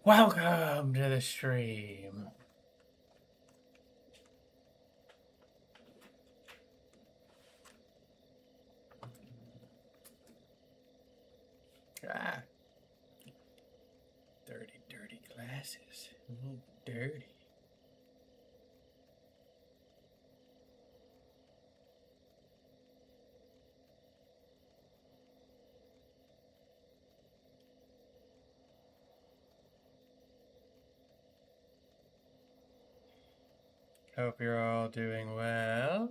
Welcome to the stream. Ah. Dirty, dirty glasses. Dirty. Hope you're all doing well.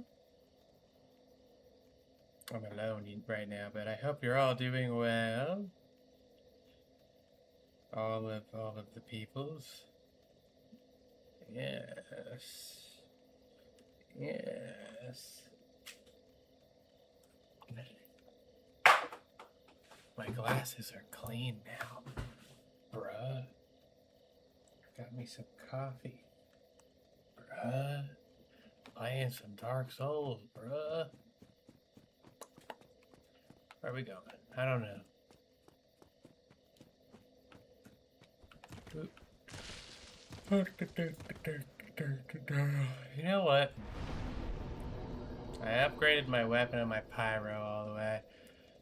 I'm alone right now, but I hope you're all doing well. All of the peoples. Yes. Yes. My glasses are clean now. Bruh. Got me some coffee. Bruh. Playing some Dark Souls, bruh. Where are we going? I don't know. You know what? I upgraded my weapon and my pyro all the way.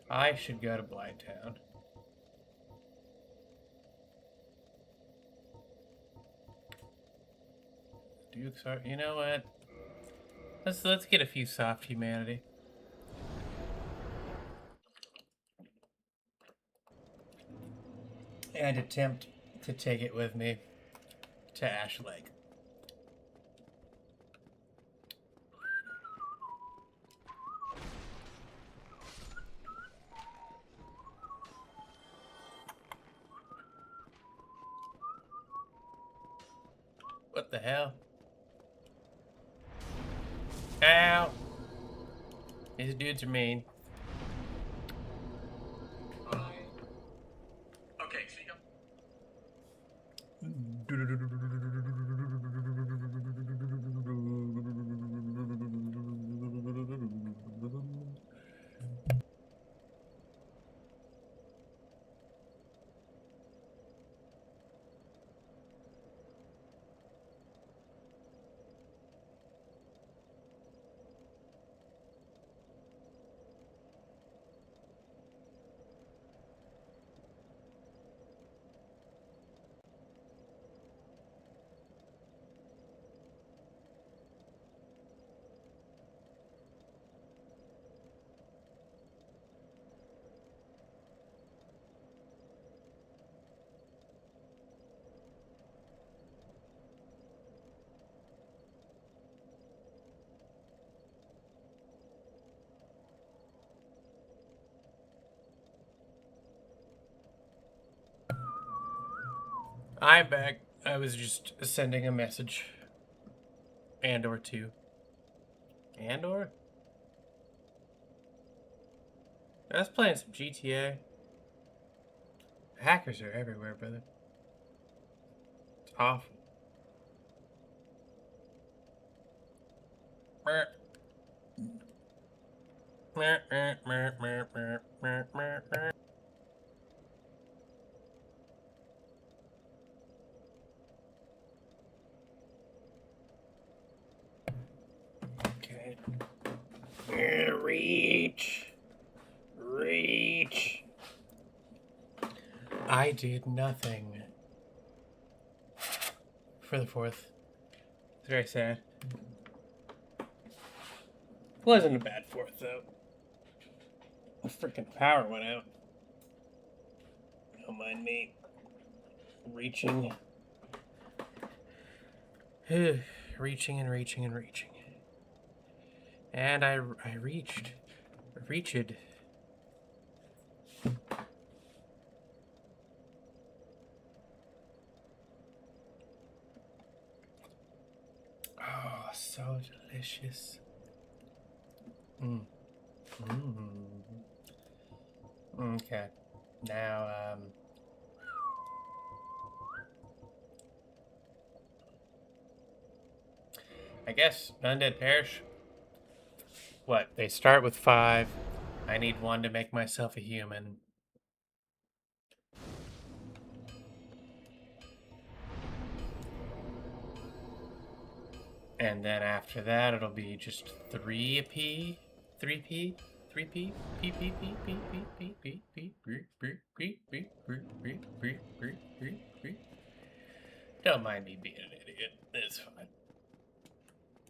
I should go to Blighttown. Dukes are. You know what? Let's get a few soft humanity. And attempt to take it with me to Ash Lake. What the hell? Ow! These dudes are mean. Okay, so you I'm back. I was just sending a message. And/or two. And/or? I was playing some GTA. Hackers are everywhere, brother. It's awful. Okay. Reach. Reach. I did nothing for the 4th. It's very sad. Wasn't a bad 4th, though. The freaking power went out. Don't mind me. Reaching. Reaching and reaching and reaching. And I reached. Reached. Oh, so delicious. Okay. Now, I guess Undead Parish. What? They start with 5. I need 1 to make myself a human. And then after that, it'll be just 3 P, 3P, 3P, P, P, P, P, P, P, P, P, P. Don't mind me being an idiot. It's fine.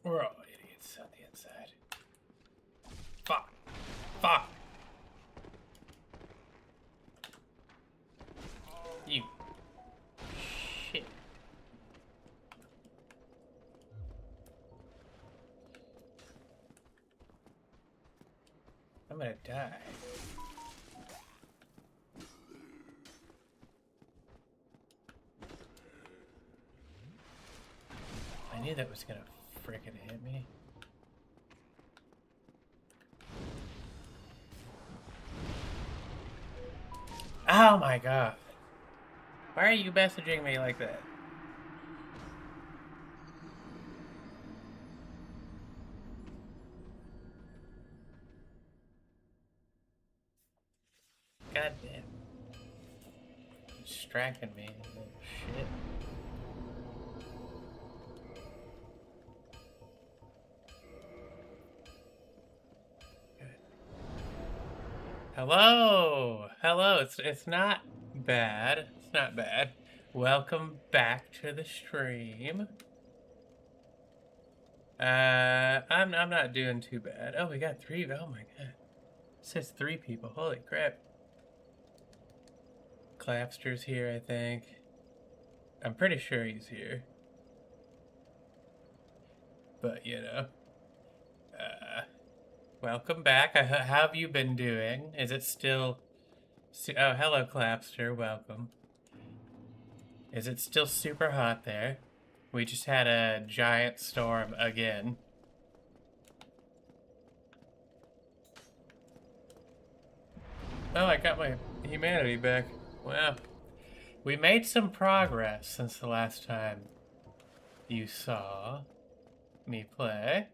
We're all idiots on the inside. Fuck. Fuck. You. Shit. I'm gonna die. I knew that was gonna frickin' hit me. Oh my god. Why are you messaging me like that? God damn. Distracting me. Shit. Hello! Hello, it's not bad. It's not bad. Welcome back to the stream. I'm not doing too bad. Oh, we got 3. Oh my god. It says 3 people. Holy crap. Clapster's here, I think. I'm pretty sure he's here. But, you know. Welcome back. How have you been doing? Is it still... Oh, hello, Clapster. Welcome. Is it still super hot there? We just had a giant storm again. Oh, I got my humanity back. Wow. We made some progress since the last time you saw me play.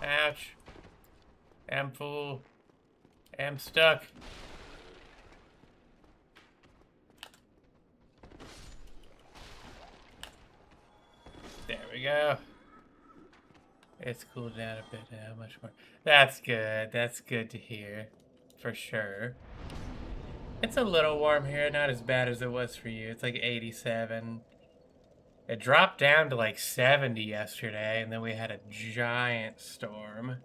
Ouch. I'm full. I'm stuck. There we go. It's cooled down a bit now, much more. That's good. That's good to hear. For sure. It's a little warm here, not as bad as it was for you. It's like 87. It dropped down to like 70 yesterday, and then we had a giant storm.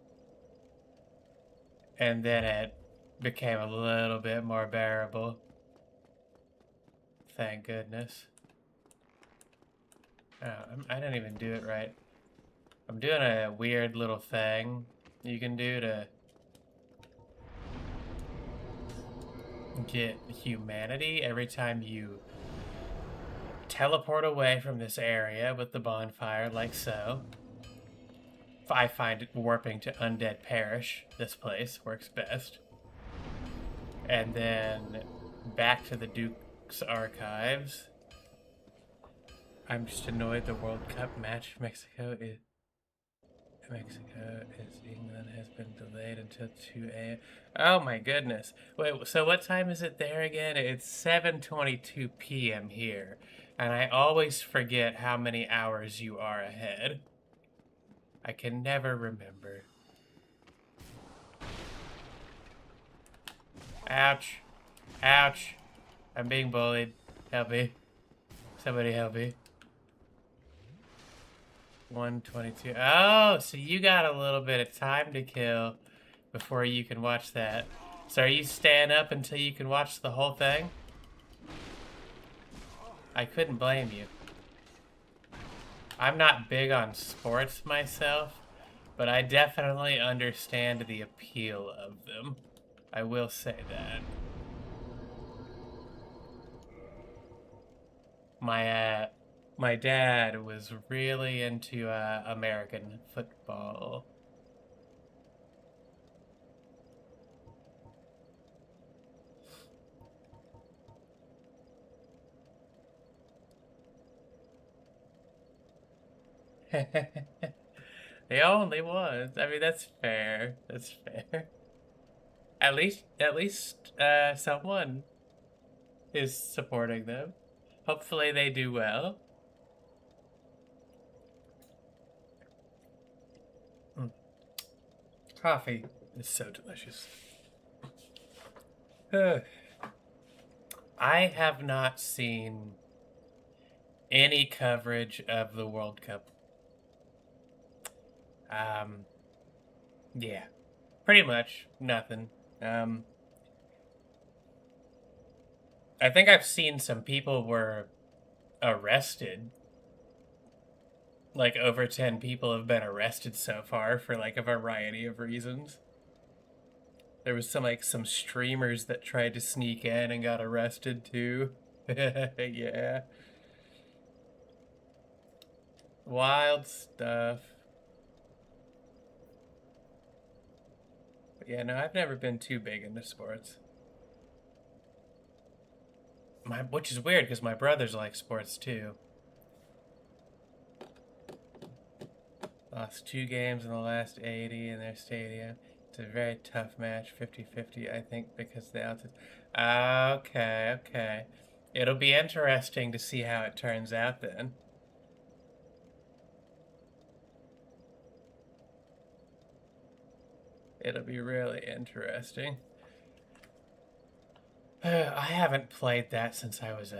And then it became a little bit more bearable. Thank goodness. Oh, I didn't even do it right. I'm doing a weird little thing you can do to get humanity every time you teleport away from this area with the bonfire, like so. I find warping to Undead Parish, this place, works best. And then back to the Duke's Archives. I'm just annoyed the World Cup match Mexico is England has been delayed until 2 a.m. Oh my goodness. Wait, so what time is it there again? It's 7:22 p.m. here. And I always forget how many hours you are ahead. I can never remember. Ouch. Ouch. I'm being bullied. Help me. Somebody help me. 122. Oh, so you got a little bit of time to kill before you can watch that. So are you staying up until you can watch the whole thing? I couldn't blame you. I'm not big on sports myself, but I definitely understand the appeal of them. I will say that. My dad was really into American football. The only ones. I mean, that's fair. That's fair. At least, someone is supporting them. Hopefully they do well. Mm. Coffee is so delicious. I have not seen any coverage of the World Cup. Yeah, pretty much nothing. I think I've seen some people were arrested. Like over 10 people have been arrested so far for like a variety of reasons. There was some streamers that tried to sneak in and got arrested too. Yeah. Wild stuff. But yeah, no, I've never been too big into sports. Which is weird because my brothers like sports too. Lost 2 games in the last 80 in their stadium. It's a very tough match, 50-50, I think, because the altitude. Okay, okay. It'll be interesting to see how it turns out then. It'll be really interesting. I haven't played that since I was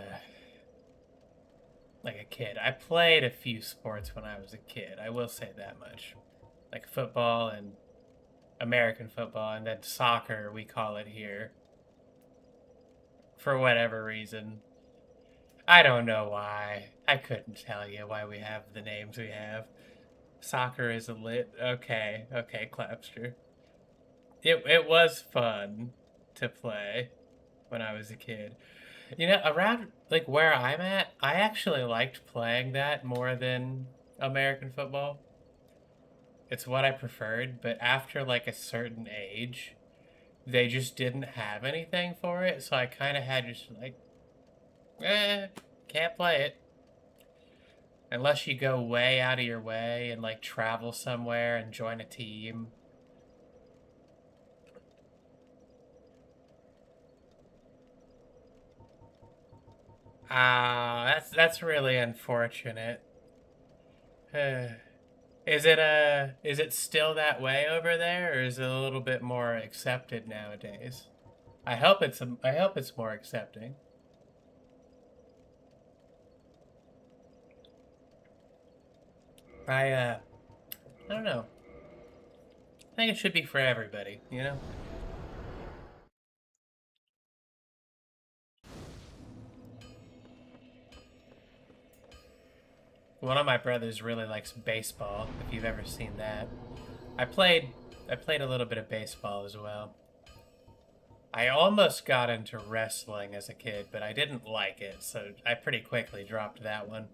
like a kid. I played a few sports when I was a kid. I will say that much. Like football and American football, and then soccer, we call it here. For whatever reason. I don't know why. I couldn't tell you why we have the names we have. Soccer is a lit. Okay, okay, Clapster. It was fun to play when I was a kid. You know, around like where I'm at, I actually liked playing that more than American football. It's what I preferred, but after like a certain age, they just didn't have anything for it, so I kind of had just like, can't play it. Unless you go way out of your way and like travel somewhere and join a team. Ah, that's really unfortunate. Is it still that way over there, or is it a little bit more accepted nowadays? I hope it's more accepting. I don't know. I think it should be for everybody, you know? One of my brothers really likes baseball, if you've ever seen that. I played I played a little bit of baseball as well. I almost got into wrestling as a kid, but I didn't like it, so I pretty quickly dropped that one.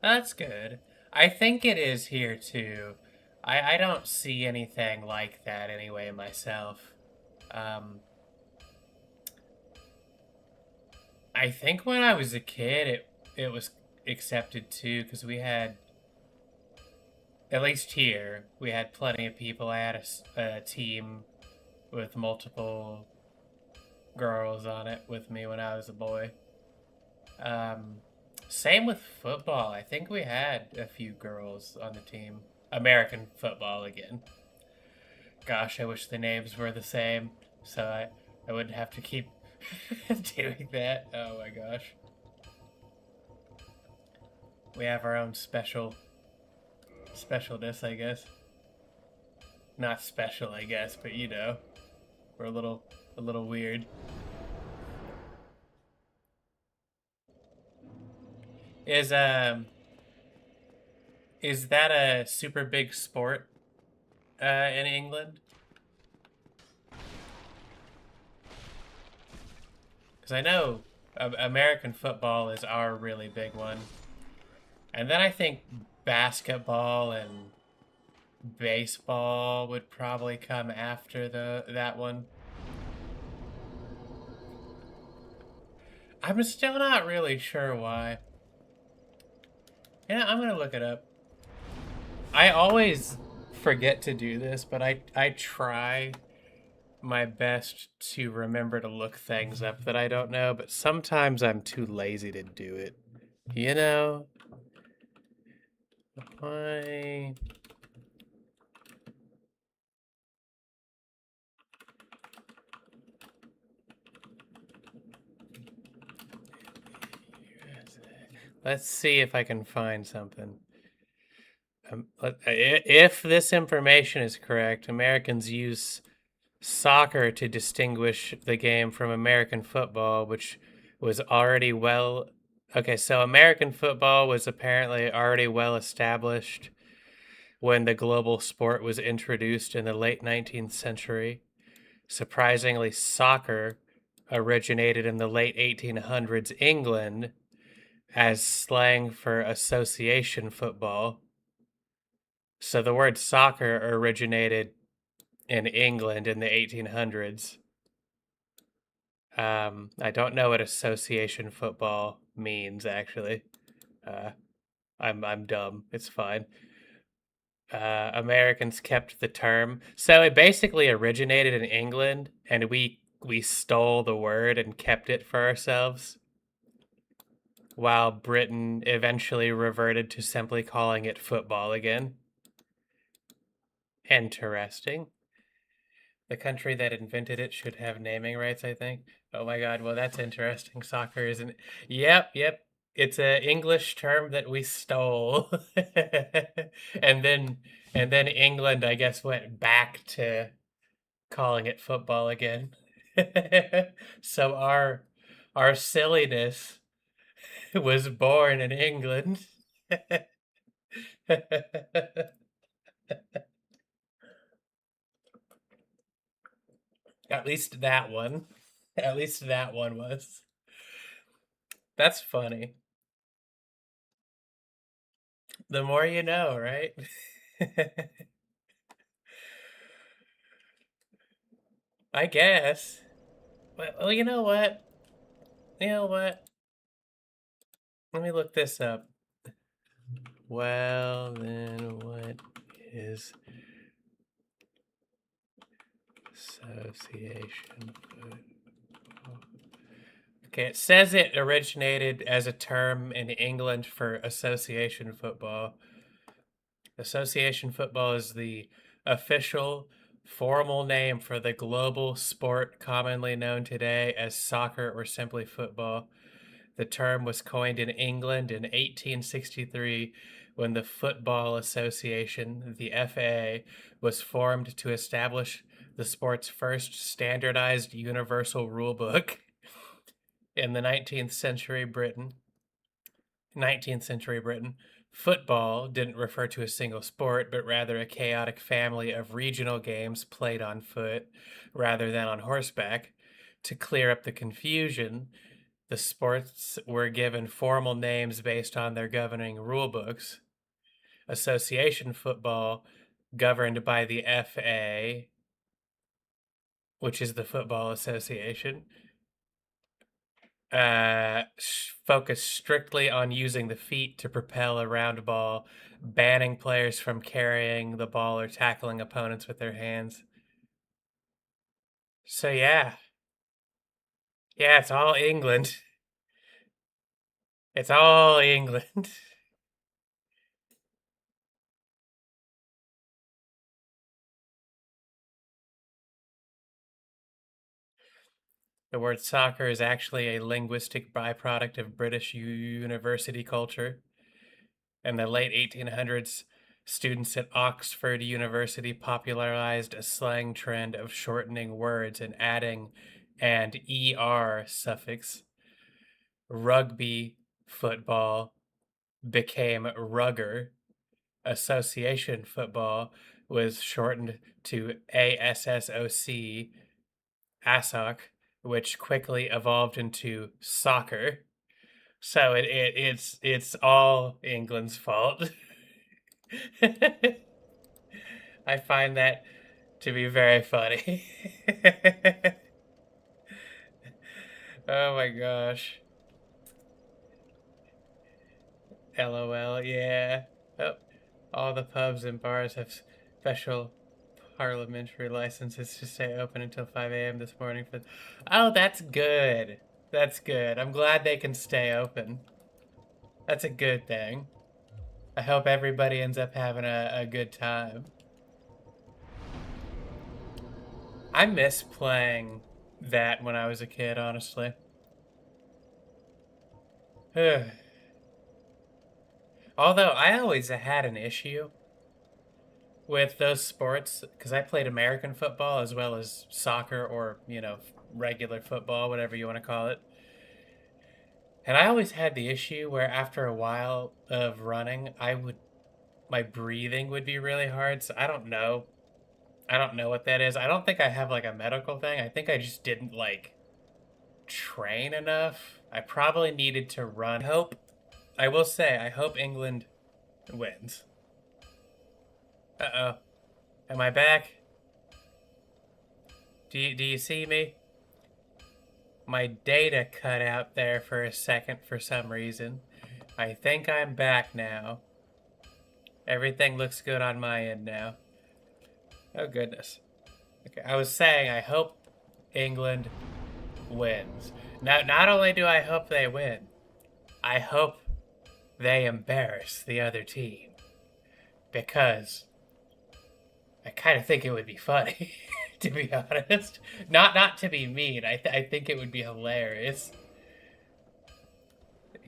That's good. I think it is here too. I don't see anything like that anyway myself. Um, I think when I was a kid, it was accepted too because we had, at least here, we had plenty of people. I had a team with multiple girls on it with me when I was a boy. Um, Same with football. I think we had a few girls on the team. American football again. Gosh, I wish the names were the same, so I wouldn't have to keep doing that. Oh my gosh. We have our own specialness, I guess. Not special, I guess, but you know, we're a little weird. Is um is that a super big sport in England? Because I know American football is our really big one. And then I think basketball and baseball would probably come after that one. I'm still not really sure why. Yeah, I'm gonna look it up. I always forget to do this, but I try my best to remember to look things up that I don't know, but sometimes I'm too lazy to do it. You know? Why? Let's see if I can find something. If this information is correct, Americans use soccer to distinguish the game from American football, which was already well. Okay, so American football was apparently already well established when the global sport was introduced in the late 19th century. Surprisingly, soccer originated in the late 1800s England as slang for association football. So the word soccer originated in England in the 1800s. I don't know what association football means actually. Uh, I'm dumb. It's fine. Americans kept the term, so it basically originated in England, and we stole the word and kept it for ourselves, while Britain eventually reverted to simply calling it football again. Interesting. The country that invented it should have naming rights, I think. Oh my god, well that's interesting. Soccer isn't. Yep, yep. It's a English term that we stole. and then England, I guess, went back to calling it football again. So our silliness was born in England. At least that one. At least that one was. That's funny. The more you know, right? I guess. Well, you know what? You know what? Let me look this up. Well, then what is association football? Okay, it says it originated as a term in England for association football. Association football is the official formal name for the global sport commonly known today as soccer or simply football. The term was coined in England in 1863 when the Football Association, the FA, was formed to establish the sport's first standardized universal rulebook. In the 19th century Britain, football didn't refer to a single sport, but rather a chaotic family of regional games played on foot rather than on horseback. To clear up the confusion, the sports were given formal names based on their governing rulebooks. Association football, governed by the FA, which is the Football Association, focused strictly on using the feet to propel a round ball, banning players from carrying the ball or tackling opponents with their hands. So yeah, yeah, it's all England. It's all England. The word soccer is actually a linguistic byproduct of British university culture. In the late 1800s, students at Oxford University popularized a slang trend of shortening words and adding an er suffix. Rugby football became rugger. Association football was shortened to ASSOC, ASOC, which quickly evolved into soccer. So it's all England's fault. I find that to be very funny. Oh my gosh. LOL, yeah. Oh, all the pubs and bars have special parliamentary licenses to stay open until 5 a.m. this morning. Oh, that's good. That's good. I'm glad they can stay open. That's a good thing. I hope everybody ends up having a good time. I miss playing that when I was a kid, honestly. Although I always had an issue with those sports because I played American football as well as soccer or, regular football, whatever you want to call it. And I always had the issue where after a while of running, my breathing would be really hard. So I don't know. I don't know what that is. I don't think I have like a medical thing. I think I just didn't like train enough. I probably needed to run. I will say, I hope England wins. Uh-oh. Am I back? Do you see me? My data cut out there for a second for some reason. I think I'm back now. Everything looks good on my end now. Oh, goodness. Okay, I was saying I hope England wins. Now, not only do I hope they win, I hope they embarrass the other team. Because I kind of think it would be funny, to be honest. Not to be mean. I think it would be hilarious.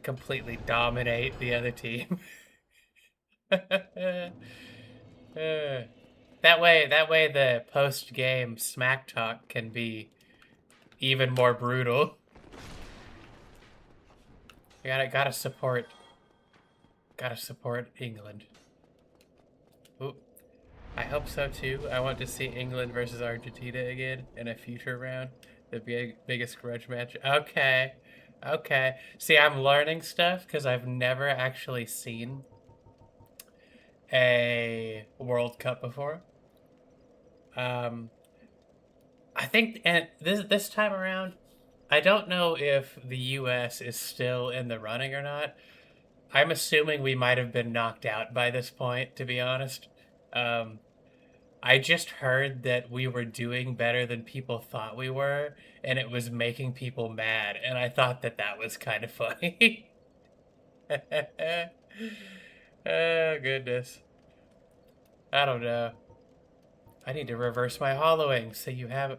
Completely dominate the other team. That way the post-game smack talk can be even more brutal. Gotta support England. Ooh, I hope so too. I want to see England versus Argentina again in a future round. The biggest grudge match. Okay. See, I'm learning stuff because I've never actually seen a World Cup before. I think, and this time around, I don't know if the U.S. is still in the running or not. I'm assuming we might have been knocked out by this point, to be honest. I just heard that we were doing better than people thought we were, and it was making people mad, and I thought that was kind of funny. Oh, goodness. I don't know. I need to reverse my hollowing so you have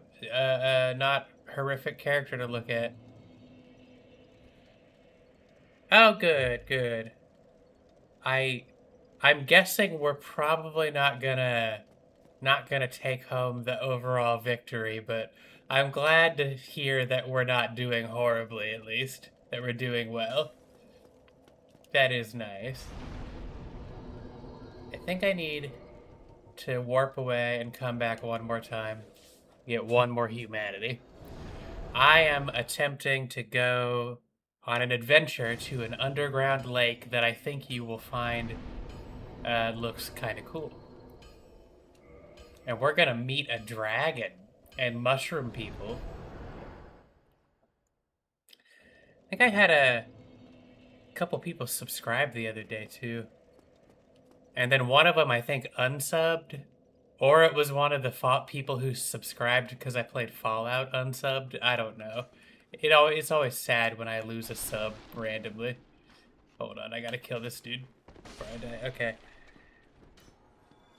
not horrific character to look at. Oh, good. I'm guessing we're probably not gonna take home the overall victory, but I'm glad to hear that we're not doing horribly, at least. That we're doing well. That is nice. I think I need to warp away and come back one more time. Get one more humanity. I am attempting to go on an adventure to an underground lake that I think you will find looks kind of cool. And we're gonna meet a dragon and mushroom people. I think I had a couple people subscribe the other day too. And then one of them, I think, unsubbed. Or it was one of the people who subscribed because I played Fallout unsubbed. I don't know. It's always sad when I lose a sub randomly. Hold on, I gotta kill this dude before I die. Okay.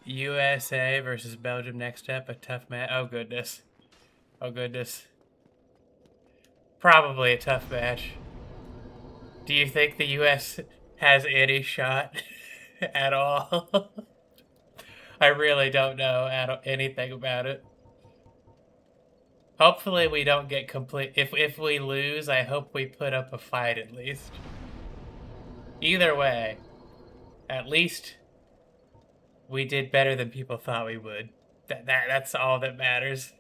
USA versus Belgium next up. A tough match. Oh, goodness. Oh, goodness. Probably a tough match. Do you think the US has any shot at all? I really don't know anything about it. Hopefully we don't get complete. If we lose, I hope we put up a fight at least. Either way, at least we did better than people thought we would. That's all that matters.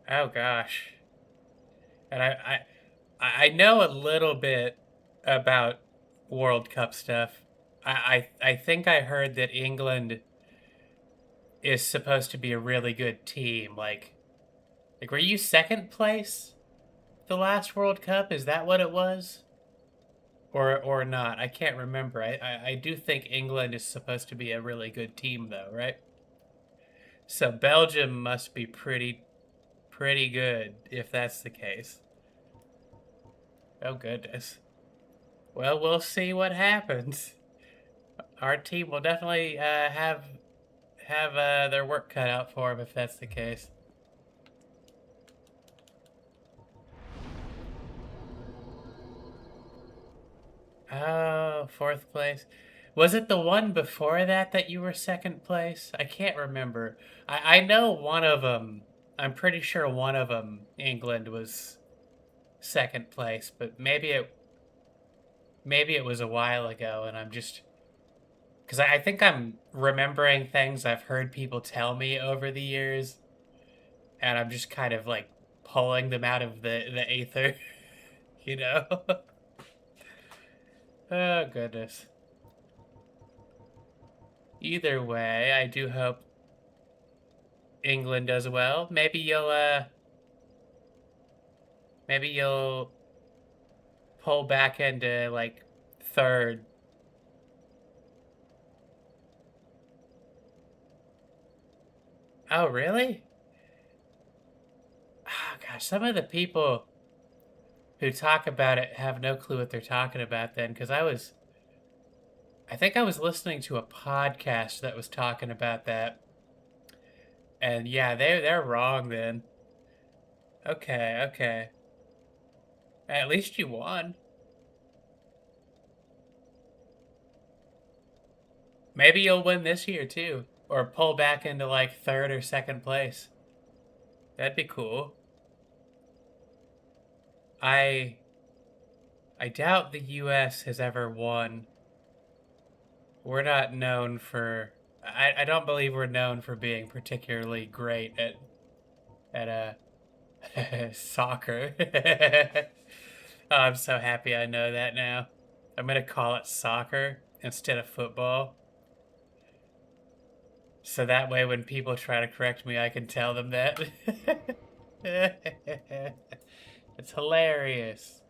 Oh gosh. And I know a little bit about World Cup stuff. I think I heard that England is supposed to be a really good team. Like, Like, were you second place the last World Cup? Is that what it was? Or not? I can't remember. I do think England is supposed to be a really good team, though, right? So Belgium must be pretty good if that's the case. Oh goodness. Well, we'll see what happens. Our team will definitely have their work cut out for them if that's the case. Oh, fourth place. Was it the one before that that you were second place? I can't remember. I know one of them. I'm pretty sure one of them, England, was second place, but maybe it was a while ago, and I'm just because I think I'm remembering things I've heard people tell me over the years, and I'm just kind of like pulling them out of the aether, you know? Oh goodness. Either way, I do hope England does well. Maybe you'll pull back into like third. Oh, really? Oh gosh, some of the people who talk about it have no clue what they're talking about then, because I think I was listening to a podcast that was talking about that. And yeah, they're wrong then. Okay, okay. At least you won. Maybe you'll win this year too, or pull back into like third or second place. That'd be cool. I I doubt the US has ever won. We're not known for I don't believe we're known for being particularly great at soccer. Oh, I'm so happy I know that now. I'm gonna call it soccer instead of football. So that way when people try to correct me, I can tell them that. It's hilarious.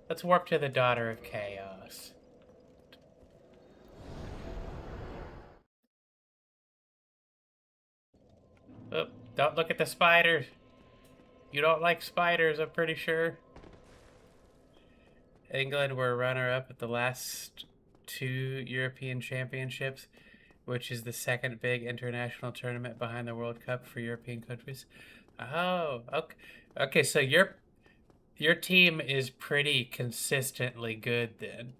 Let's warp to the Daughter of Chaos. Oh, don't look at the spiders. You don't like spiders, I'm pretty sure. England were runner-up at the last two European Championships, which is the second big international tournament behind the World Cup for European countries. Oh, okay. Okay, so your team is pretty consistently good then.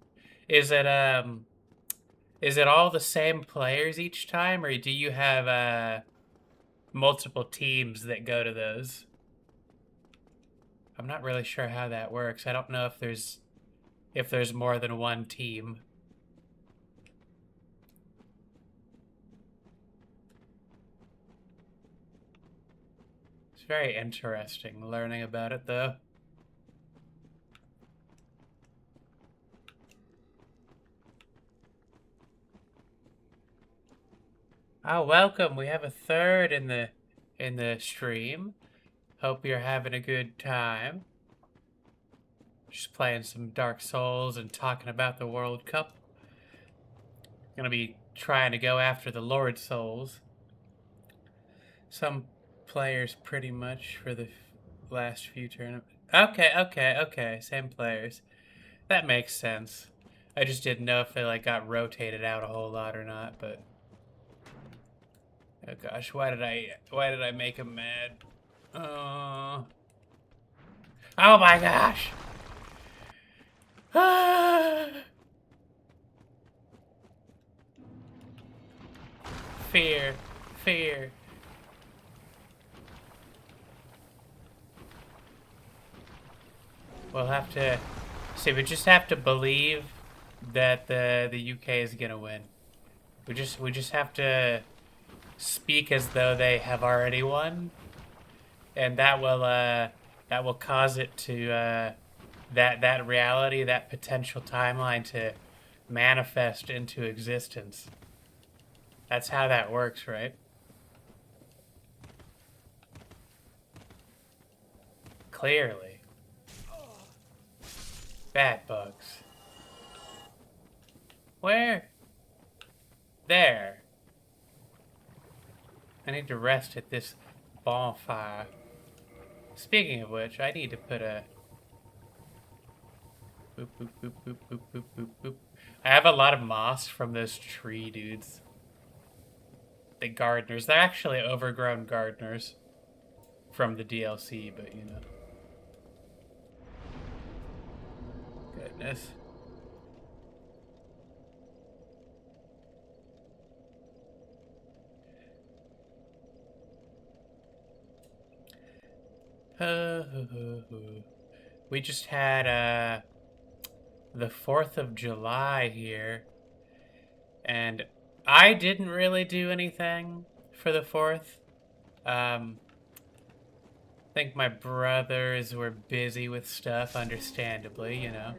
Is it um is it all the same players each time, or do you have multiple teams that go to those? I'm not really sure how that works. I don't know if there's more than one team. It's very interesting learning about it though. Oh, welcome. We have a third in the stream. Hope you're having a good time. Just playing some Dark Souls and talking about the World Cup. Gonna be trying to go after the Lord Souls. Some players pretty much for the last few tournaments. Okay. Same players. That makes sense. I just didn't know if they like got rotated out a whole lot or not, but oh gosh, why did I make him mad? Oh my gosh. Fear, fear. We'll have to see. We just have to believe that the UK is gonna win. We just have to speak as though they have already won, and that will cause it to that reality, that potential timeline to manifest into existence. That's how that works, right? Clearly. Bat bugs. Where? There. I need to rest at this bonfire. Speaking of which, I need to put a... Boop, boop, boop, boop, boop, boop, boop, boop. I have a lot of moss from those tree dudes. The gardeners. They're actually overgrown gardeners from the DLC, but you know. Goodness. We just had the 4th of July here, and I didn't really do anything for the 4th. I think my brothers were busy with stuff, understandably, you know.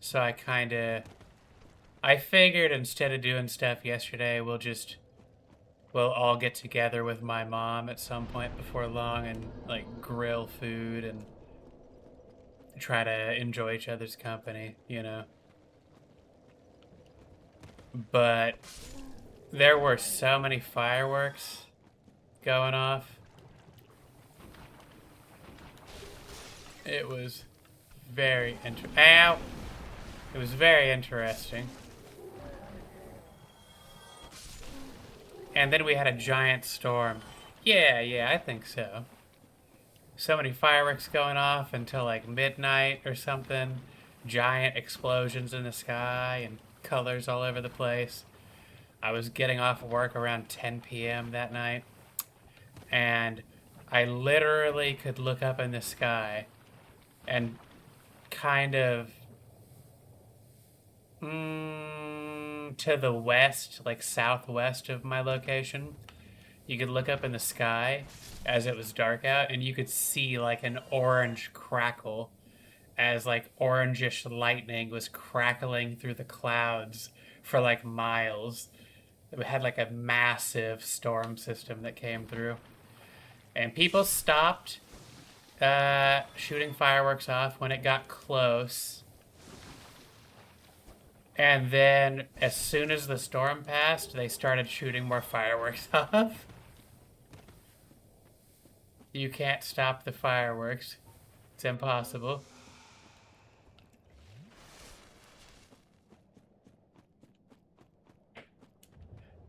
So I figured instead of doing stuff yesterday, we'll all get together with my mom at some point before long and, like, grill food and try to enjoy each other's company, you know. But there were so many fireworks going off. It was very Ow! It was very interesting. And then we had a giant storm. Yeah, I think so. So many fireworks going off until like midnight or something. Giant explosions in the sky and colors all over the place. I was getting off work around 10 p.m. that night. And I literally could look up in the sky and kind of to the west, like southwest of my location, you could look up in the sky as it was dark out and you could see like an orange crackle as like orangish lightning was crackling through the clouds for like miles. It had like a massive storm system that came through. And people stopped shooting fireworks off when it got close. And then, as soon as the storm passed, they started shooting more fireworks off. You can't stop the fireworks. It's impossible.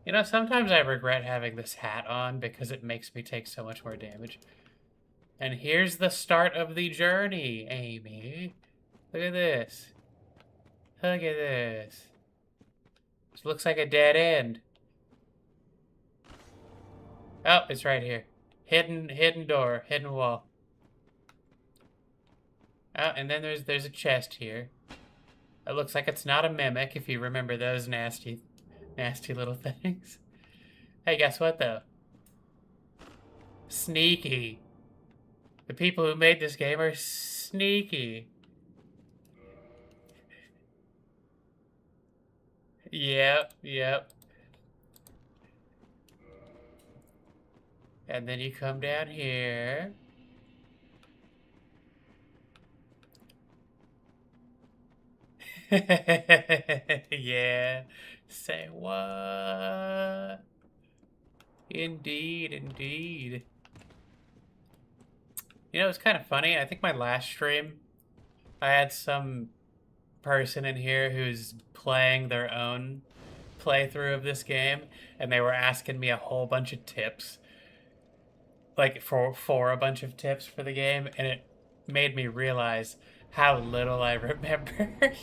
You know, sometimes I regret having this hat on because it makes me take so much more damage. And here's the start of the journey, Amy. Look at this. Look at this. This looks like a dead end. Oh, it's right here. Hidden door, hidden wall. Oh, and then there's a chest here. It looks like it's not a mimic, if you remember those nasty little things. Hey, guess what, though? Sneaky. The people who made this game are sneaky. Yep. And then you come down here. Yeah. Say what? Indeed. You know, it's kind of funny. I think my last stream, I had some person in here who's playing their own playthrough of this game, and they were asking me a whole bunch of tips. Like, for a bunch of tips for the game, and it made me realize how little I remembered.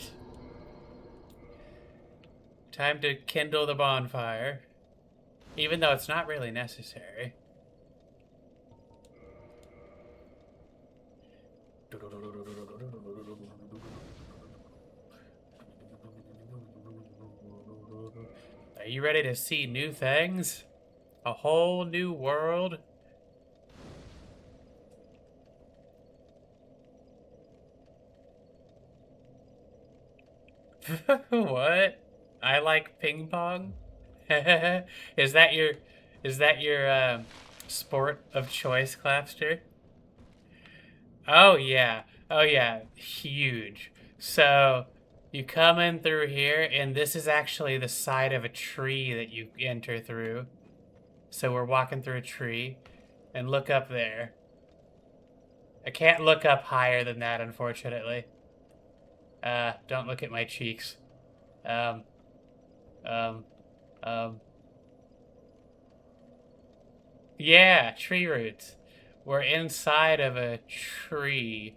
Time to kindle the bonfire. Even though it's not really necessary. Are you ready to see new things? A whole new world? What? I like ping pong? Is that your sport of choice, Clapster. Oh yeah. Oh yeah. Huge. So you come in through here, and this is actually the side of a tree that you enter through. So we're walking through a tree, and look up there. I can't look up higher than that, unfortunately. Don't look at my cheeks. Um, um, um. Yeah, tree roots. We're inside of a tree.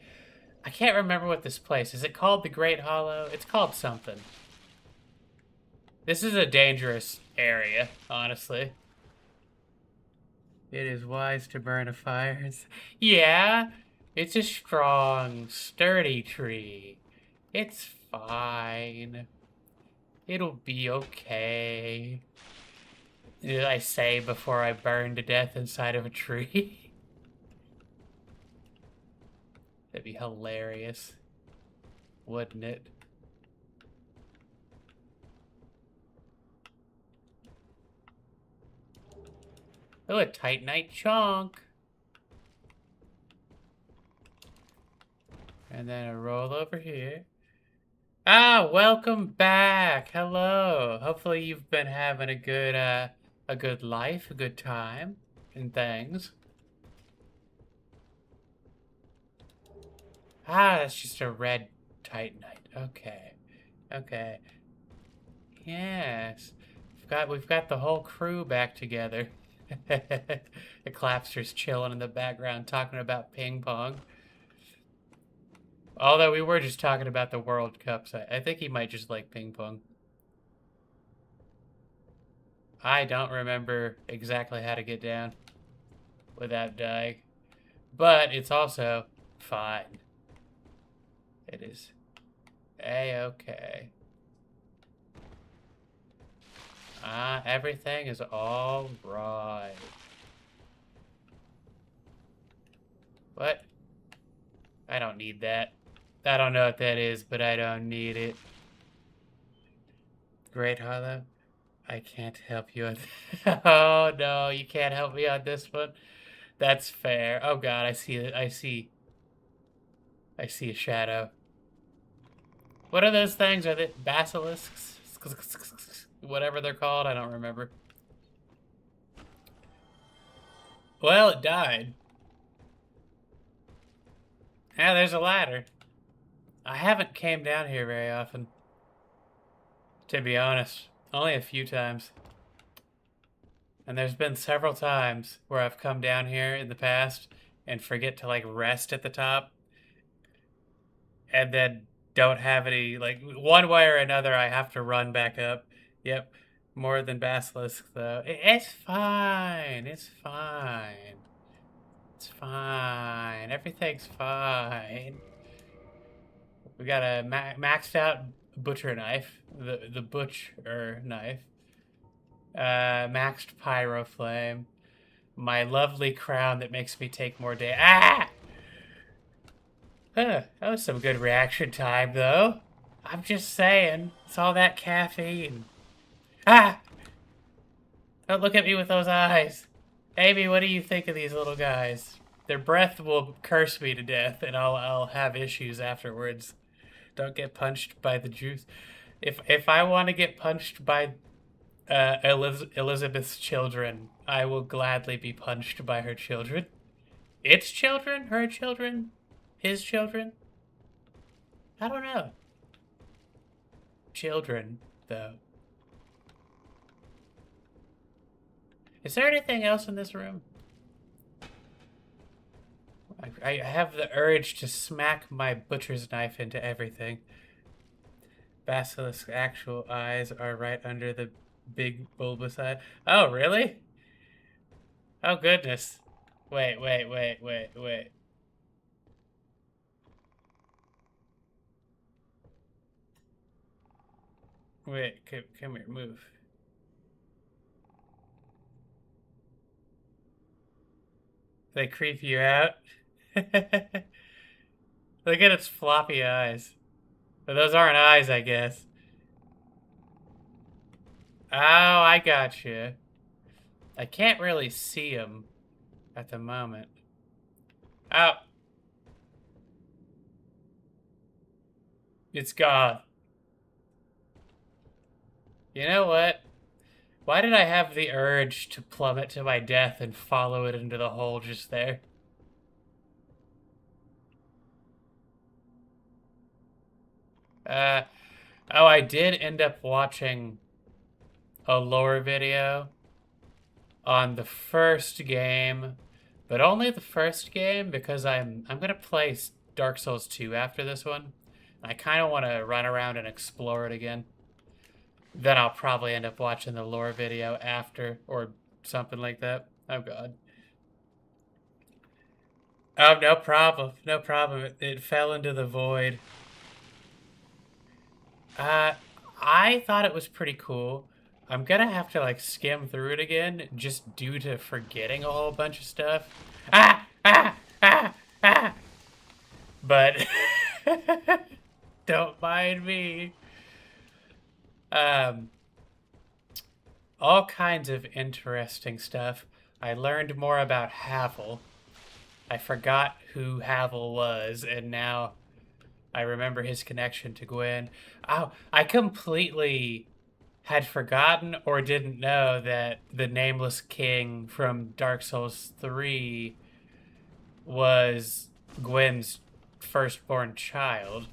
I can't remember what this place is. It called the Great Hollow? It's called something. This is a dangerous area, honestly. It is wise to burn a fire. Yeah, it's a strong, sturdy tree. It's fine. It'll be okay. Did I say before I burn to death inside of a tree? That'd be hilarious, wouldn't it? Oh, a Titanite chunk. And then a roll over here. Ah, welcome back. Hello. Hopefully you've been having a good life, a good time, and things. Ah, that's just a red Titanite. Okay. Okay. Yes. We've got the whole crew back together. The Clapster's chilling in the background talking about ping pong. Although we were just talking about the World Cups, I think he might just like ping pong. I don't remember exactly how to get down without dying. But it's also fine. It is A-okay. Everything is all right. What? I don't need that. I don't know what that is, but I don't need it. Great Hollow? I can't help you on Oh no, you can't help me on this one. That's fair. Oh god, I see it. I see a shadow. What are those things? Are they basilisks? Whatever they're called, I don't remember. Well, it died. Yeah, there's a ladder. I haven't came down here very often. To be honest. Only a few times. And there's been several times where I've come down here in the past and forget to, like, rest at the top. And then don't have any, like, one way or another, I have to run back up. Yep. More than Basilisk, though. It's fine. It's fine. It's fine. Everything's fine. We got a maxed out butcher knife. The butcher knife. Maxed pyro flame. My lovely crown that makes me take more damage. Ah! Huh, that was some good reaction time, though. I'm just saying. It's all that caffeine. Ah! Don't look at me with those eyes. Amy, what do you think of these little guys? Their breath will curse me to death, and I'll have issues afterwards. Don't get punched by the juice. If I want to get punched by Elizabeth's children, I will gladly be punched by her children. Its children? Her children? His children? I don't know. Children, though. Is there anything else in this room? I have the urge to smack my butcher's knife into everything. Basilisk's actual eyes are right under the big bulbous eye. Oh, really? Oh, goodness. Wait. Wait, come here, move. They creep you out? Look at its floppy eyes. But those aren't eyes, I guess. Oh, I gotcha. I can't really see them. at the moment. Oh! It's gone. You know what? Why did I have the urge to plummet to my death and follow it into the hole just there? Oh, I did end up watching a lore video on the first game, but only the first game because I'm gonna play Dark Souls 2 after this one. I kind of want to run around and explore it again. Then I'll probably end up watching the lore video after or something like that. Oh god. Oh, no problem. No problem. It fell into the void. I thought it was pretty cool. I'm gonna have to, like, skim through it again, just due to forgetting a whole bunch of stuff. Ah! Ah! Ah! Ah! But, don't mind me. All kinds of interesting stuff. I learned more about Havel. I forgot who Havel was, and now I remember his connection to Gwen. Oh, I completely had forgotten or didn't know that the Nameless King from Dark Souls 3 was Gwen's firstborn child,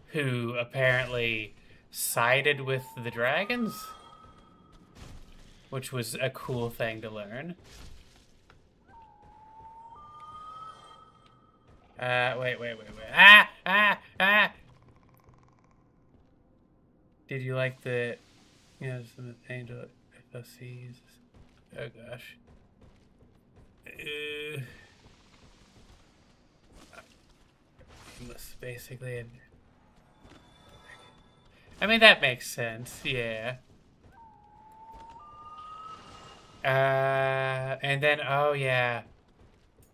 who apparently sided with the dragons, which was a cool thing to learn. Wait. Ah! Ah! Ah! Did you like the, some angel FOCs? Oh gosh. Basically. I mean, that makes sense, yeah. And then, oh yeah.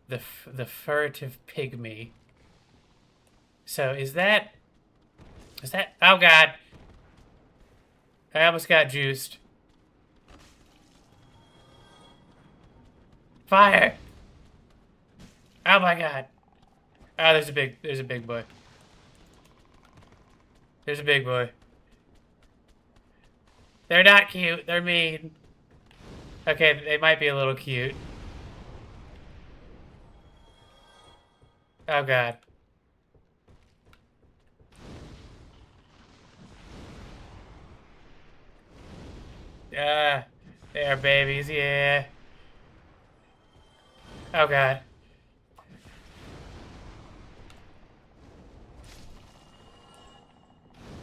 The furtive pygmy. So is that, oh god. I almost got juiced. Fire! Oh my god. Oh, there's a big boy. There's a big boy. They're not cute, they're mean. Okay, they might be a little cute. Oh god. They are babies, yeah. Oh god.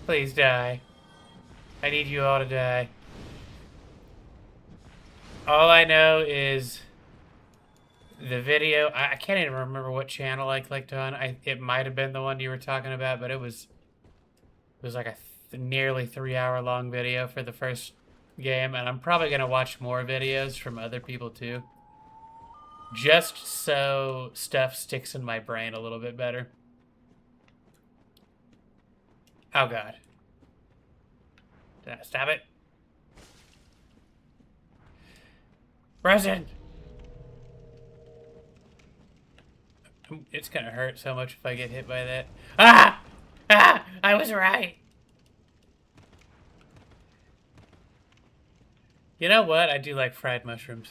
Please die. I need you all to die. All I know is the video. I can't even remember what channel I clicked on. It might have been the one you were talking about, but it was like a nearly 3-hour long video for the first game, and I'm probably gonna watch more videos from other people too, just so stuff sticks in my brain a little bit better. Oh god. Stop it. Resin! It's gonna hurt so much if I get hit by that. Ah! Ah! I was right! You know what? I do like fried mushrooms.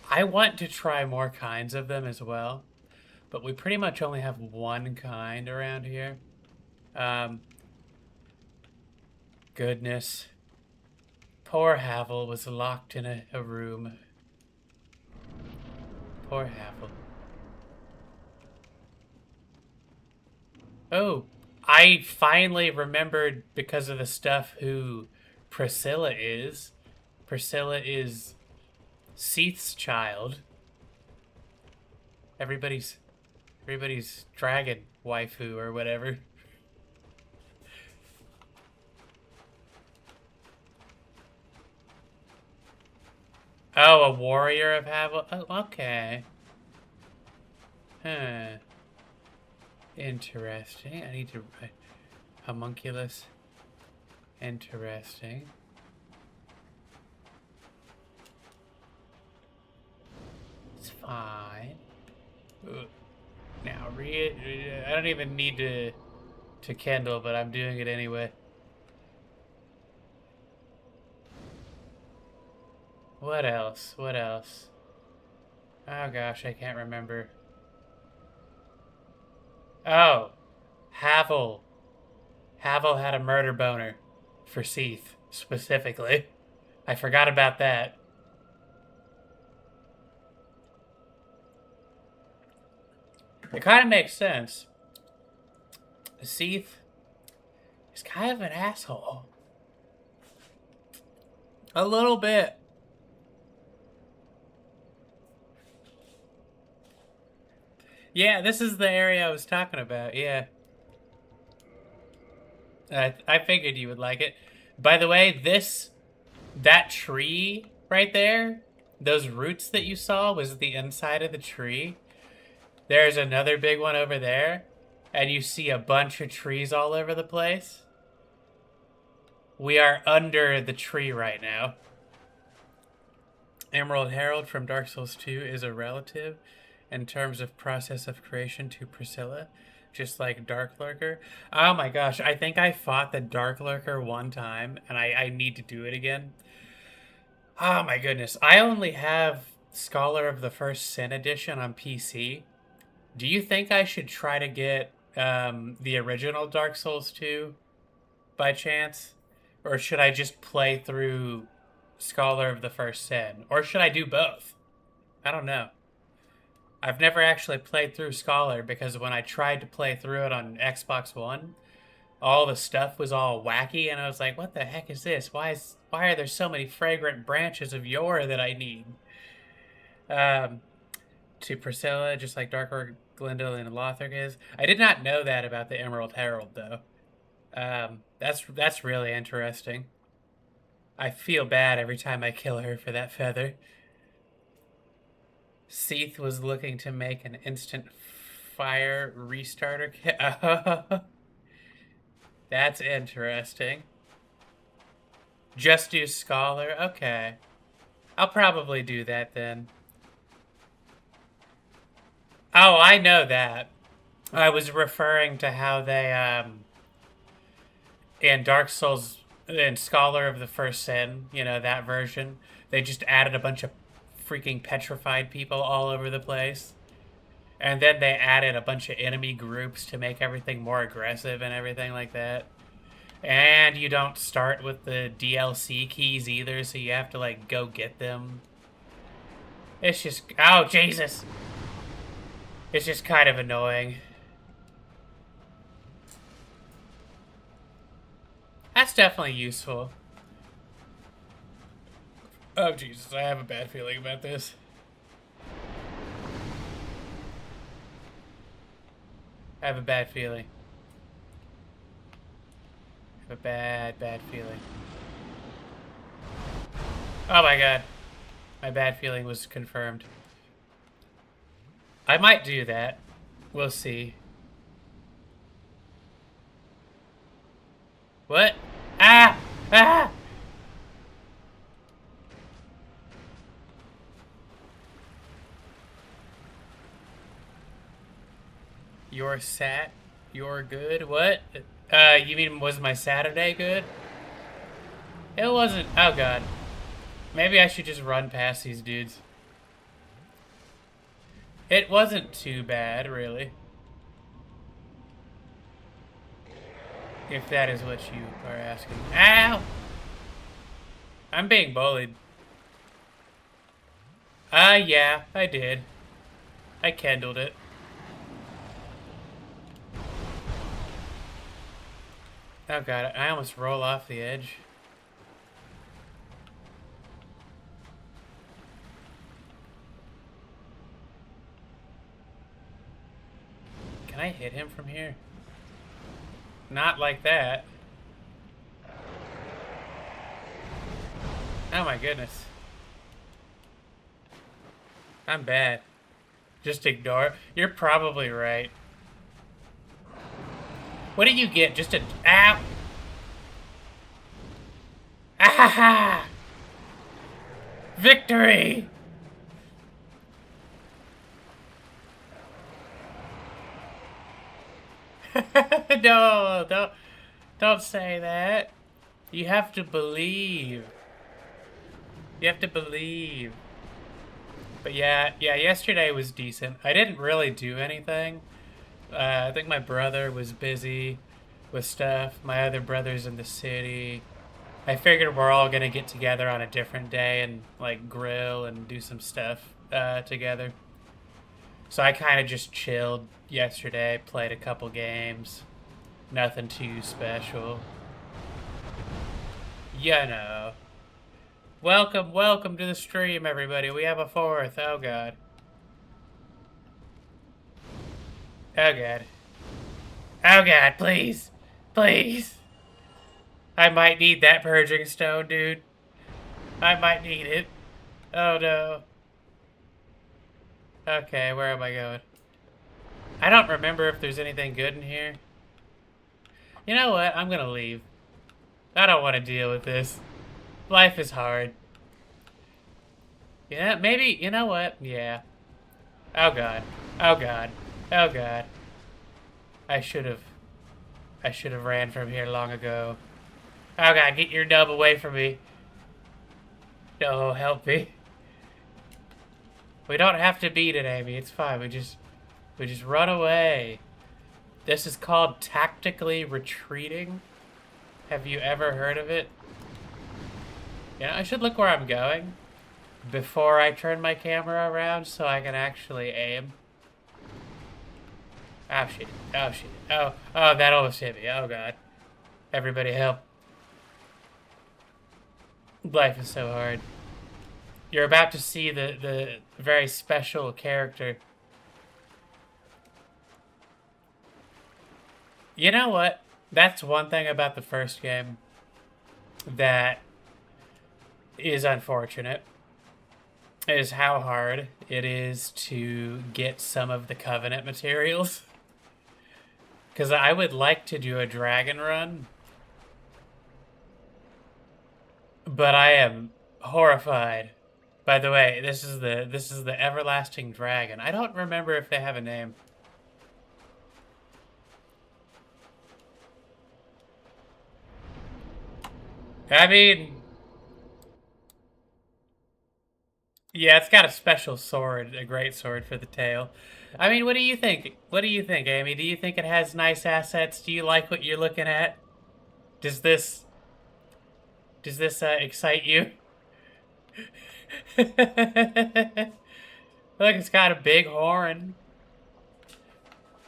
I want to try more kinds of them as well, but we pretty much only have one kind around here. Goodness. Poor Havel was locked in a room. Poor Havel. Oh, I finally remembered because of the stuff who Priscilla is. Priscilla is Seath's child. Everybody's dragon waifu or whatever. Oh, a warrior of Havel? Oh, okay. Huh. Interesting. I need to... homunculus. Interesting. It's fine. Ooh. Now, I don't even need to kindle, but I'm doing it anyway. What else? What else? Oh gosh, I can't remember. Oh, Havel. Havel had a murder boner for Seath, specifically. I forgot about that. It kind of makes sense. Seath is kind of an asshole. A little bit. Yeah, this is the area I was talking about, yeah. I figured you would like it. By the way, that tree right there, those roots that you saw was the inside of the tree. There's another big one over there, and you see a bunch of trees all over the place. We are under the tree right now. Emerald Herald from Dark Souls 2 is a relative in terms of process of creation to Priscilla, just like Dark Lurker. Oh my gosh, I think I fought the Dark Lurker one time, and I need to do it again. Oh my goodness, I only have Scholar of the First Sin edition on PC. Do you think I should try to get the original Dark Souls 2 by chance? Or should I just play through Scholar of the First Sin? Or should I do both? I don't know. I've never actually played through Scholar because when I tried to play through it on Xbox One, all the stuff was all wacky, and I was like, what the heck is this? Why are there so many fragrant branches of yore that I need? To Priscilla, just like Dark Glendale and Lothric is. I did not know that about the Emerald Herald, though. That's really interesting. I feel bad every time I kill her for that feather. Seath was looking to make an instant fire restarter kit. That's interesting. Just do Scholar? Okay. I'll probably do that then. Oh, I know that. I was referring to how they, in Dark Souls, in Scholar of the First Sin, you know, that version, they just added a bunch of freaking petrified people all over the place. And then they added a bunch of enemy groups to make everything more aggressive and everything like that. And you don't start with the DLC keys either, so you have to, like, go get them. It's just... Oh, Jesus! It's just kind of annoying. That's definitely useful. Oh, Jesus, I have a bad feeling about this. I have a bad feeling. I have a bad feeling. Oh my god. My bad feeling was confirmed. I might do that. We'll see. What? Ah! Ah! You're good? What? You mean was my Saturday good? It wasn't. Oh god. Maybe I should just run past these dudes. It wasn't too bad, really. If that is what you are asking. Ow! I'm being bullied. Yeah, I did. I kindled it. Oh god, I almost roll off the edge. Can I hit him from here? Not like that. Oh my goodness. I'm bad. Just ignore. You're probably right. What do you get? Just a... Ow! Ah! Victory! No, don't say that. You have to believe. You have to believe. But yeah, yesterday was decent. I didn't really do anything. I think my brother was busy with stuff. My other brother's in the city. I figured we're all gonna get together on a different day and like grill and do some stuff together. So I kind of just chilled yesterday, played a couple games. Nothing too special. You know. Welcome to the stream, everybody. We have a fourth. Oh, God. Oh, God. Oh, God, please. Please. I might need that purging stone, dude. I might need it. Oh, no. Okay, where am I going? I don't remember if there's anything good in here. You know what? I'm gonna leave. I don't want to deal with this. Life is hard. Yeah, maybe, you know what? Yeah. Oh, God. Oh, God. Oh, God. I should have ran from here long ago. Oh, God, get your nub away from me. No, help me. We don't have to beat it, Amy. It's fine. We just run away. This is called tactically retreating. Have you ever heard of it? You know, I should look where I'm going before I turn my camera around so I can actually aim. Oh, shit. Oh, shit. Oh, that almost hit me. Oh, God. Everybody help. Life is so hard. You're about to see the very special character. You know what? That's one thing about the first game that is unfortunate, is how hard it is to get some of the Covenant materials. Because I would like to do a dragon run, but I am horrified. By the way, this is the everlasting dragon. I don't remember if they have a name. I mean, yeah, it's got a special sword, a great sword for the tail. I mean, what do you think? What do you think, Amy? Do you think it has nice assets? Do you like what you're looking at? Does this excite you? Look, it's got a big horn.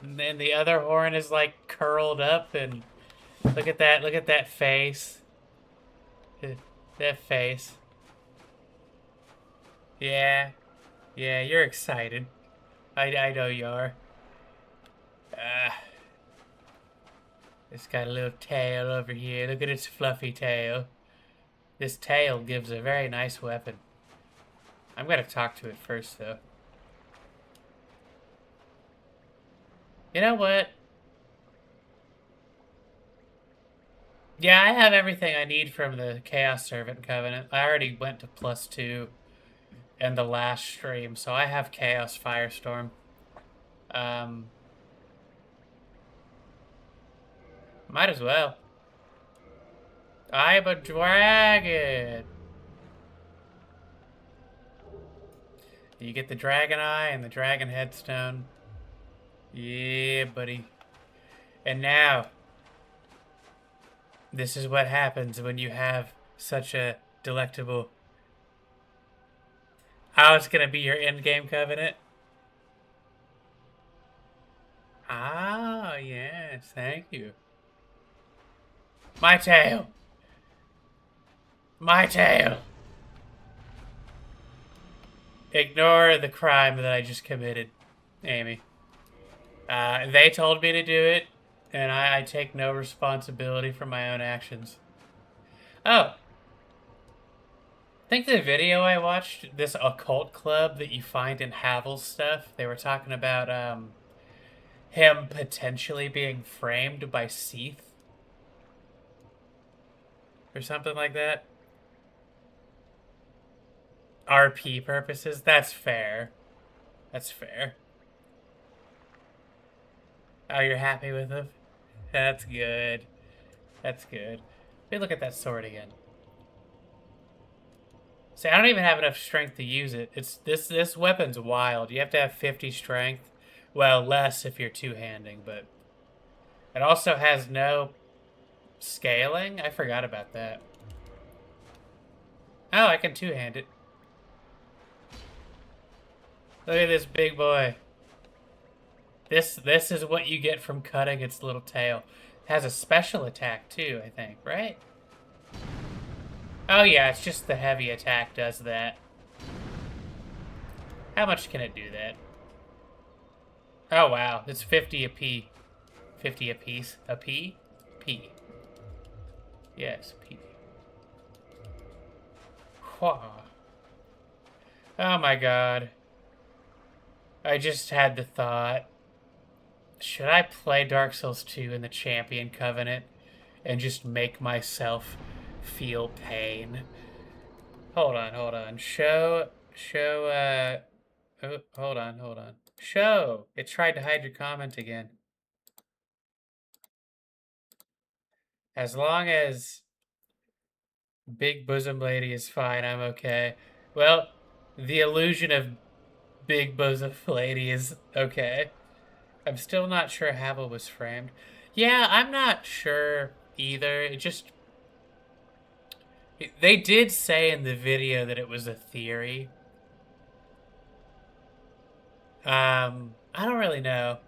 And then the other horn is like curled up, and look at that face. That face. Yeah. Yeah, you're excited. I know you are. It's got a little tail over here. Look at its fluffy tail. This tail gives a very nice weapon. I'm gonna talk to it first, though. You know what? Yeah, I have everything I need from the Chaos Servant Covenant. I already went to +2 in the last stream, so I have Chaos Firestorm. Might as well. I'm a dragon! You get the dragon eye and the dragon headstone. Yeah, buddy. And now, this is what happens when you have such a delectable... Oh, it's gonna be your endgame covenant? Ah, yes, thank you. My tail! My tail! Ignore the crime that I just committed, Amy. They told me to do it, and I take no responsibility for my own actions. Oh. I think the video I watched, this occult club that you find in Havel's stuff, they were talking about him potentially being framed by Seath. Or something like that. RP purposes, that's fair. That's fair. Oh, you're happy with him? That's good. That's good. Let me look at that sword again. See, I don't even have enough strength to use it. It's this weapon's wild. You have to have 50 strength. Well, less if you're two-handing, but it also has no scaling. I forgot about that. Oh, I can two-hand it. Look at this big boy. This is what you get from cutting its little tail. It has a special attack too, I think, right? Oh yeah, it's just the heavy attack does that. How much can it do that? Oh wow, it's 50 a P. 50 a piece. A P? P. Yes, P. Whoa. Oh my god. I just had the thought. Should I play Dark Souls 2 in the Champion Covenant and just make myself feel pain? Hold on. Oh, hold on. Show! It tried to hide your comment again. As long as Big Bosom Lady is fine, I'm okay. Well, the illusion of Big Bosom Lady is okay. I'm still not sure how it was framed. Yeah, I'm not sure either. It just... They did say in the video that it was a theory. I don't really know.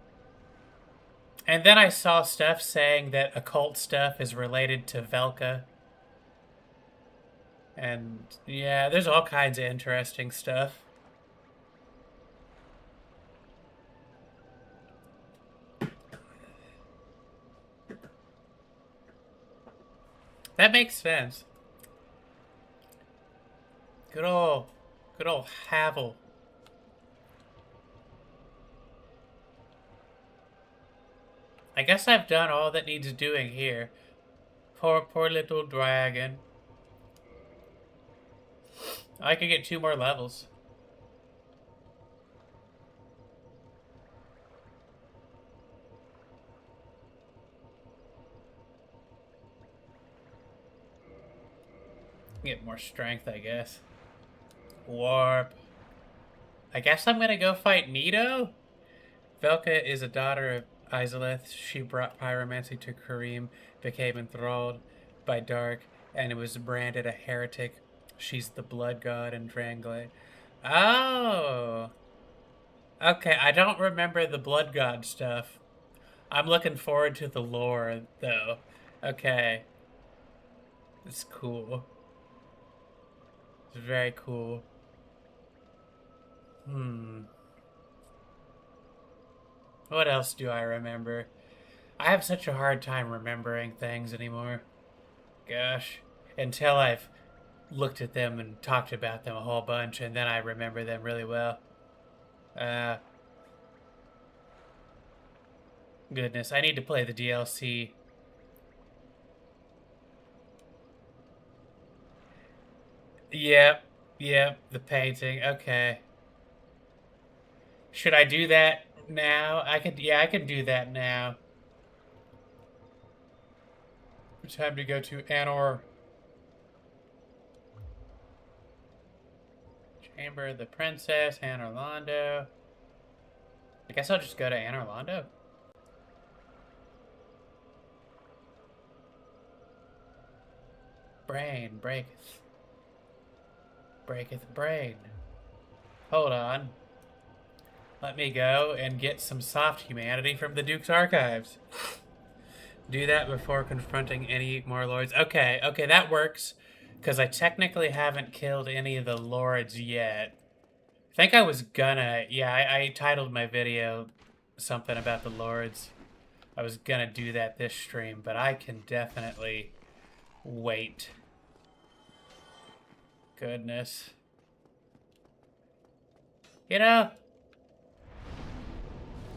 And then I saw stuff saying that occult stuff is related to Velka. And yeah, there's all kinds of interesting stuff. That makes sense. Good old Havel. I guess I've done all that needs doing here. Poor little dragon. I could get 2 more levels. Get more strength, I guess. Warp. I guess I'm gonna go fight Nito? Velka is a daughter of Izalith. She brought pyromancy to Karim, became enthralled by Dark, and was branded a heretic. She's the blood god in Dranglade. Oh! Okay, I don't remember the blood god stuff. I'm looking forward to the lore, though. Okay. It's cool. It's very cool. What else do I remember? I have such a hard time remembering things anymore. Gosh. Until I've looked at them and talked about them a whole bunch, and then I remember them really well. Goodness, I need to play the DLC. Yep, the painting. Okay. Should I do that now? I can do that now. Time to go to Anor. Chamber of the Princess, Anor Londo. I guess I'll just go to Anor Londo. Brain breaketh. Breaketh brain. Hold on. Let me go and get some soft humanity from the Duke's archives. Do that before confronting any more lords. Okay, that works. Because I technically haven't killed any of the lords yet. I think I was gonna... Yeah, I titled my video something about the lords. I was gonna do that this stream, but I can definitely wait. Goodness. You know...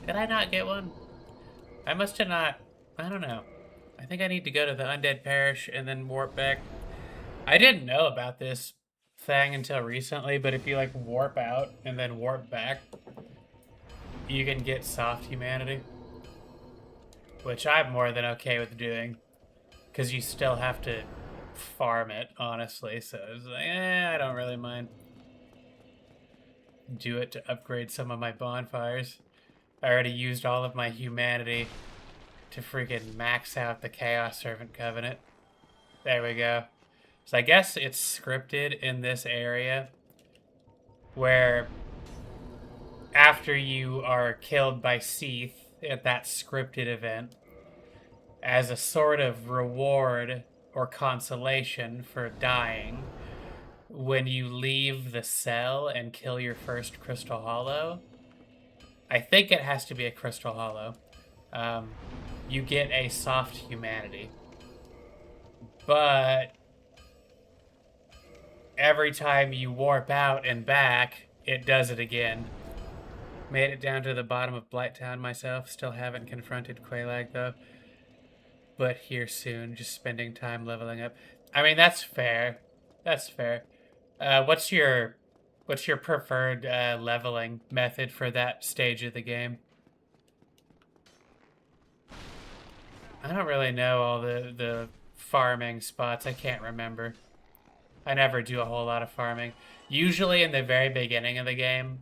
Did I not get one? I must have not... I don't know. I think I need to go to the Undead Parish and then warp back. I didn't know about this thing until recently, but if you like warp out and then warp back, you can get soft humanity. which I'm more than okay with doing, because you still have to farm it, honestly. So it's like, I don't really mind. Do it to upgrade some of my bonfires. I already used all of my humanity to freaking max out the Chaos Servant Covenant. There we go. So I guess it's scripted in this area where after you are killed by Seath at that scripted event, as a sort of reward or consolation for dying, when you leave the cell and kill your first Crystal Hollow, I think it has to be a Crystal Hollow, you get a soft humanity. But every time you warp out and back, it does it again. Made it down to the bottom of Blighttown myself. Still haven't confronted Quelaag, though. But here soon, just spending time leveling up. I mean, that's fair. That's fair. What's your preferred leveling method for that stage of the game? I don't really know all the farming spots. I can't remember. I never do a whole lot of farming. Usually in the very beginning of the game,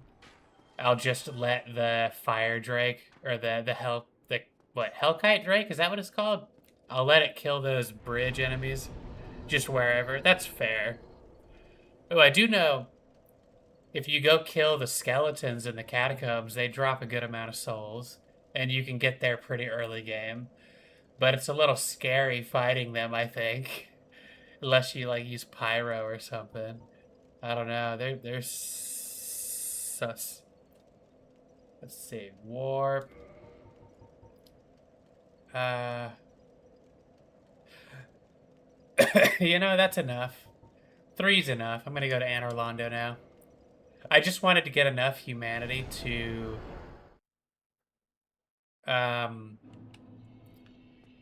I'll just let the fire drake or the Hellkite drake, is that what it's called? I'll let it kill those bridge enemies just wherever. That's fair. Oh, I do know if you go kill the skeletons in the catacombs, they drop a good amount of souls and you can get there pretty early game. But it's a little scary fighting them, I think. Unless you like use pyro or something. I don't know. They're sus. Let's see. Warp. You know, that's enough. 3's enough. I'm gonna go to Anne Orlando now. I just wanted to get enough humanity to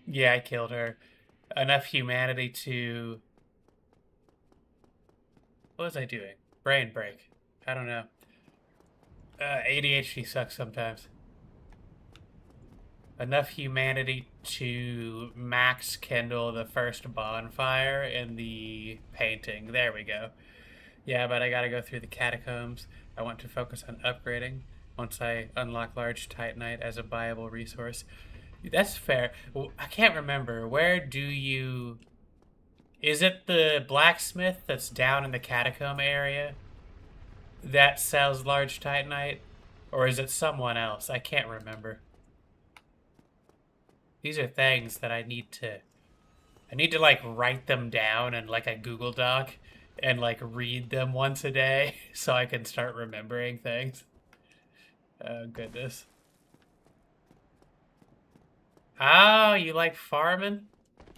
yeah, I killed her. Enough humanity to what was I doing? Brain break. I don't know. ADHD sucks sometimes. Enough humanity to max kindle the first bonfire in the painting. There we go. Yeah, but I gotta go through the catacombs. I want to focus on upgrading once I unlock large titanite as a viable resource. That's fair. I can't remember. Where do you... Is it the blacksmith that's down in the catacomb area that sells large titanite? Or is it someone else? I can't remember. These are things that I need to like write them down in like a Google Doc and like read them once a day so I can start remembering things. Oh goodness. Oh, you like farming?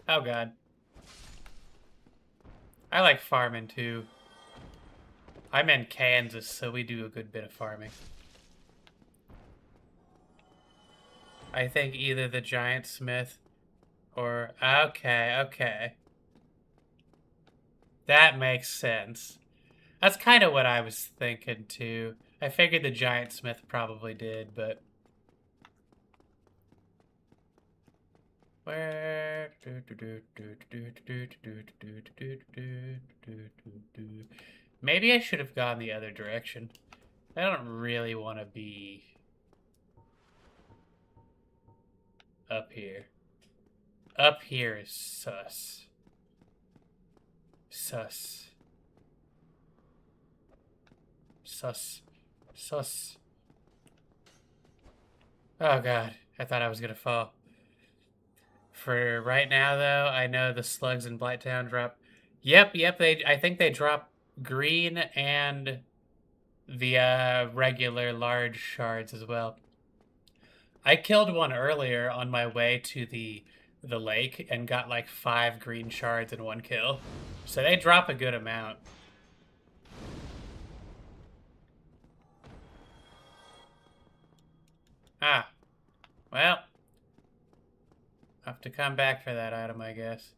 Oh god. I like farming too. I'm in Kansas, so we do a good bit of farming. I think either the giant smith or... Okay. That makes sense. That's kind of what I was thinking too. I figured the giant smith probably did, but... Where? Maybe I should have gone the other direction. I don't really want to be up here. Up here is sus. Sus. Sus. Sus. Oh god, I thought I was gonna fall. For right now, though, I know the slugs in Blighttown drop... Yep, I think they drop green and the regular large shards as well. I killed one earlier on my way to the lake and got like 5 green shards in one kill. So they drop a good amount. Ah, well, I'll have to come back for that item, I guess.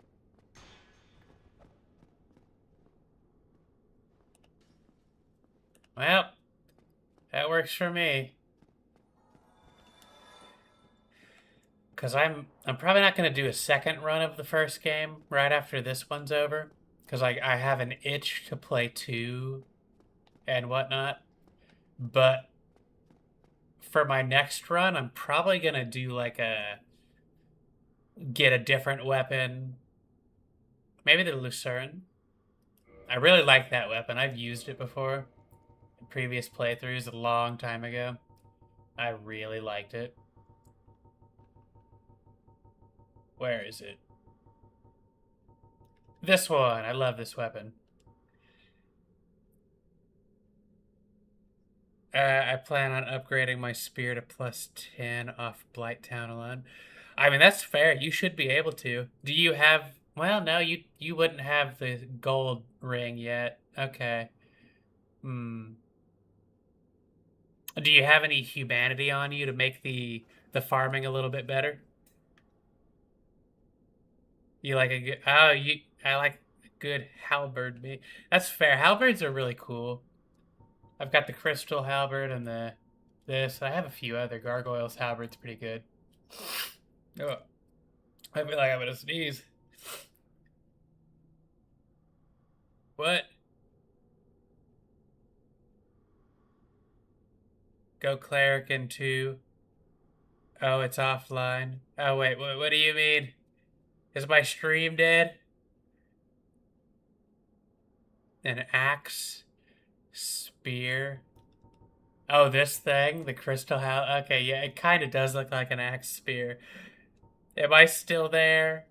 Well, that works for me. Because I'm probably not going to do a second run of the first game right after this one's over. Because I have an itch to play 2 and whatnot. But for my next run, I'm probably going to do like get a different weapon. Maybe the Lucerne. I really like that weapon. I've used it before in previous playthroughs a long time ago. I really liked it. Where is it? This one. I love this weapon. I plan on upgrading my spear to +10 off Blighttown alone. I mean, that's fair. You should be able to. Do you have... Well, no, you wouldn't have the gold ring yet. Okay. Hmm. Do you have any humanity on you to make the farming a little bit better? You like a good... Oh, I like a good halberd. That's fair. Halberds are really cool. I've got the crystal halberd and this. I have a few other gargoyles halberds. Pretty good. Oh, I feel like I'm gonna sneeze. What? Go cleric into... Oh, it's offline. Oh, wait. What do you mean? Is my stream dead? An axe? Spear? Oh, this thing? The crystal house? Okay, yeah, it kind of does look like an axe spear. Am I still there?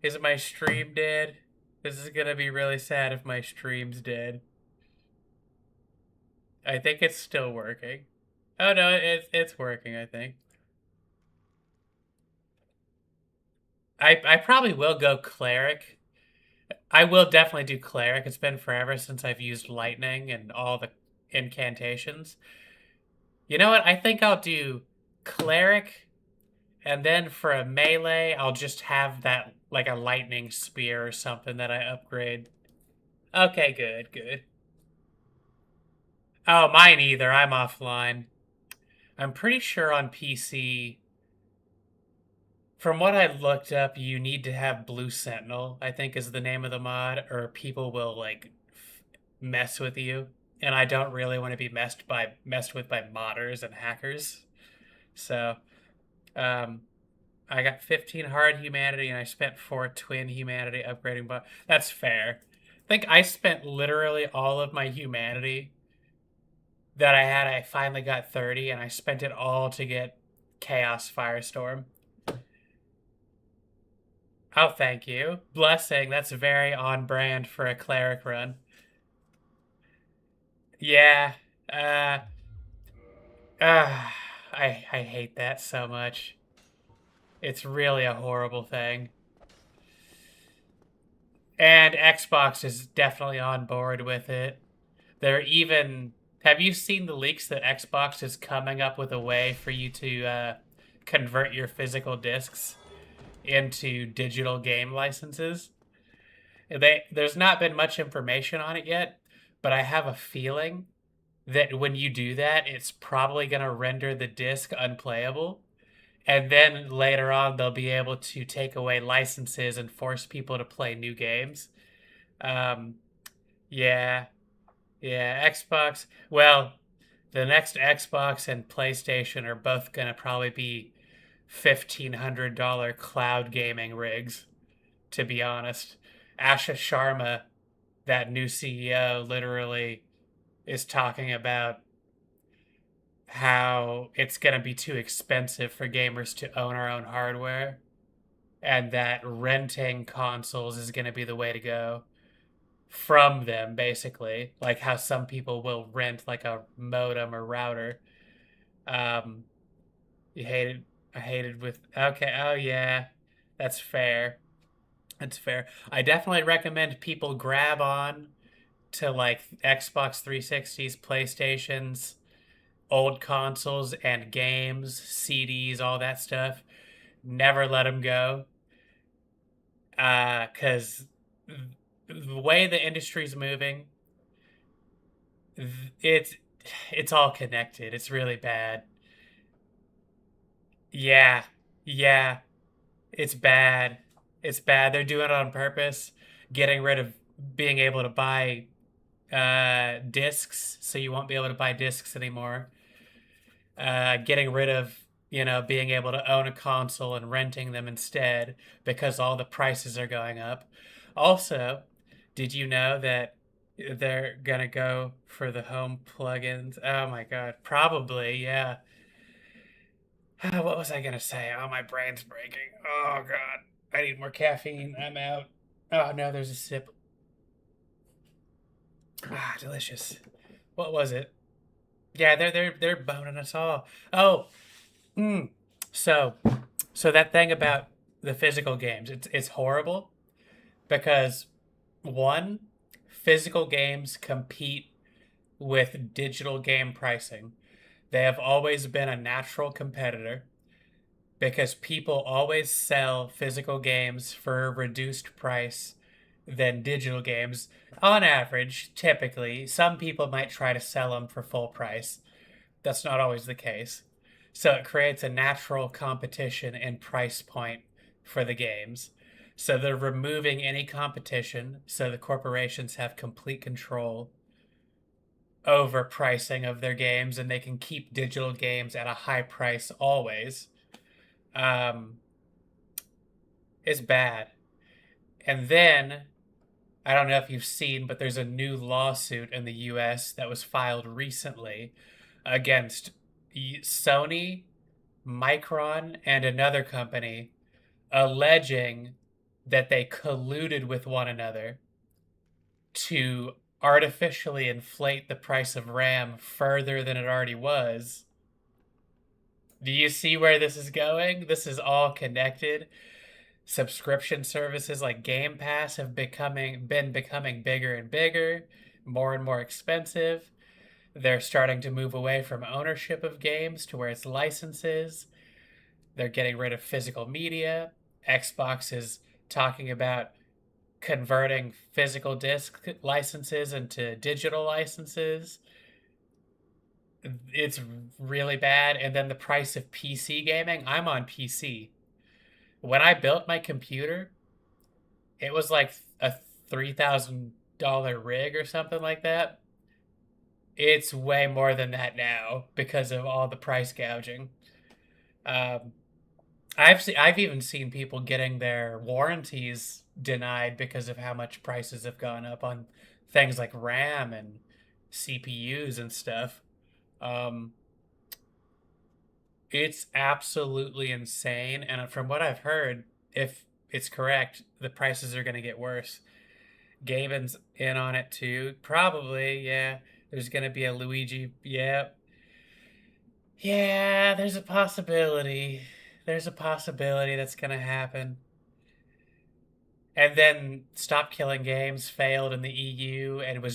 Is my stream dead? This is gonna be really sad if my stream's dead. I think it's still working. Oh no, it's working, I think. I probably will go cleric. I will definitely do cleric. It's been forever since I've used lightning and all the incantations. You know what? I think I'll do cleric, and then for a melee, I'll just have that like a lightning spear or something that I upgrade. Okay, good, good. Oh, mine either. I'm offline. I'm pretty sure on PC, from what I looked up, you need to have Blue Sentinel, I think is the name of the mod, or people will like mess with you. And I don't really want to be messed with by modders and hackers. So, um, I got 15 hard humanity and I spent 4 twin humanity upgrading, but that's fair. I think I spent literally all of my humanity that I had. I finally got 30 and I spent it all to get Chaos Firestorm. Oh, thank you. Blessing. That's very on brand for a cleric run. Yeah. Uh, I hate that so much. It's really a horrible thing. And Xbox is definitely on board with it. They're even... Have you seen the leaks that Xbox is coming up with a way for you to convert your physical discs into digital game licenses? There's not been much information on it yet, but I have a feeling that when you do that, it's probably going to render the disc unplayable. And then later on, they'll be able to take away licenses and force people to play new games. Um, yeah, yeah, Xbox. Well, the next Xbox and PlayStation are both going to probably be $1,500 cloud gaming rigs, to be honest. Asha Sharma, that new CEO, literally is talking about how it's going to be too expensive for gamers to own our own hardware and that renting consoles is going to be the way to go from them, basically, like how some people will rent like a modem or router. um you hated I hated with okay, oh yeah, that's fair. That's fair. I definitely recommend people grab on to like Xbox 360s, PlayStations, old consoles and games, CDs, all that stuff. Never let them go. Because the way the industry's moving, it's it's all connected. It's really bad. Yeah. Yeah. It's bad. It's bad. They're doing it on purpose, getting rid of being able to buy discs, so you won't be able to buy discs anymore. Getting rid of, being able to own a console and renting them instead because all the prices are going up. Also, did you know that they're gonna go for the home plugins? Oh my God, probably, yeah. What was I gonna say? Oh, my brain's breaking. Oh God, I need more caffeine. I'm out. Oh no, there's a sip. Ah, delicious. What was it? Yeah, they're boning us all. Oh, mm. So so that thing about the physical games, it's horrible because one, physical games compete with digital game pricing. They have always been a natural competitor because people always sell physical games for a reduced price than digital games. On average, typically, some people might try to sell them for full price. That's not always the case. So it creates a natural competition in price point for the games. So they're removing any competition so the corporations have complete control over pricing of their games and they can keep digital games at a high price always. Um, it's bad. And then, I don't know if you've seen, but there's a new lawsuit in the US that was filed recently against Sony, Micron, and another company, alleging that they colluded with one another to artificially inflate the price of RAM further than it already was. Do you see where this is going? This is all connected. Subscription services like Game Pass have been becoming bigger and bigger, more and more expensive. They're starting to move away from ownership of games to where it's licenses. They're getting rid of physical media. Xbox is talking about converting physical disc licenses into digital licenses. It's really bad. And then the price of PC gaming. I'm on PC. When I built my computer, it was like a $3,000 rig or something like that. It's way more than that now because of all the price gouging. Um, I've even seen people getting their warranties denied because of how much prices have gone up on things like RAM and CPUs and stuff. Um, it's absolutely insane, and from what I've heard, if it's correct, the prices are going to get worse. Gaben's in on it too. Probably, yeah. There's going to be a Luigi. Yeah. Yeah, there's a possibility. There's a possibility that's going to happen. And then Stop Killing Games failed in the EU and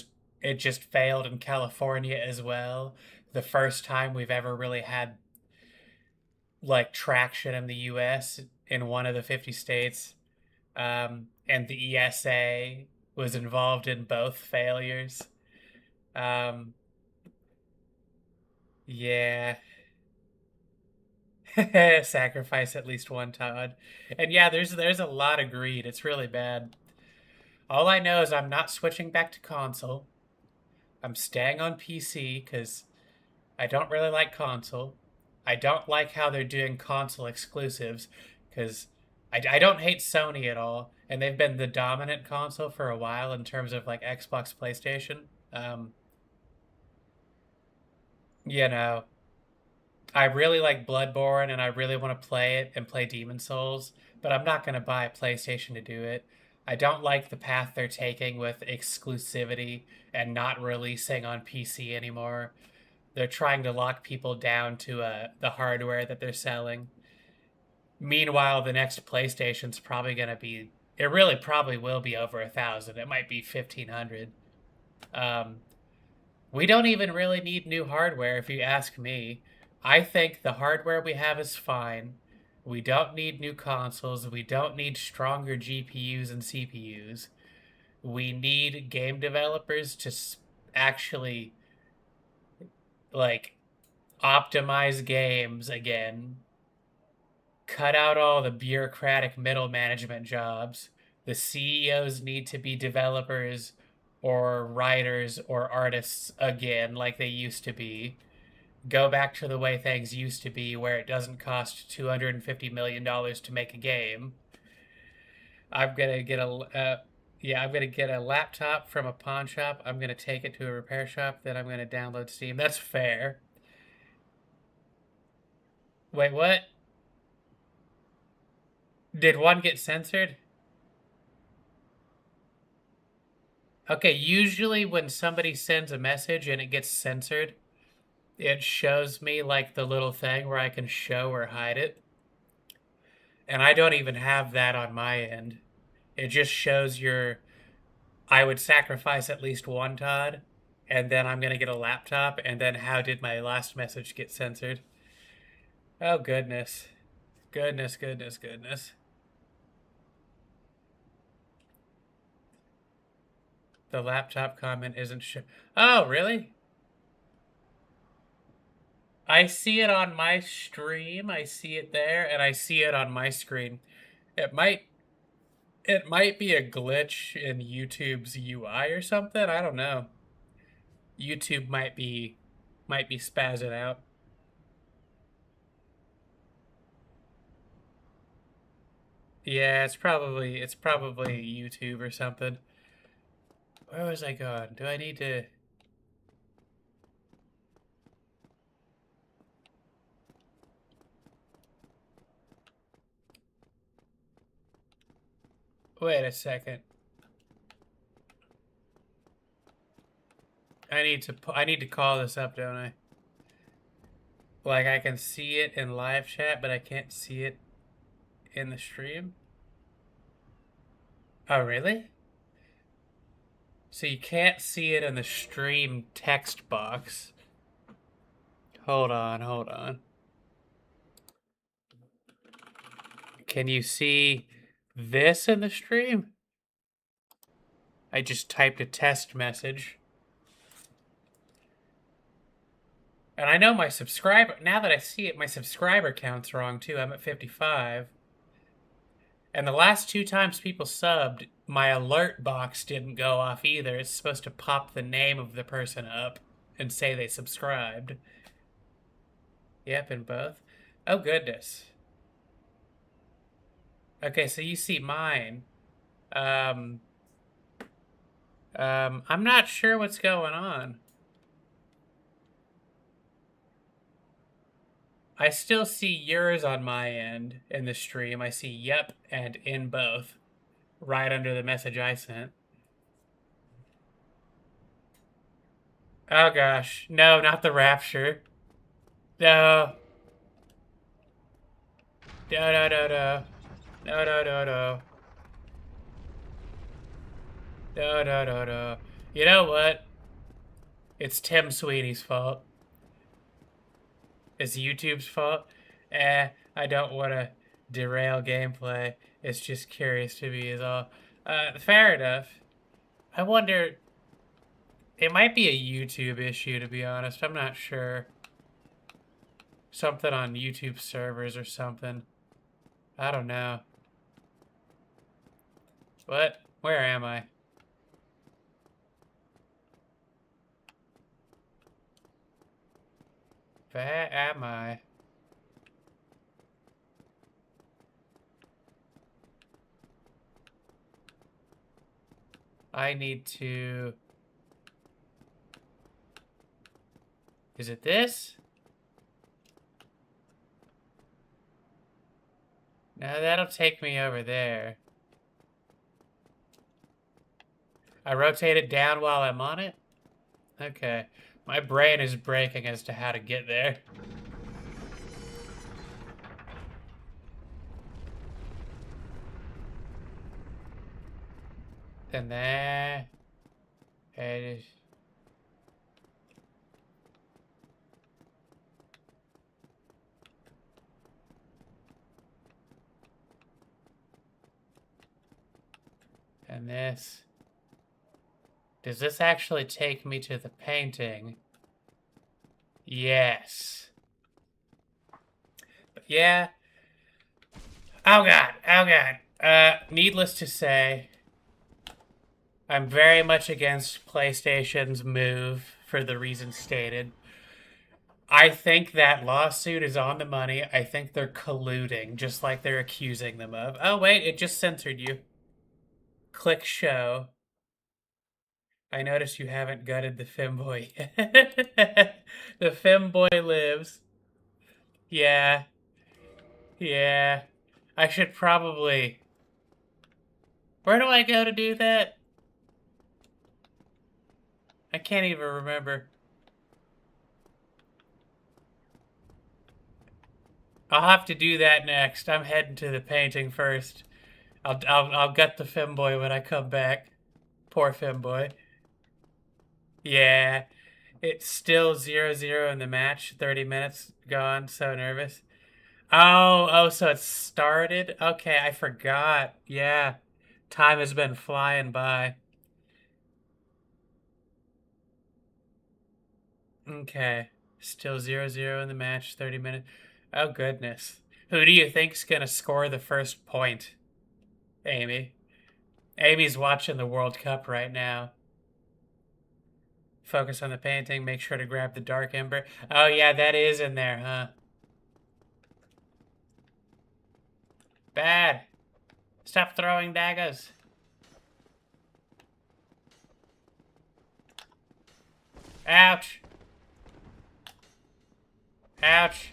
it just failed in California as well. The first time we've ever really had like traction in the US in one of the 50 states. And the ESA was involved in both failures. Um, yeah. Sacrifice at least one Todd. And yeah, there's a lot of greed. It's really bad. All I know is I'm not switching back to console. I'm staying on PC because I don't really like console. I don't like how they're doing console exclusives because I don't hate Sony at all, and they've been the dominant console for a while in terms of like Xbox, PlayStation. Um, you know, I really like Bloodborne and I really want to play it and play Demon Souls, but I'm not going to buy a PlayStation to do it. I don't like the path they're taking with exclusivity and not releasing on PC anymore. They're trying to lock people down to the hardware that they're selling. Meanwhile, the next PlayStation's probably going to be. It really probably will be over 1,000. It might be 1,500. Um, we don't even really need new hardware, if you ask me. I think the hardware we have is fine. We don't need new consoles. We don't need stronger GPUs and CPUs. We need game developers to actually like optimize games again cut out all the bureaucratic middle management jobs. The CEOs need to be developers or writers or artists again, like they used to be. Go back to the way things used to be, where it doesn't cost $250 million to make a game. I'm gonna get I'm gonna get a laptop from a pawn shop. I'm gonna take it to a repair shop. Then I'm gonna download Steam. That's fair. Wait, what? Did one get censored? Okay, usually when somebody sends a message and it gets censored, it shows me like the little thing where I can show or hide it. And I don't even have that on my end. It just shows I would sacrifice at least one Todd, and then I'm gonna get a laptop, and then how did my last message get censored? Oh, goodness. Goodness, goodness, goodness. The laptop comment isn't Oh, really? I see it on my stream. I see it there, and I see it on my screen. It might it might be a glitch in YouTube's UI or something. I don't know. YouTube might be spazzing out. Yeah, it's probably YouTube or something. Where was I going? Do I need to... Wait a second. I need to call this up, don't I? Like, I can see it in live chat, but I can't see it in the stream? Oh, really? So you can't see it in the stream text box. Hold on, hold on. Can you see this in the stream? I just typed a test message. And I know my subscriber, now that I see it, my subscriber count's wrong too. I'm at 55. And the last two times people subbed, my alert box didn't go off either. It's supposed to pop the name of the person up and say they subscribed. Yep, in both. Oh, goodness. Okay, so you see mine. I'm not sure what's going on. I still see yours on my end in the stream. I see yep and in both right under the message I sent. Oh gosh. No, not the rapture. No. No, no, no, no. No, no, no, no. No, no, no, no. You know what? It's Tim Sweeney's fault. It's YouTube's fault. I don't want to derail gameplay. It's just curious to me is all. Fair enough. I wonder... It might be a YouTube issue, to be honest. I'm not sure. Something on YouTube servers or something. I don't know. What? Where am I? Where am I? I need to... Is it this? No, that'll take me over there. I rotate it down while I'm on it? Okay. My brain is breaking as to how to get there. And there... It is... And this... Does this actually take me to the painting? Yes. But yeah, Oh god, oh god. Needless to say, I'm very much against PlayStation's move for the reasons stated. I think that lawsuit is on the money. I think they're colluding, just like they're accusing them of. Oh wait, it just censored you. Click show. I notice you haven't gutted the femboy yet. The femboy lives. Yeah, yeah. I should probably... Where do I go to do that? I can't even remember. I'll have to do that next. I'm heading to the painting first. I'll gut the femboy when I come back. Poor femboy. Yeah, it's still 0-0 in the match. 30 minutes gone. So nervous. Oh, so it started? Okay, I forgot. Yeah, time has been flying by. Okay, still 0-0 in the match. 30 minutes. Oh goodness. Who do you think's gonna score the first point? Amy. Amy's watching the World Cup right now. Focus on the painting. Make sure to grab the dark ember. Oh, yeah, that is in there, huh? Bad. Stop throwing daggers. Ouch. Ouch.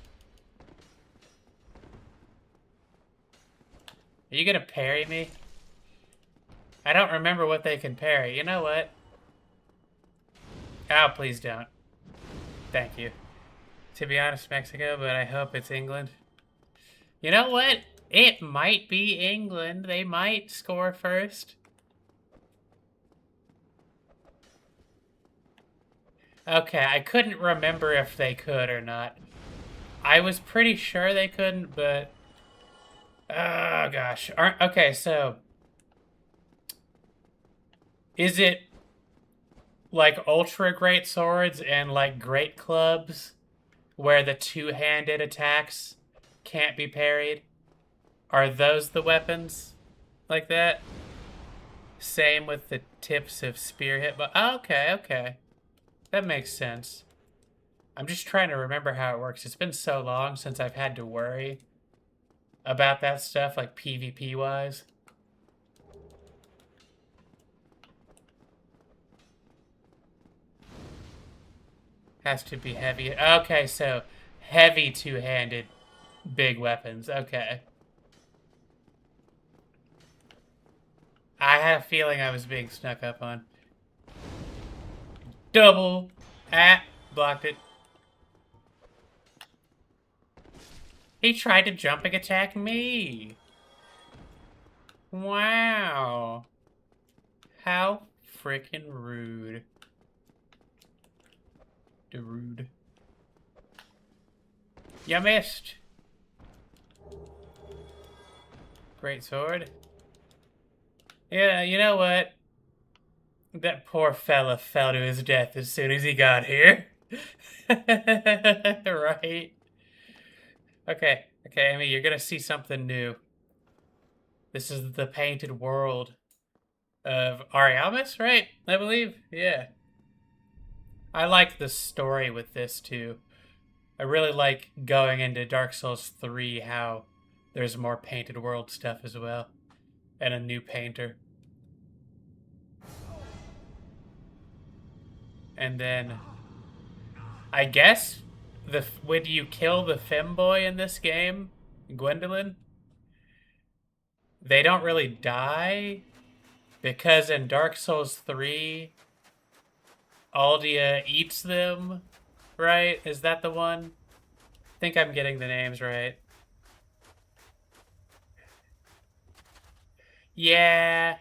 Are you gonna parry me? I don't remember what they can parry. You know what? Oh, please don't. Thank you. To be honest, Mexico, but I hope it's England. You know what? It might be England. They might score first. Okay, I couldn't remember if they could or not. I was pretty sure they couldn't, but... Oh, gosh. Okay, so... Is it like ultra great swords and like great clubs where the two-handed attacks can't be parried? Are those the weapons like that? Same with the tips of spear hit, but oh, okay. That makes sense. I'm just trying to remember how it works. It's been so long since I've had to worry about that stuff, like PvP-wise. Has to be heavy. Okay, so heavy two-handed big weapons. Okay. I had a feeling I was being snuck up on. Double. Ah, blocked it. He tried to jumping attack me. Wow. How freaking rude. Rude. You missed. Great sword. Yeah, you know what? That poor fella fell to his death as soon as he got here. Right? Okay, Amy, you're gonna see something new. This is the painted world of Ariamis, right? I believe? Yeah. I like the story with this, too. I really like going into Dark Souls 3, how there's more painted world stuff as well. And a new painter. And then... I guess when you kill the femboy in this game, Gwendolyn, they don't really die, because in Dark Souls 3, Aldia eats them, right? Is that the one? I think I'm getting the names right. Yeah.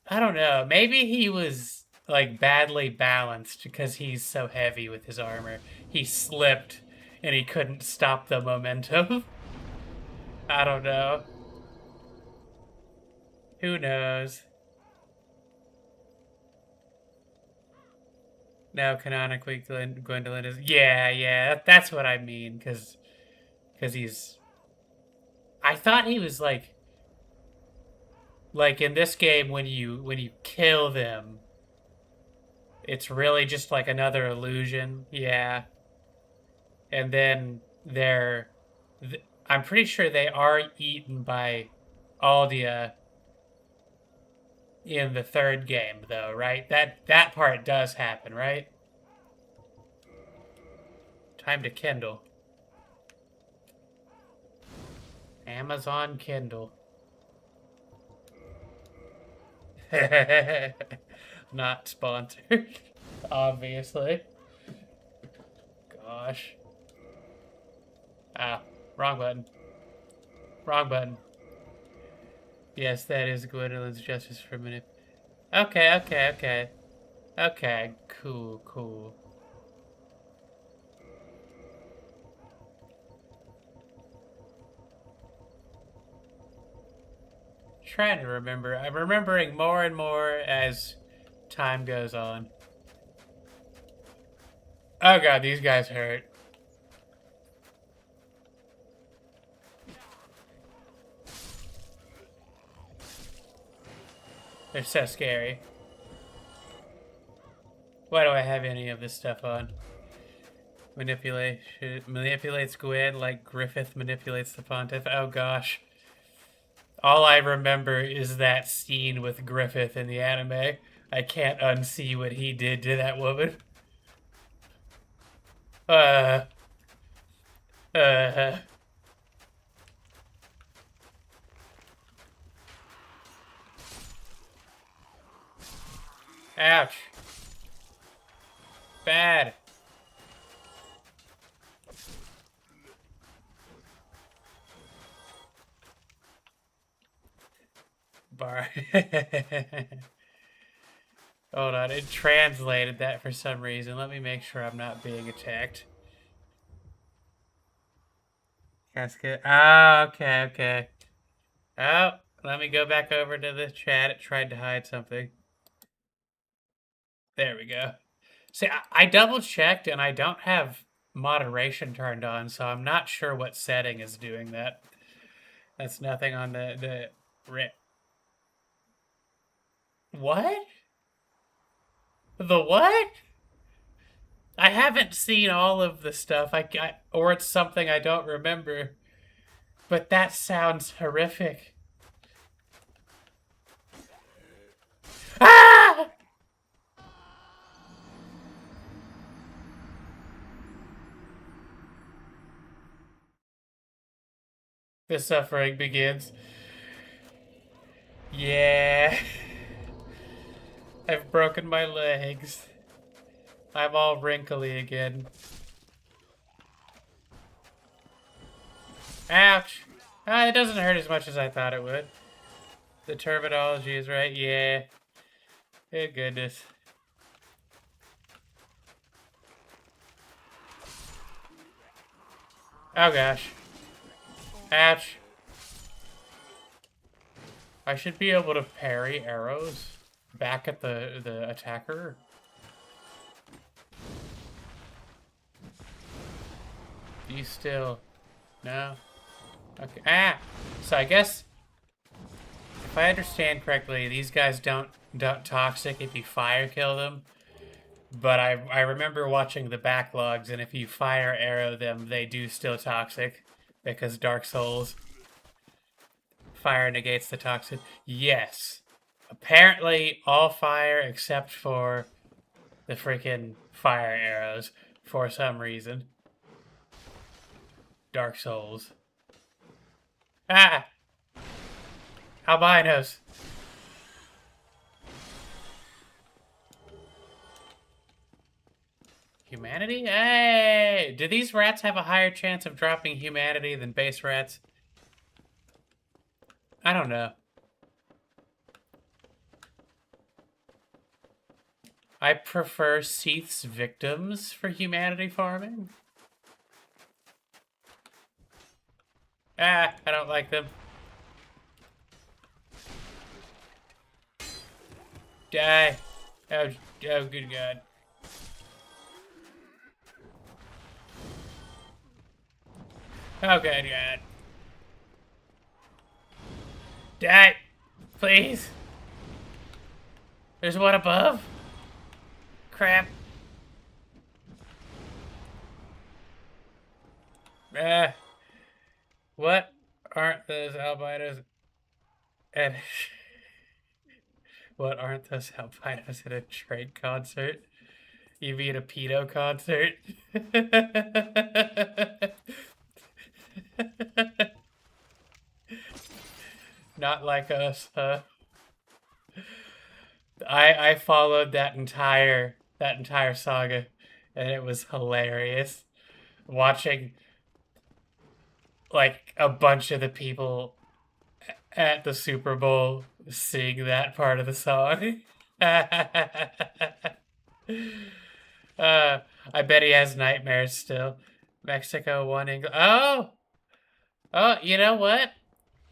I don't know. Maybe he was, like, badly balanced because he's so heavy with his armor. He slipped and he couldn't stop the momentum. I don't know. Who knows? Now, canonically, Gwendolyn is... Yeah, that's what I mean, because he's... I thought he was like in this game when you kill them, it's really just like another illusion. Yeah. And then I'm pretty sure they are eaten by Aldia in the third game though, right? That part does happen, right? Time to Kindle. Amazon Kindle. Not sponsored, obviously. Gosh. Ah, wrong button. Wrong button. Yes, that is Gwendolyn's justice for a minute. Okay, okay, okay. Okay, cool, cool. Trying to remember. I'm remembering more and more as time goes on. Oh god, these guys hurt. They're so scary. Why do I have any of this stuff on? Manipulation manipulates Gwen like Griffith manipulates the Pontiff. Oh gosh. All I remember is that scene with Griffith in the anime. I can't unsee what he did to that woman. Uh. Uh. Ouch. Bad. Bar. Hold on, it translated that for some reason. Let me make sure I'm not being attacked. Casket. Ah, okay, okay. Oh, let me go back over to the chat. It tried to hide something. There we go. See, I double checked and I don't have moderation turned on, so I'm not sure what setting is doing that. That's nothing on the what? The what? I haven't seen all of the stuff. Or it's something I don't remember. But that sounds horrific. Ah! The suffering begins. Yeah. I've broken my legs. I'm all wrinkly again. Ouch. Ah, it doesn't hurt as much as I thought it would. The terminology is right. Yeah. Good goodness. Oh gosh. Ouch. I should be able to parry arrows back at the attacker. Do you still... No? Okay. Ah! So I guess... If I understand correctly, these guys don't toxic if you fire kill them. But I remember watching the backlogs, and if you fire arrow them, they do still toxic. Because Dark Souls... Fire negates the toxic. Yes. Apparently, all fire except for the freaking fire arrows for some reason. Dark Souls. Ah! Albinos. Humanity? Hey! Do these rats have a higher chance of dropping humanity than base rats? I don't know. I prefer Seath's victims for humanity farming. Ah, I don't like them. Die. Oh, good God. Oh, good God. Die! Please! There's one above? Crap. What aren't those albinos at... What aren't those albinos at a train concert? You mean a pedo concert? Not like us, huh? I followed that entire saga, and it was hilarious watching like a bunch of the people at the Super Bowl sing that part of the song. I bet he has nightmares still. Mexico won England. Oh, you know what?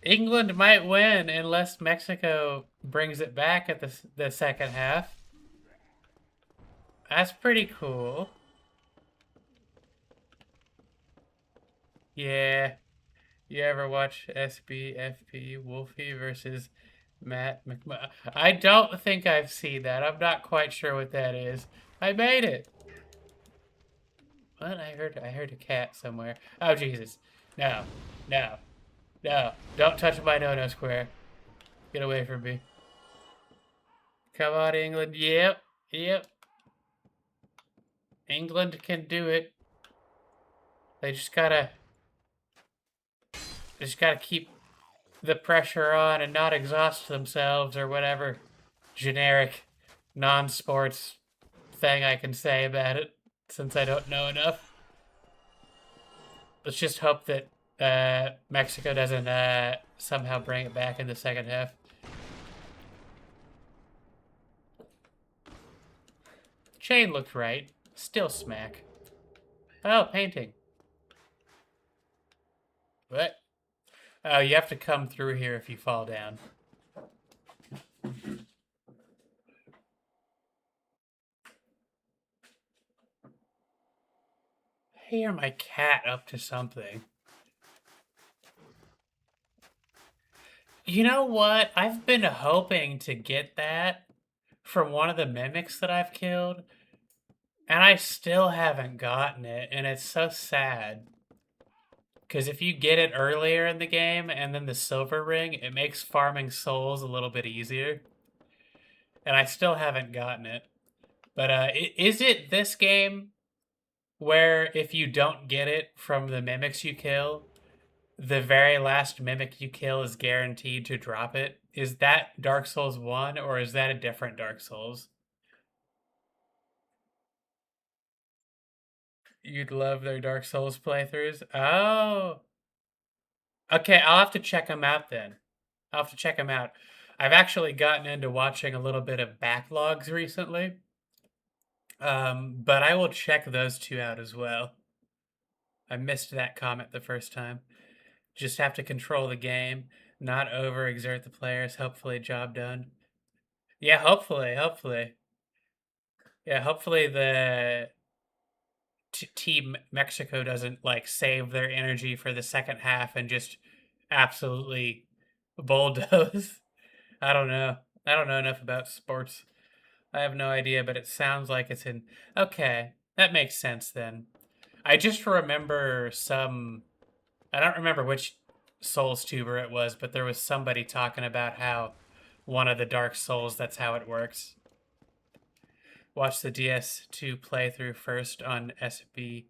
England might win unless Mexico brings it back at the second half. That's pretty cool. Yeah. You ever watch SBFP Wolfie versus Matt McMahon? I don't think I've seen that. I'm not quite sure what that is. I made it. What? I heard a cat somewhere. Oh Jesus. No. No. No. Don't touch my no-no square. Get away from me. Come on, England. Yep. Yep. England can do it. They just gotta keep the pressure on and not exhaust themselves or whatever generic non-sports thing I can say about it, since I don't know enough. Let's just hope that Mexico doesn't somehow bring it back in the second half. Chain looked right. Still smack. Oh, painting. What? Oh, you have to come through here if you fall down. I hear my cat up to something. You know what? I've been hoping to get that from one of the mimics that I've killed, and I still haven't gotten it, and it's so sad. Because if you get it earlier in the game and then the silver ring, it makes farming souls a little bit easier. And I still haven't gotten it. But is it this game where if you don't get it from the mimics you kill, the very last mimic you kill is guaranteed to drop it? Is that Dark Souls 1 or is that a different Dark Souls? You'd love their Dark Souls playthroughs? Oh. Okay, I'll have to check them out then. I'll have to check them out. I've actually gotten into watching a little bit of backlogs recently. But I will check those two out as well. I missed that comment the first time. Just have to control the game, not overexert the players. Hopefully, job done. Yeah, hopefully. Yeah, hopefully the Team Mexico doesn't like save their energy for the second half and just absolutely bulldoze. I don't know. I don't know enough about sports. I have no idea, but it sounds like it's in. Okay, that makes sense then. I just remember some. I don't remember which Souls tuber it was, but there was somebody talking about how one of the Dark Souls, that's how it works. Watch the DS2 playthrough first on SBFP.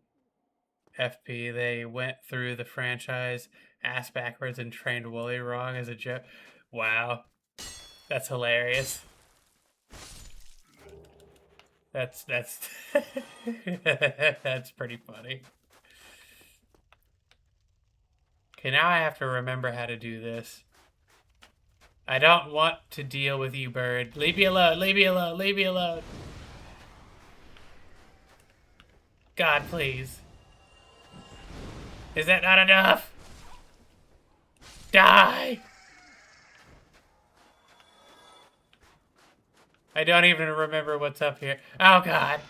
They went through the franchise ass backwards and trained Wooly wrong as a joke. Wow. That's hilarious. That's that's pretty funny. Okay, now I have to remember how to do this. I don't want to deal with you, bird. Leave me alone, leave me alone, leave me alone. God, please. Is that not enough? Die! I don't even remember what's up here. Oh, God.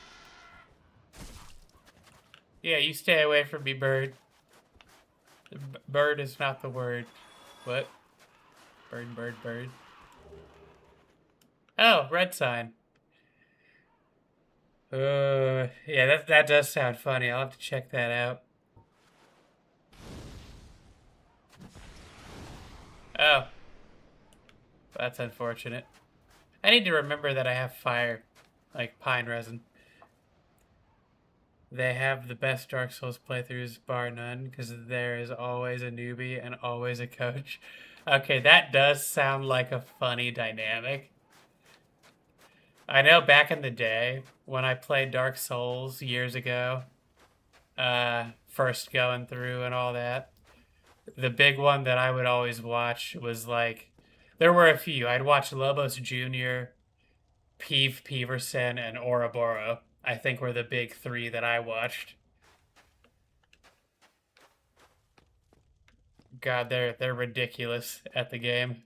Yeah, you stay away from me, bird. Bird is not the word. What? Bird, bird, bird. Oh, red sign. Yeah, that does sound funny. I'll have to check that out. Oh, that's unfortunate. I need to remember that I have fire, like pine resin. They have the best Dark Souls playthroughs, bar none, because there is always a newbie and always a coach. Okay, that does sound like a funny dynamic. I know back in the day when I played Dark Souls years ago, first going through and all that, the big one that I would always watch was like, there were a few. I'd watch Lobos Jr., Peeve Peverson, and Ouroboros. I think were the big three that I watched. God, they're ridiculous at the game.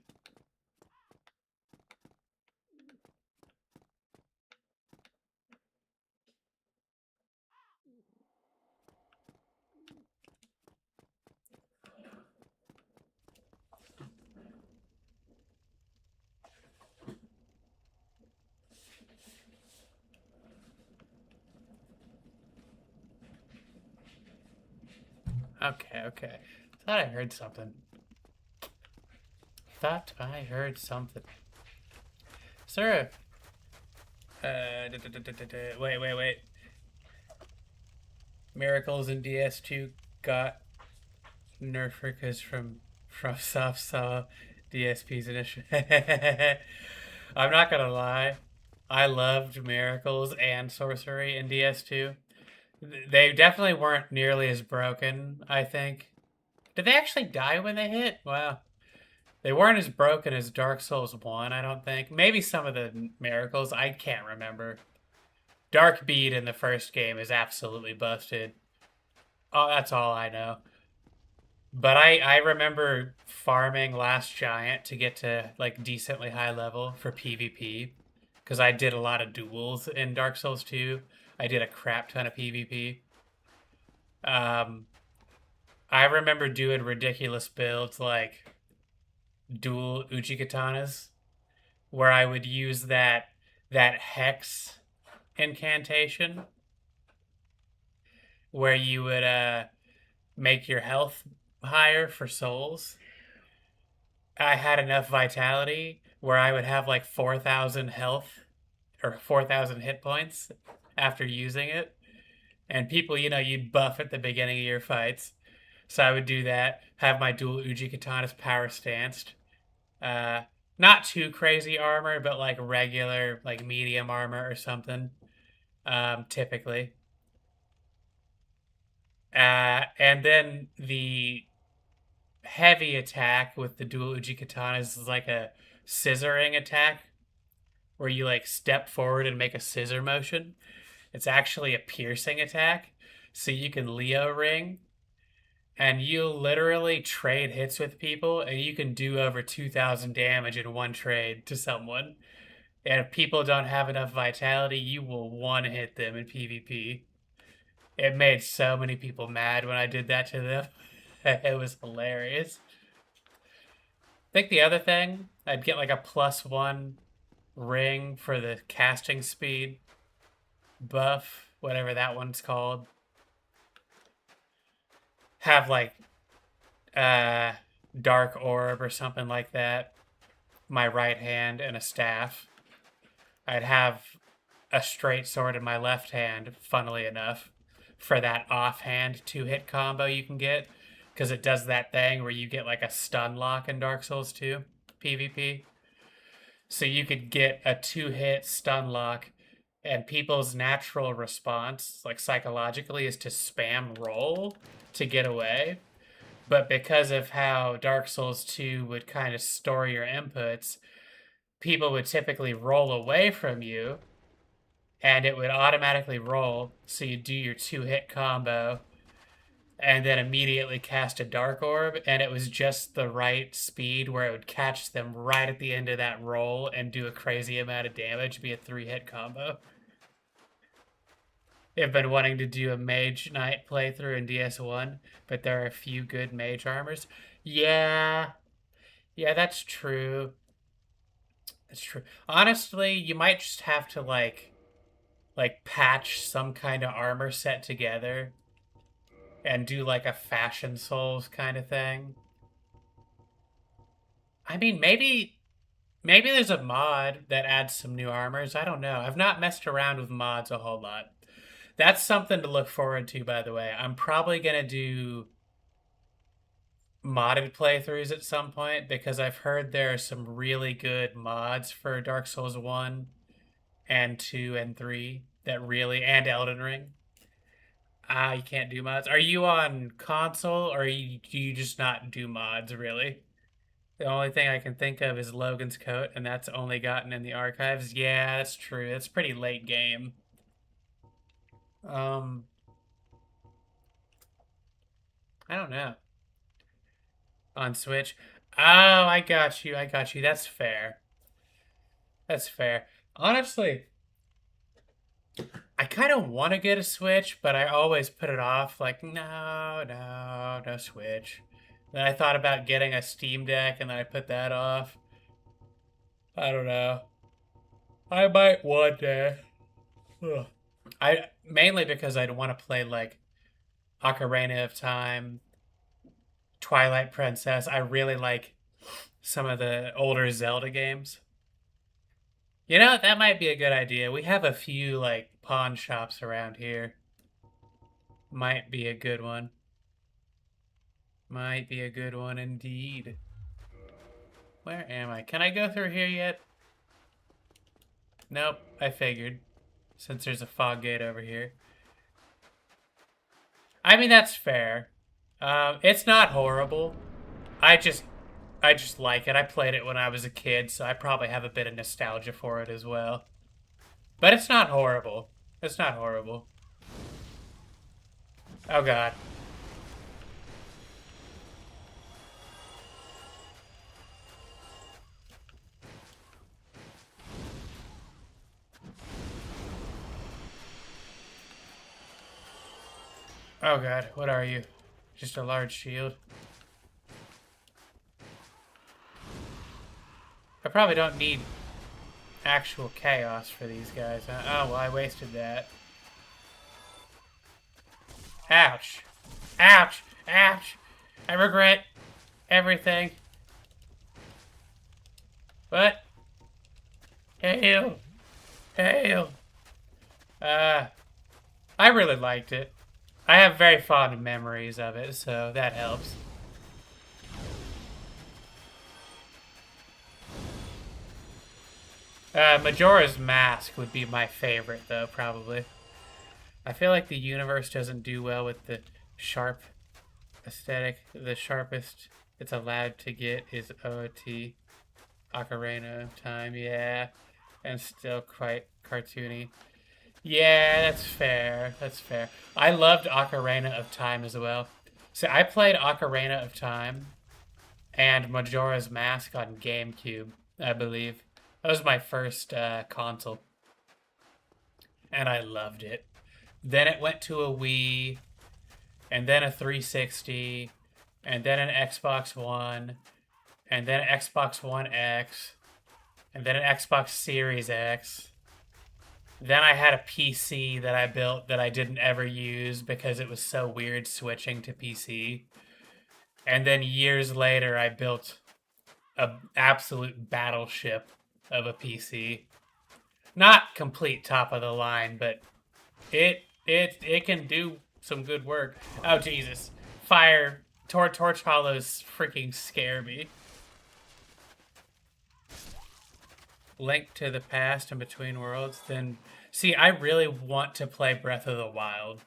Okay, okay. Thought I heard something. Thought I heard something. Sir, wait. Miracles in DS2 got nerfed because from soft saw DSP's initial. I'm not gonna lie, I loved Miracles and Sorcery in DS2. They definitely weren't nearly as broken, I think. Did they actually die when they hit? Wow. They weren't as broken as Dark Souls 1, I don't think. Maybe some of the miracles, I can't remember. Dark Bead in the first game is absolutely busted. Oh, that's all I know. But I remember farming Last Giant to get to like decently high level for PvP. Because I did a lot of duels in Dark Souls 2. I did a crap ton of PvP. Um, I remember doing ridiculous builds like dual Uchi Katanas, where I would use that hex incantation, where you would make your health higher for souls. I had enough vitality where I would have like 4,000 health or 4,000 hit points after using it. And people, you'd buff at the beginning of your fights. So I would do that, have my dual Uji Katanas power stanced. Uh, Not too crazy armor, but like regular, like medium armor or something, typically. And then the heavy attack with the dual Uji Katanas is like a scissoring attack where you like step forward and make a scissor motion. It's actually a piercing attack. So you can Leo ring and you literally trade hits with people and you can do over 2,000 damage in one trade to someone. And if people don't have enough vitality, you will one hit them in PvP. It made so many people mad when I did that to them. It was hilarious. I think the other thing, I'd get like a +1 ring for the casting speed buff, whatever that one's called. Have like dark orb or something like that. My right hand and a staff. I'd have a straight sword in my left hand, funnily enough, for that offhand 2-hit combo you can get. Because it does that thing where you get like a stun lock in Dark Souls 2 PvP. So you could get a 2-hit stun lock, and people's natural response, like psychologically, is to spam roll to get away. But because of how Dark Souls 2 would kind of store your inputs, people would typically roll away from you, and it would automatically roll. So you do your 2-hit combo, and then immediately cast a Dark Orb, and it was just the right speed where it would catch them right at the end of that roll and do a crazy amount of damage, be a 3-hit combo. I've been wanting to do a Mage Knight playthrough in DS1, but there are a few good mage armors. Yeah, Yeah, that's true. That's true. Honestly, you might just have to like patch some kind of armor set together and do like a Fashion Souls kind of thing. I mean, maybe there's a mod that adds some new armors. I don't know. I've not messed around with mods a whole lot. That's something to look forward to, by the way. I'm probably gonna do modded playthroughs at some point because I've heard there are some really good mods for Dark Souls 1 and 2 and 3 that really and Elden Ring. Ah, you can't do mods. Are you on console or do you just not do mods really? The only thing I can think of is Logan's Coat, and that's only gotten in the archives. Yeah, that's true. That's pretty late game. Um, I don't know. On Switch. Oh, I got you. I got you. That's fair. That's fair. Honestly, I kind of want to get a Switch, but I always put it off. Like, no, no, no Switch. Then I thought about getting a Steam Deck, and then I put that off. I don't know. I might one day. Ugh. I mainly because I'd want to play like Ocarina of Time, Twilight Princess. I really like some of the older Zelda games. You know, that might be a good idea. We have a few like pawn shops around here. Might be a good one. Might be a good one indeed. Where am I? Can I go through here yet? Nope, I figured. Since there's a fog gate over here. I mean, that's fair. It's not horrible. I just I just like it. I played it when I was a kid, so I probably have a bit of nostalgia for it as well. But it's not horrible. It's not horrible. Oh god. Oh god, what are you? Just a large shield. I probably don't need actual chaos for these guys. Oh, well, I wasted that. Ouch. Ouch. Ouch. I regret everything. What? Hail. Hail. Uh, I really liked it. I have very fond memories of it, so that helps. Majora's Mask would be my favorite, though, probably. I feel like the universe doesn't do well with the sharp aesthetic. The sharpest it's allowed to get is OOT, Ocarina of Time, yeah. And still quite cartoony. Yeah, that's fair. That's fair. I loved Ocarina of Time as well. So I played Ocarina of Time and Majora's Mask on GameCube, I believe. That was my first console, and I loved it. Then it went to a Wii, and then a 360, and then an Xbox One, and then an Xbox One X, and then an Xbox Series X. Then I had a PC that I built that I didn't ever use because it was so weird switching to PC. And then years later, I built a absolute battleship of a PC. Not complete top of the line, but it can do some good work. Oh Jesus! Fire torch hollows freaking scare me. Link to the past and between worlds. Then see, I really want to play Breath of the Wild.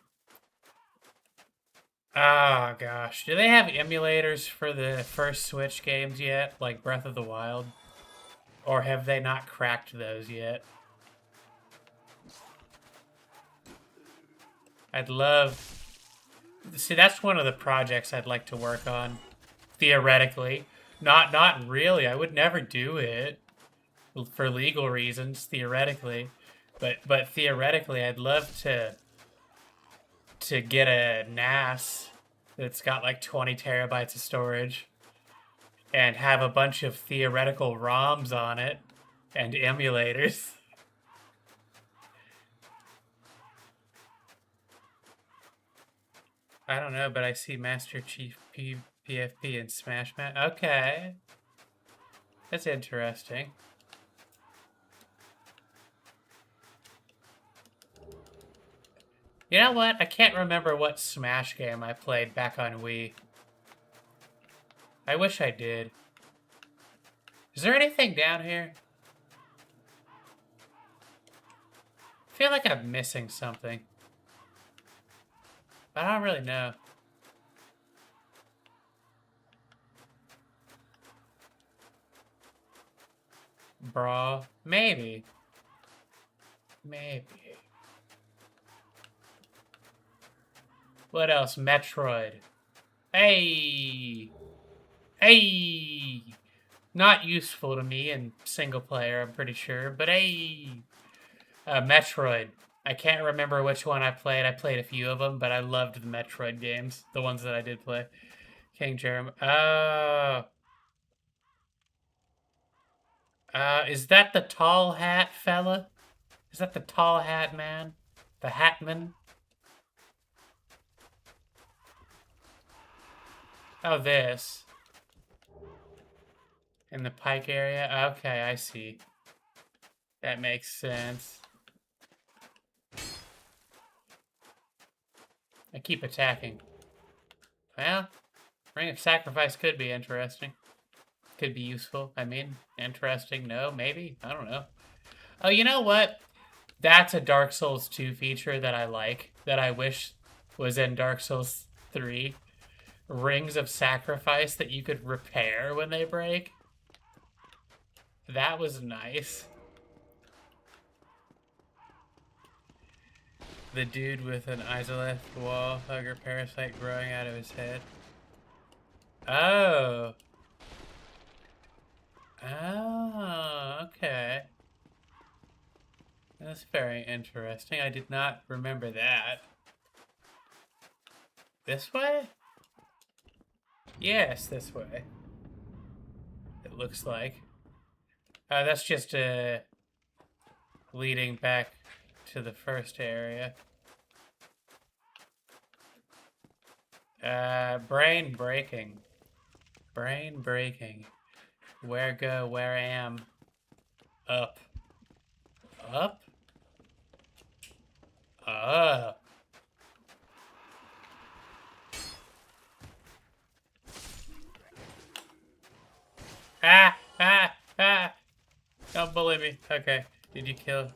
Oh gosh, do they have emulators for the first Switch games yet, like Breath of the Wild? Or have they not cracked those yet? I'd love... See, that's one of the projects I'd like to work on. Theoretically. Not really. I would never do it. For legal reasons, theoretically. But theoretically, I'd love to get a NAS that's got like 20 terabytes of storage and have a bunch of theoretical ROMs on it and emulators. I don't know, but I see Master Chief PFP and Smash Man. Okay. That's interesting. You know what? I can't remember what Smash game I played back on Wii. I wish I did. Is there anything down here? I feel like I'm missing something. But I don't really know. Bro, maybe. Maybe. What else? Metroid. Hey! Hey! Not useful to me in single player, I'm pretty sure, but hey! Metroid. I can't remember which one I played. I played a few of them, but I loved the Metroid games. The ones that I did play. King Jeremy. Oh. Is that the tall hat fella? Is that the tall hat man? The Hatman? Oh, this. In the Pike area? Okay, I see. That makes sense. I keep attacking. Well, Ring of Sacrifice could be interesting. Could be useful. I mean, interesting. No, maybe. I don't know. Oh, you know what? That's a Dark Souls 2 feature that I like. That I wish was in Dark Souls 3. Rings of Sacrifice that you could repair when they break. That was nice. The dude with an Izalith wall hugger parasite growing out of his head. Oh. Oh, okay. That's very interesting. I did not remember that. This way? Yes, this way. It looks like. That's just leading back to the first area. Brain breaking. Brain breaking. Where go, where am? Up. Up? Up. Ah! Ah! Ah! Don't bully me. Okay. Did you kill?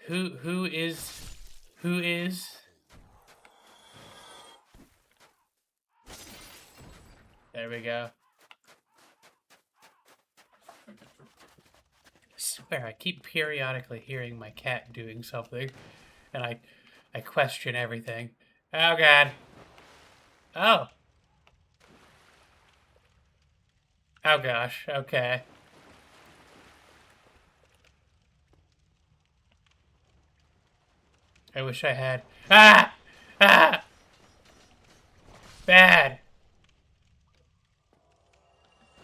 Who is? There we go. I swear, I keep periodically hearing my cat doing something, and I question everything. Oh God. Oh. Oh gosh. Okay. I wish I had. Ah! Ah! Bad.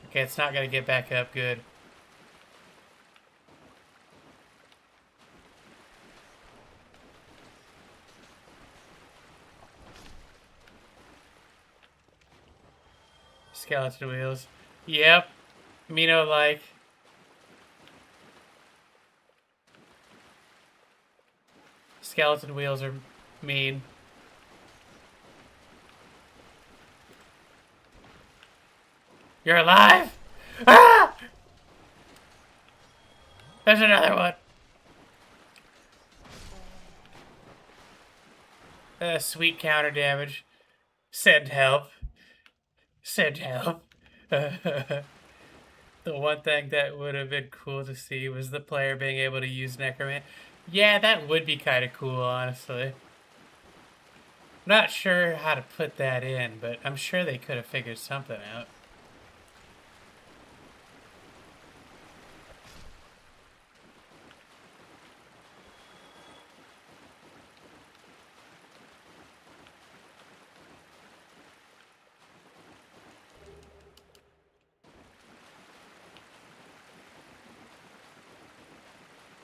Okay, it's not gonna get back up. Good. Skeleton wheels. Yep. Mino-like. Skeleton wheels are mean. You're alive? Ah! There's another one. Sweet counter damage. Send help. Send help. The one thing that would have been cool to see was the player being able to use Necroman. Yeah, that would be kind of cool, honestly. Not sure how to put that in, but I'm sure they could have figured something out.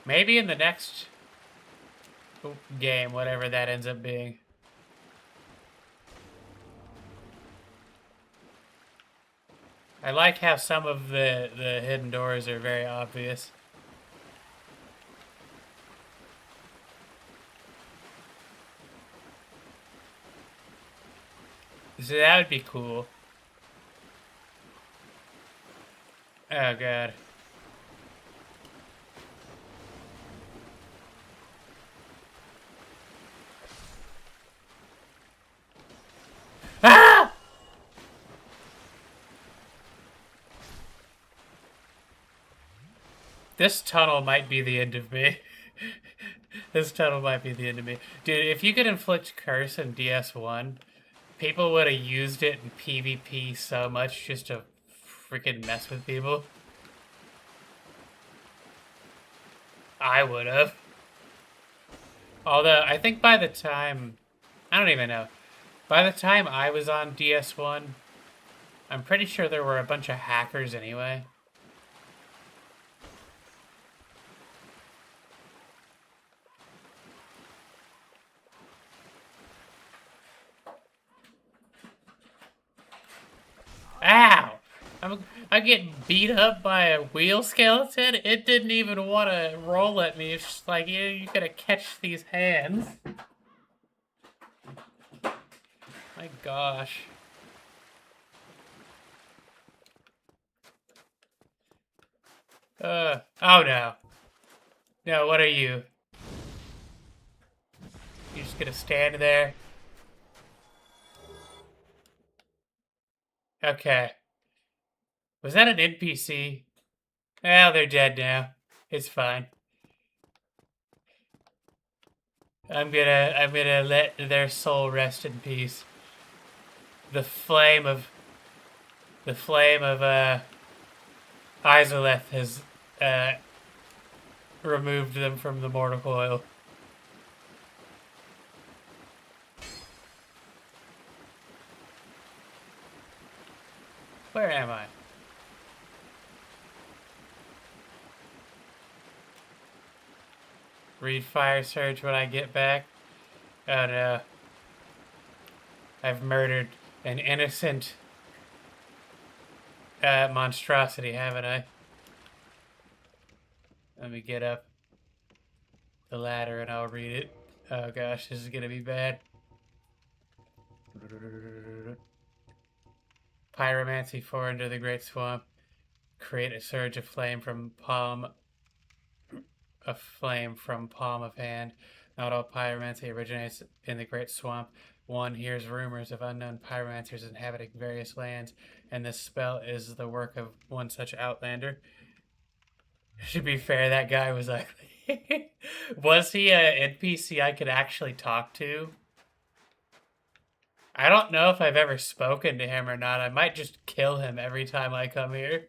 Maybe in the next game, whatever that ends up being. I like how some of the hidden doors are very obvious. So that would be cool. Oh god. Ah! This tunnel might be the end of me. This tunnel might be the end of me. Dude, if you could inflict curse in DS1, people would have used it in PvP so much just to freaking mess with people. I would have. Although, I think by the time... I don't even know. By the time I was on DS1, I'm pretty sure there were a bunch of hackers anyway. Ow! I'm getting beat up by a wheel skeleton. It didn't even want to roll at me. It's just like, you gotta catch these hands. My gosh. Oh no. No, what are you? You just gonna stand there? Okay. Was that an NPC? Well, they're dead now. It's fine. I'm gonna let their soul rest in peace. The flame of Izalith has removed them from the mortal coil. Where am I? Read Fire Surge when I get back. Oh no. I've murdered an innocent monstrosity, haven't I? Let me get up the ladder and I'll read it. Oh gosh, this is gonna be bad. Pyromancy 4 into the Great Swamp. Create a surge of flame from palm of hand. Not all pyromancy originates in the Great Swamp. One hears rumors of unknown pyromancers inhabiting various lands, and this spell is the work of one such outlander. To be fair, that guy was ugly. Was he an NPC I could actually talk to? I don't know if I've ever spoken to him or not. I might just kill him every time I come here.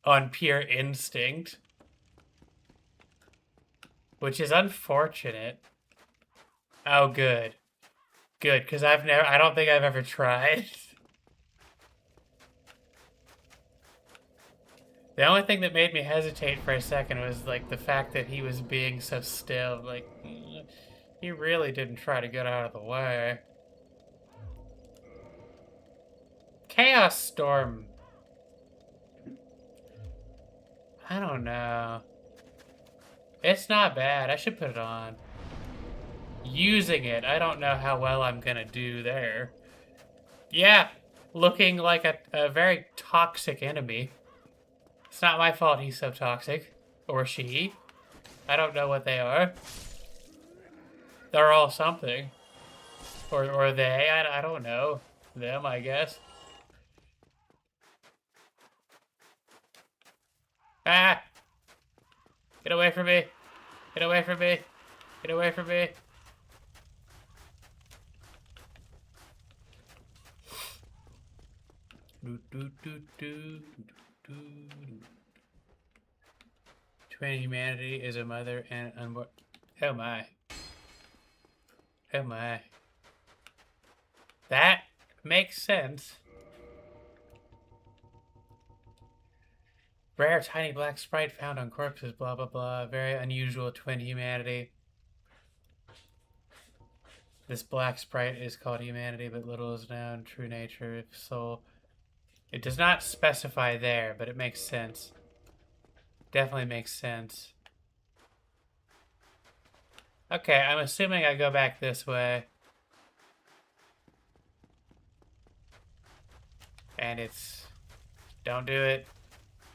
On pure instinct. Which is unfortunate. Oh, good. Good, because I don't think I've ever tried. The only thing that made me hesitate for a second was, like, the fact that he was being so still. Like, he really didn't try to get out of the way. Chaos Storm. I don't know. It's not bad. I should put it on. Using it, I don't know how well I'm gonna do there. Yeah, looking like a very toxic enemy. It's not my fault he's so toxic. Or she. I don't know what they are. They're all something. Or they, I don't know. Them, I guess. Ah! Get away from me! Get away from me! Get away from me! Twin humanity is a mother and unborn. Oh my. Oh my. That makes sense. Rare tiny black sprite found on corpses, blah blah blah. Very unusual twin humanity. This black sprite is called humanity, but little is known. True nature, soul. It does not specify there, but it makes sense. Definitely makes sense. Okay, I'm assuming I go back this way. And it's... Don't do it.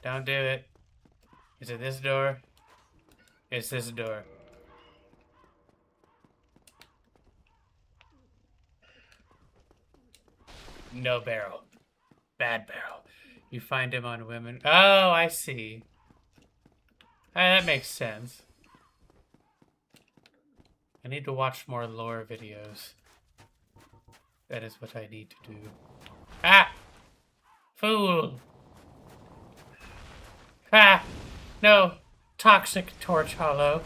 Don't do it. Is it this door? It's this door. No barrel. Bad barrel. You find him on women. Oh, I see. That makes sense. I need to watch more lore videos. That is what I need to do. Ah! Fool! Ah! No! Toxic torch hollow.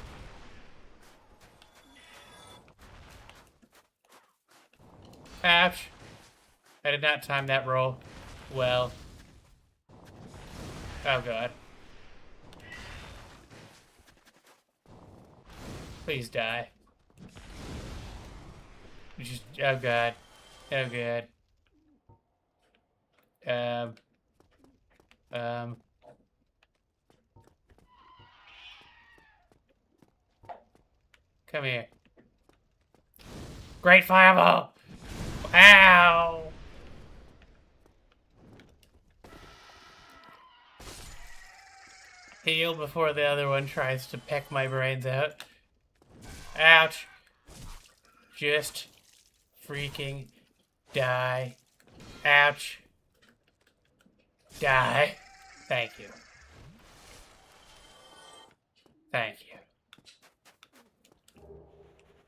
Ouch. I did not time that roll well. Oh god. Please die. Just, oh god. Oh god. Come here. Great fireball! Ow! Heal before the other one tries to peck my brains out. Ouch. Just freaking die. Ouch. Die. Thank you. Thank you.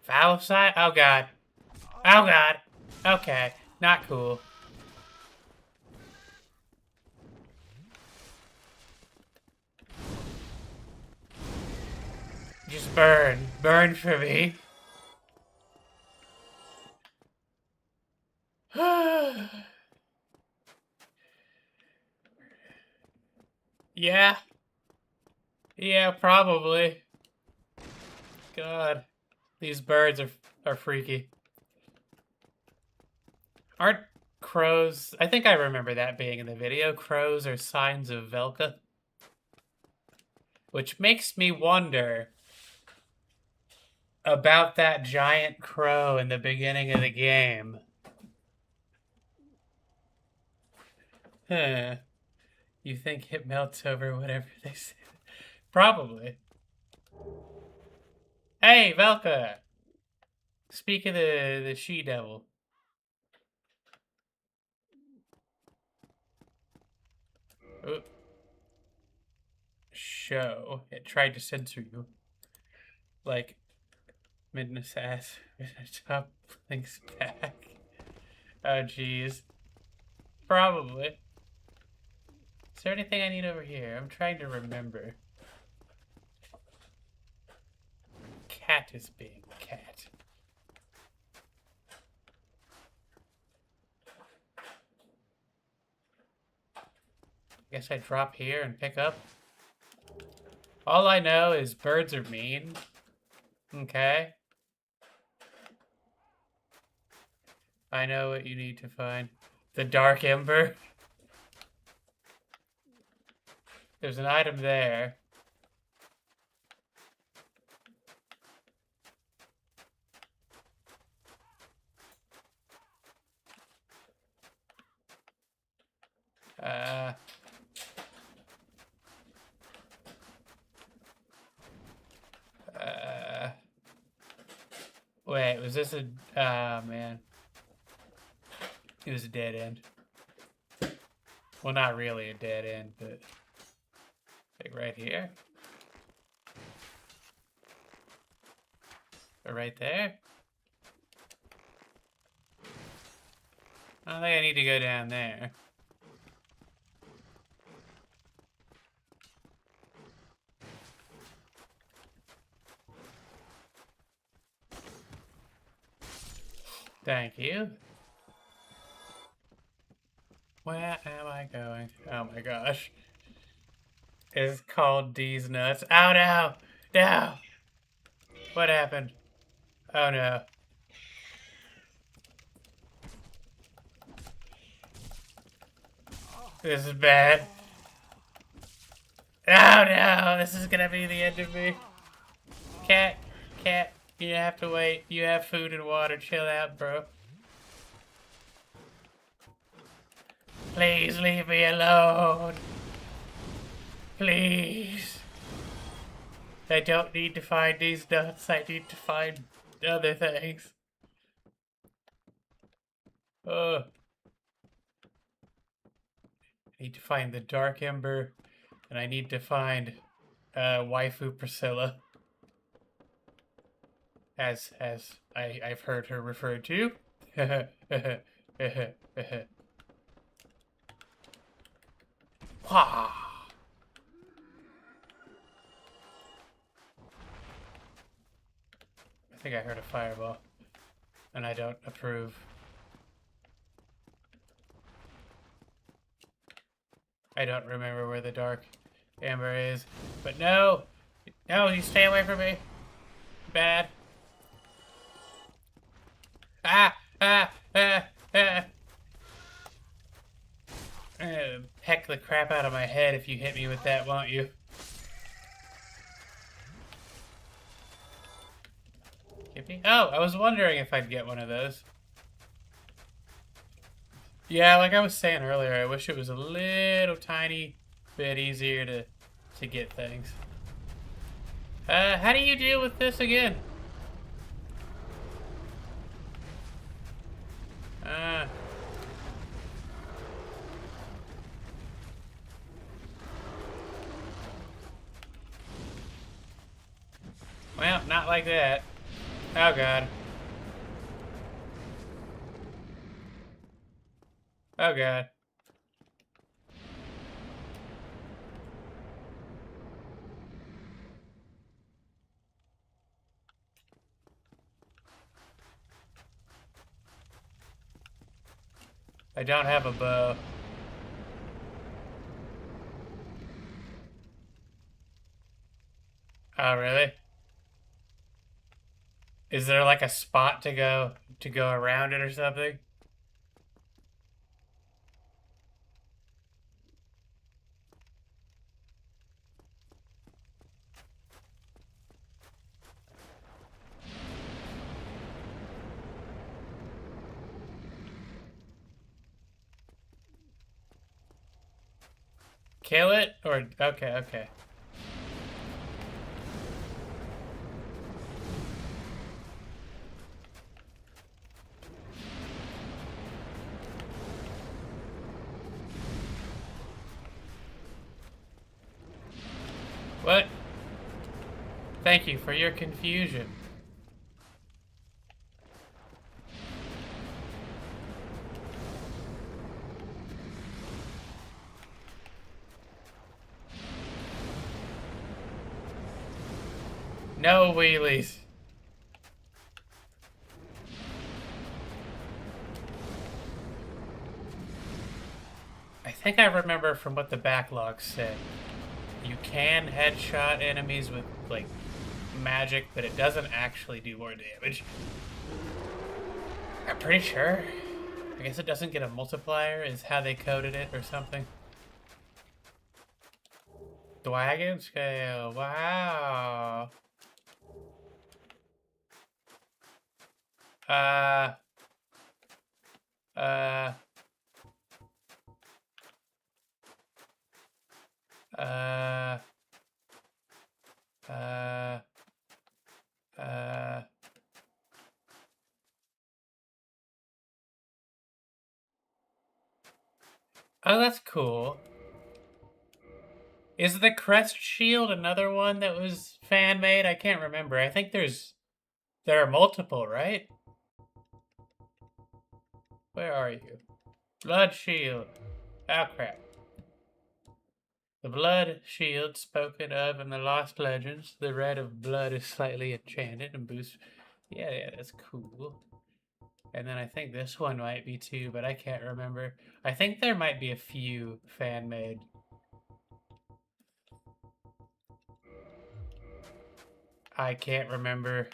Foul side? Oh god. Oh god. Okay. Not cool. Just burn. Burn for me. Yeah. Yeah, probably. God. These birds are freaky. Aren't crows... I think I remember that being in the video. Crows are signs of Velka. Which makes me wonder about that giant crow in the beginning of the game. Huh. You think it melts over whatever they say? Probably. Hey, Velka! Speak of the she-devil. Oh. Show. It tried to censor you. Like, Midness ass. Top links back. Oh, jeez. Probably. Is there anything I need over here? I'm trying to remember. Cat is being cat. Guess I drop here and pick up. All I know is birds are mean. Okay. I know what you need to find. The Dark Ember. There's an item there. Wait, was this a... Oh, man. It was a dead end. Well, not really a dead end, but... Like right here? Or right there? I don't think I need to go down there. Thank you. Where am I going? Oh my gosh. is called D's Nuts. Oh no! No! What happened? Oh no. This is bad. Oh no! This is gonna be the end of me. Cat, cat, you have to wait. You have food and water. Chill out, bro. Please leave me alone. Please. I don't need to find these nuts. I need to find other things. Oh. I need to find the Dark Ember, and I need to find waifu Priscilla, as I've heard her referred to. Wah! I think I heard a fireball, and I don't approve. I don't remember where the Dark Ember is, but no! No, you stay away from me! Bad. Ah! Ah! Ah! Ah! Heck the crap out of my head if you hit me with that, won't you? Kippy? Oh, I was wondering if I'd get one of those. Yeah, like I was saying earlier, I wish it was a little tiny bit easier to get things. How do you deal with this again? Well, not like that. Oh god. Oh god. I don't have a bow. Oh really? Is there like a spot to go around it or something? Kill it? Or okay, okay. What? Thank you for your confusion. No wheelies. I think I remember from what the backlog said. You can headshot enemies with, like, magic, but it doesn't actually do more damage. I'm pretty sure. I guess it doesn't get a multiplier, is how they coded it or something. Dragon scale, wow. Uh, uh, uh, uh, uh. Oh, that's cool. Is the crest shield another one that was fan made? I can't remember. I think there are multiple, right? Where are you? Blood shield. Oh crap. The blood shield spoken of in the Lost Legends. The red of blood is slightly enchanted and boosts. Yeah, that's cool. And then I think this one might be too, but I can't remember. I think there might be a few fan made. I can't remember.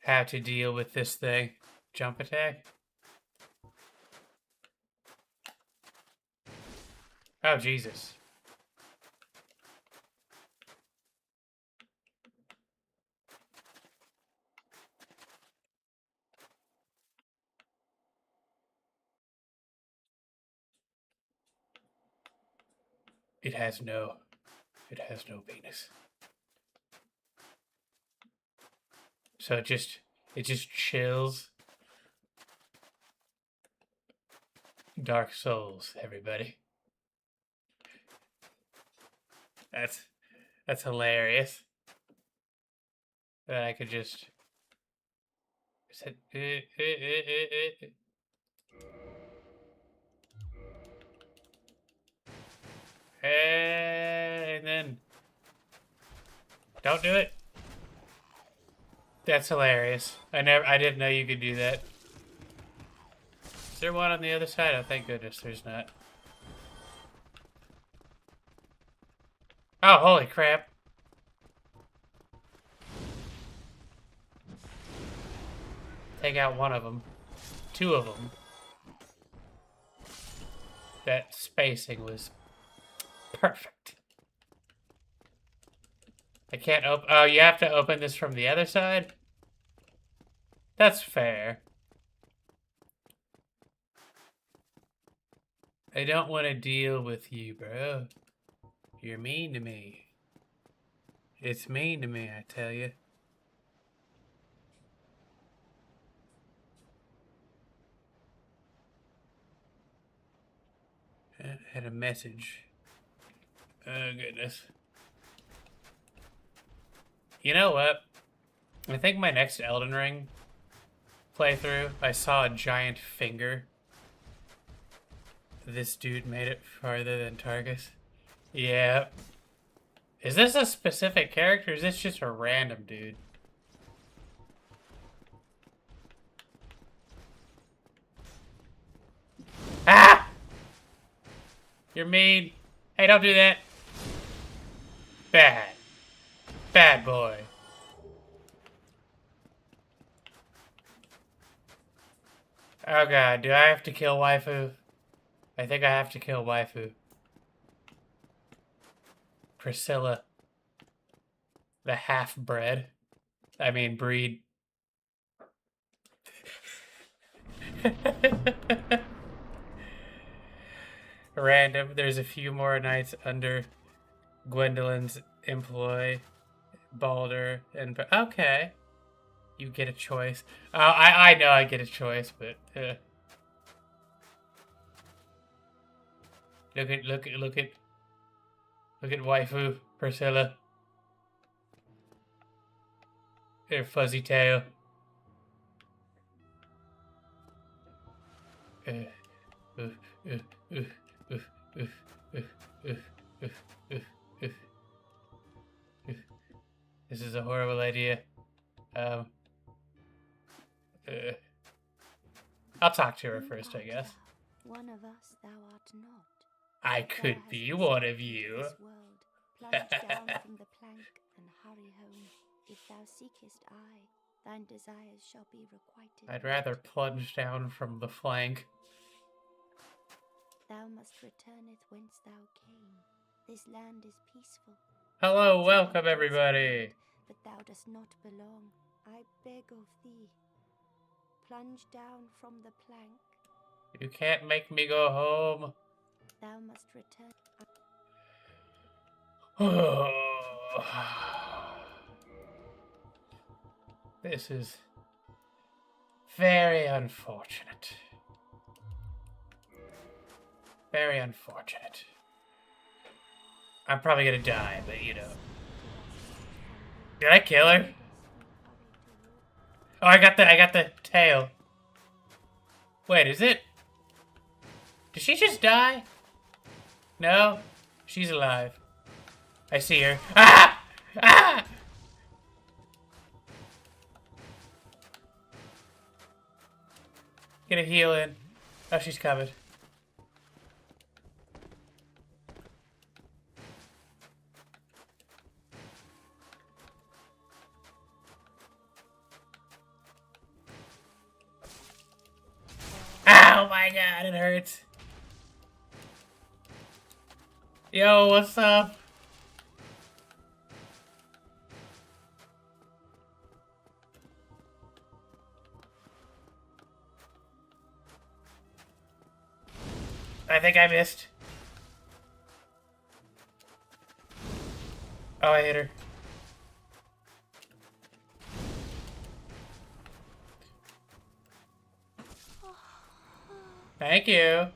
How to deal with this thing. Jump attack? Oh, Jesus. It has no penis. So it just chills. Dark Souls, everybody. That's hilarious. That I could just and then don't do it. That's hilarious. I didn't know you could do that. Is there one on the other side? Oh, thank goodness there's not. Oh, holy crap. Take out one of them. Two of them. That spacing was perfect. I can't open... Oh, you have to open this from the other side? That's fair. I don't want to deal with you, bro. You're mean to me. It's mean to me, I tell you. I had a message. Oh, goodness. You know what? I think my next Elden Ring playthrough, I saw a giant finger. This dude made it farther than Targus. Yeah. Is this a specific character, or is this just a random dude? Ah! You're mean. Hey, don't do that. Bad. Bad boy. Oh god, do I have to kill waifu? I think I have to kill waifu. Priscilla. The half-bred. I mean, breed. Random. There's a few more knights under Gwendolyn's employ. Balder and... Okay. You get a choice. I know I get a choice, but... Look at waifu, Priscilla. Her fuzzy tail. This is a horrible idea. I'll talk to her first, I guess. One of us thou art not. I could be one of you. Plunge down from the plank and hurry home. If thou seekest I, thine desires shall be requited. I'd rather plunge down from the flank. Thou must returneth whence thou came. This land is peaceful. Hello, welcome everybody. But thou dost not belong. I beg of thee. Plunge down from the plank. You can't make me go home. Thou must return. This is very unfortunate. Very unfortunate. I'm probably gonna die, but you know. Did I kill her? Oh, I got the tail. Wait, is it? Did she just die? No, she's alive. I see her. Ah! Ah! Get a heal in. Oh, she's covered. Oh my god, it hurts. Yo, what's up? I think I missed. Oh, I hit her. Thank you.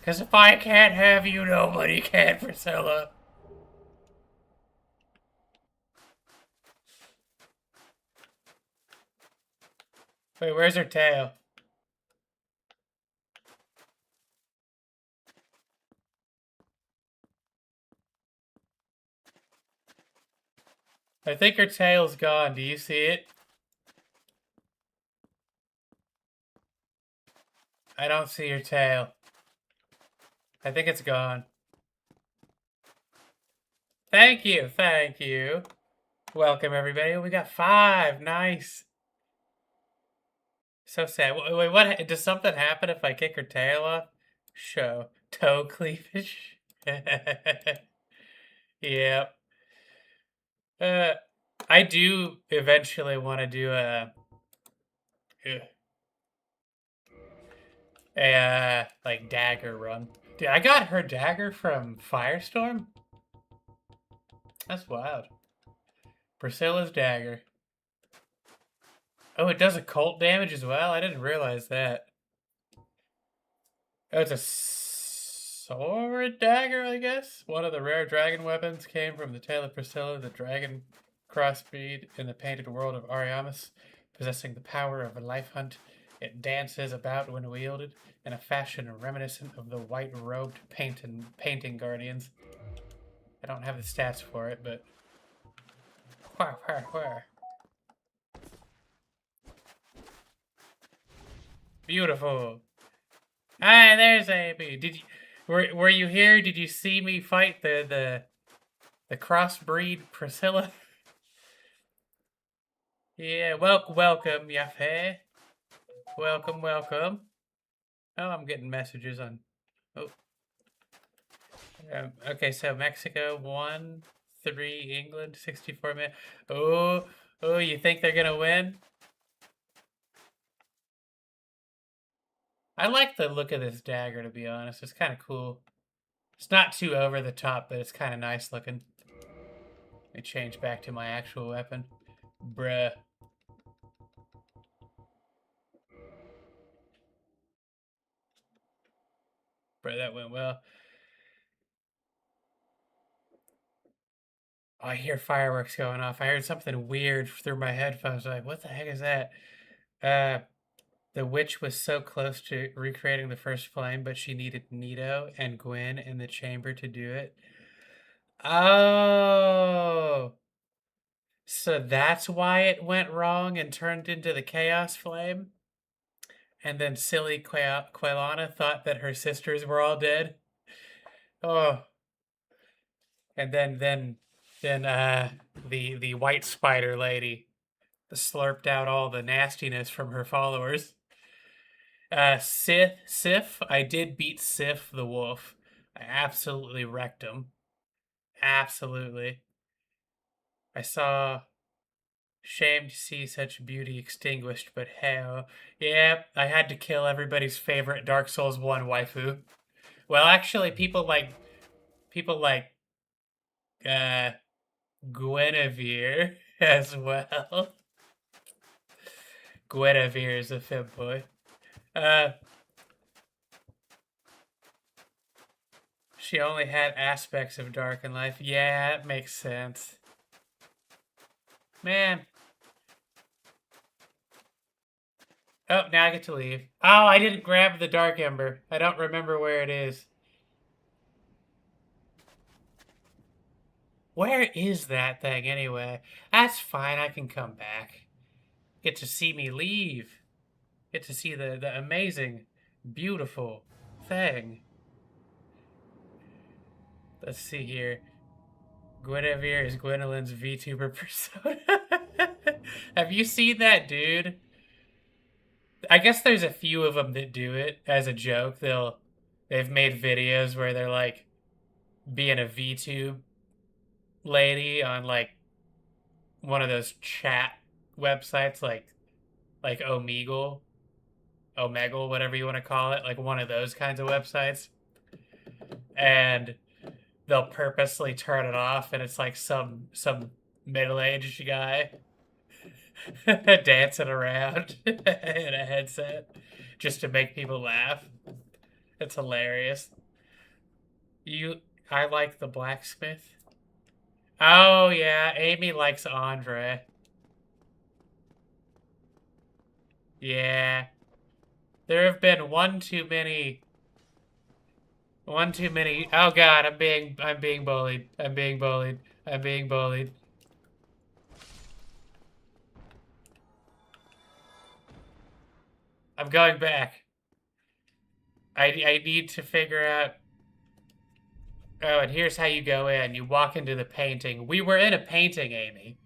Because if I can't have you, nobody can, Priscilla. Wait, where's her tail? I think her tail's gone. Do you see it? I don't see your tail. I think it's gone. Thank you, thank you. Welcome, everybody. We got 5. Nice. So sad. Wait, what? Does something happen if I kick her tail off? Show. Toe cleavage. Yep. I do eventually want to do a like dagger run. Dude, I got her dagger from Firestorm. That's wild. Priscilla's dagger. Oh, it does occult damage as well? I didn't realize that. Oh, it's a sword dagger, I guess? One of the rare dragon weapons came from the tale of Priscilla, the dragon crossbreed in the painted world of Ariamis, possessing the power of a life hunt. It dances about when wielded in a fashion reminiscent of the white-robed painting guardians. I don't have the stats for it, but... Where? Beautiful. Ah, there's AB. Did you were you here? Did you see me fight the crossbreed Priscilla? Yeah, welcome, Yafe. Welcome. Oh, I'm getting messages on. Oh, okay. So Mexico 1-3, England 64 minutes. Oh, you think they're gonna win? I like the look of this dagger, to be honest. It's kind of cool. It's not too over the top, but it's kind of nice looking. Let me change back to my actual weapon. Bruh. Bruh, that went well. Oh, I hear fireworks going off. I heard something weird through my headphones. Like, what the heck is that? The witch was so close to recreating the first flame, but she needed Nito and Gwen in the chamber to do it. Oh, so that's why it went wrong and turned into the chaos flame? And then silly Quelana thought that her sisters were all dead? Oh, and then the white spider lady slurped out all the nastiness from her followers. Sif, I did beat Sif the wolf. I absolutely wrecked him. Absolutely. I saw shame to see such beauty extinguished, but hell, yeah, I had to kill everybody's favorite Dark Souls 1 waifu. Well, actually, people like uh Guinevere as well. Guinevere is a fib boy. She only had aspects of dark in life. Yeah, it makes sense. Man. Oh, now I get to leave. Oh, I didn't grab the Dark Ember. I don't remember where it is. Where is that thing anyway? That's fine, I can come back. Get to see me leave. Get to see the amazing, beautiful thing. Let's see here. Guinevere is Gwendolyn's VTuber persona. Have you seen that dude? I guess there's a few of them that do it as a joke. They've made videos where they're like being a VTube lady on like one of those chat websites like Omegle, whatever you want to call it, like one of those kinds of websites. And they'll purposely turn it off and it's like some middle-aged guy dancing around in a headset just to make people laugh. It's hilarious. I like the blacksmith. Oh yeah, Amy likes Andre. Yeah. There have been one too many. Oh god, I'm being bullied. I'm being bullied. I'm being bullied. I'm going back. I need to figure out. Oh, and here's how you go in. You walk into the painting. We were in a painting, Amy.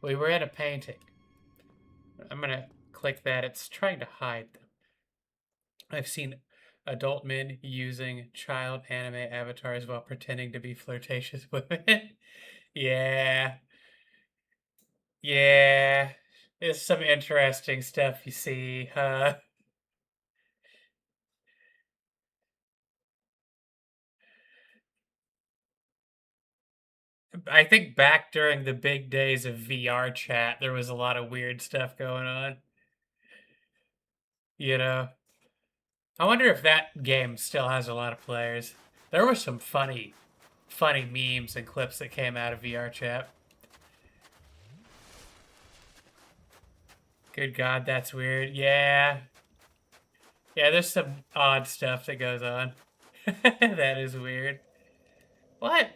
We were in a painting. I'm gonna click that. It's trying to hide them. I've seen adult men using child anime avatars while pretending to be flirtatious women. Yeah. Yeah. It's some interesting stuff you see, huh? I think back during the big days of VR chat, there was a lot of weird stuff going on. You know? I wonder if that game still has a lot of players. There were some funny memes and clips that came out of VR chat. Good God, that's weird. Yeah. Yeah, there's some odd stuff that goes on. That is weird. What?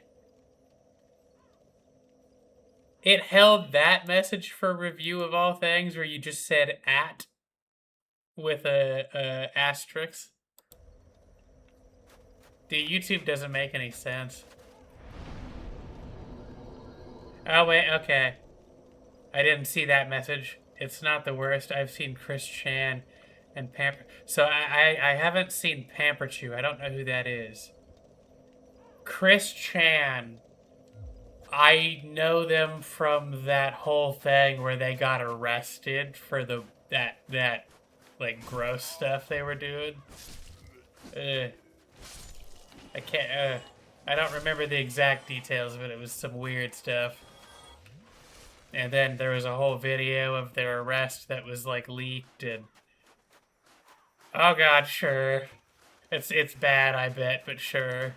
It held that message for review of all things where you just said at with a asterisk. Dude, YouTube doesn't make any sense. Oh, wait, okay. I didn't see that message. It's not the worst. I've seen Chris Chan and Pamper. So I haven't seen Pamper Chew. I don't know who that is. Chris Chan. I know them from that whole thing where they got arrested for that like gross stuff they were doing. Ugh. I can't. I don't remember the exact details, but it was some weird stuff. And then there was a whole video of their arrest that was like leaked and oh god, sure. It's bad, I bet, but sure.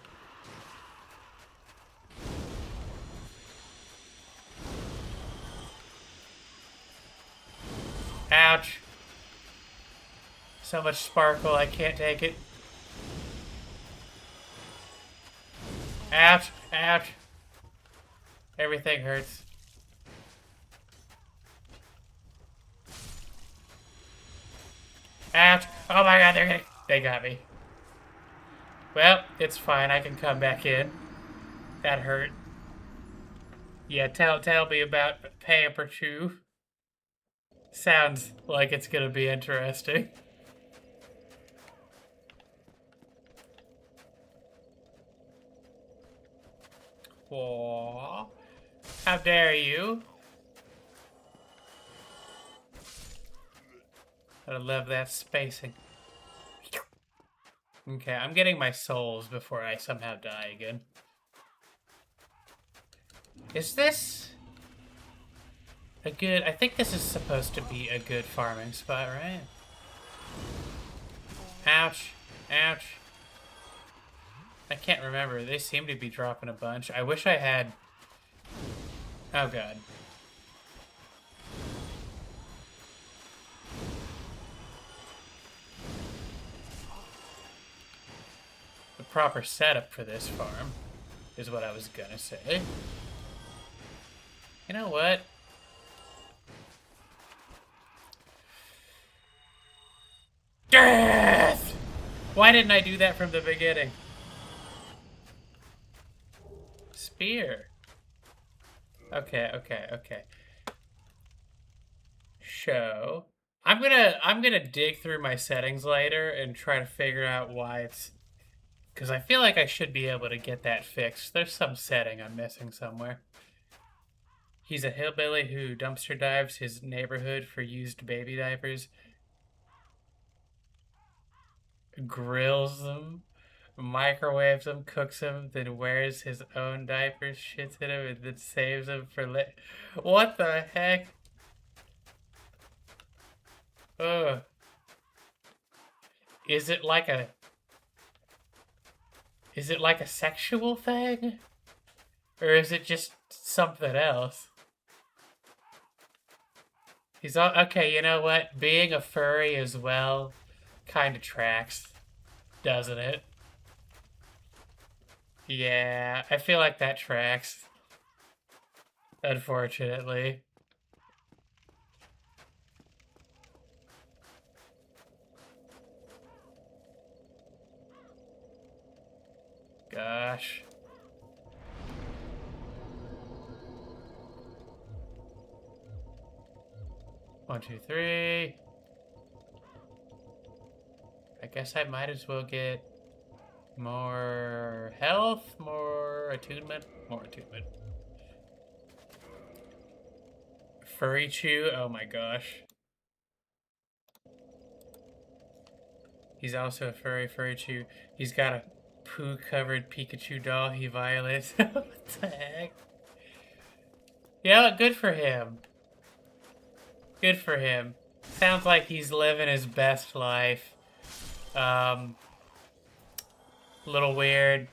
Ouch. So much sparkle, I can't take it. Ouch, ouch. Everything hurts. Ouch. Oh my god, they got me. Well, it's fine, I can come back in. That hurt. Yeah, tell me about Pamper Chew. Sounds like it's gonna be interesting. Aww. How dare you? I love that spacing. Okay, I'm getting my souls before I somehow die again. Is this a good... I think this is supposed to be a good farming spot, right? Ouch. Ouch. I can't remember. They seem to be dropping a bunch. I wish I had... Oh, God. The proper setup for this farm is what I was gonna say. You know what? Death! Why didn't I do that from the beginning? Spear. Okay. Show. I'm gonna dig through my settings later and try to figure out why it's, because I feel like I should be able to get that fixed. There's some setting I'm missing somewhere. He's a hillbilly who dumpster dives his neighborhood for used baby diapers, grills them, microwaves them, cooks them, then wears his own diapers, shits in them, and then saves them for What the heck? Ugh. Is it like a... Is it like a sexual thing? Or is it just something else? He's all... Okay, you know what? Being a furry as well kind of tracks, doesn't it? Yeah, I feel like that tracks. Unfortunately. Gosh. One, two, three. I guess I might as well get more health, more attunement, more attunement. Furry Chew, oh my gosh. He's also a furry chew. He's got a poo-covered Pikachu doll he violates. What the heck? Yeah, good for him. Good for him. Sounds like he's living his best life. Little weird.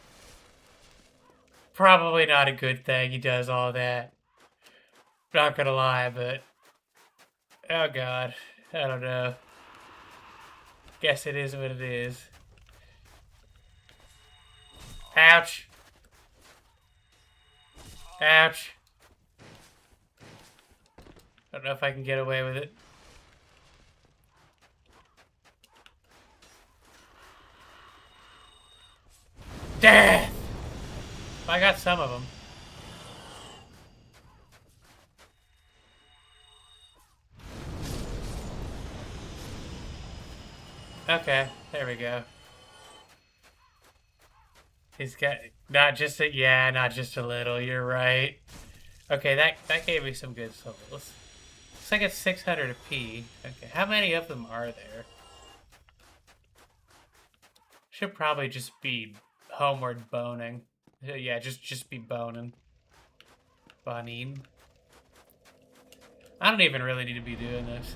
Probably not a good thing he does all that. Not gonna lie, but... Oh god. I don't know. Guess it is what it is. Ouch. Ouch. I don't know if I can get away with it. Death! I got some of them. Okay, there we go. He's got not just a not just a little. You're right. Okay, that gave me some good souls. Looks like it's 600 a p. Okay, how many of them are there? Should probably just be homeward boning. Yeah, just be boning. Bonin. I don't even really need to be doing this.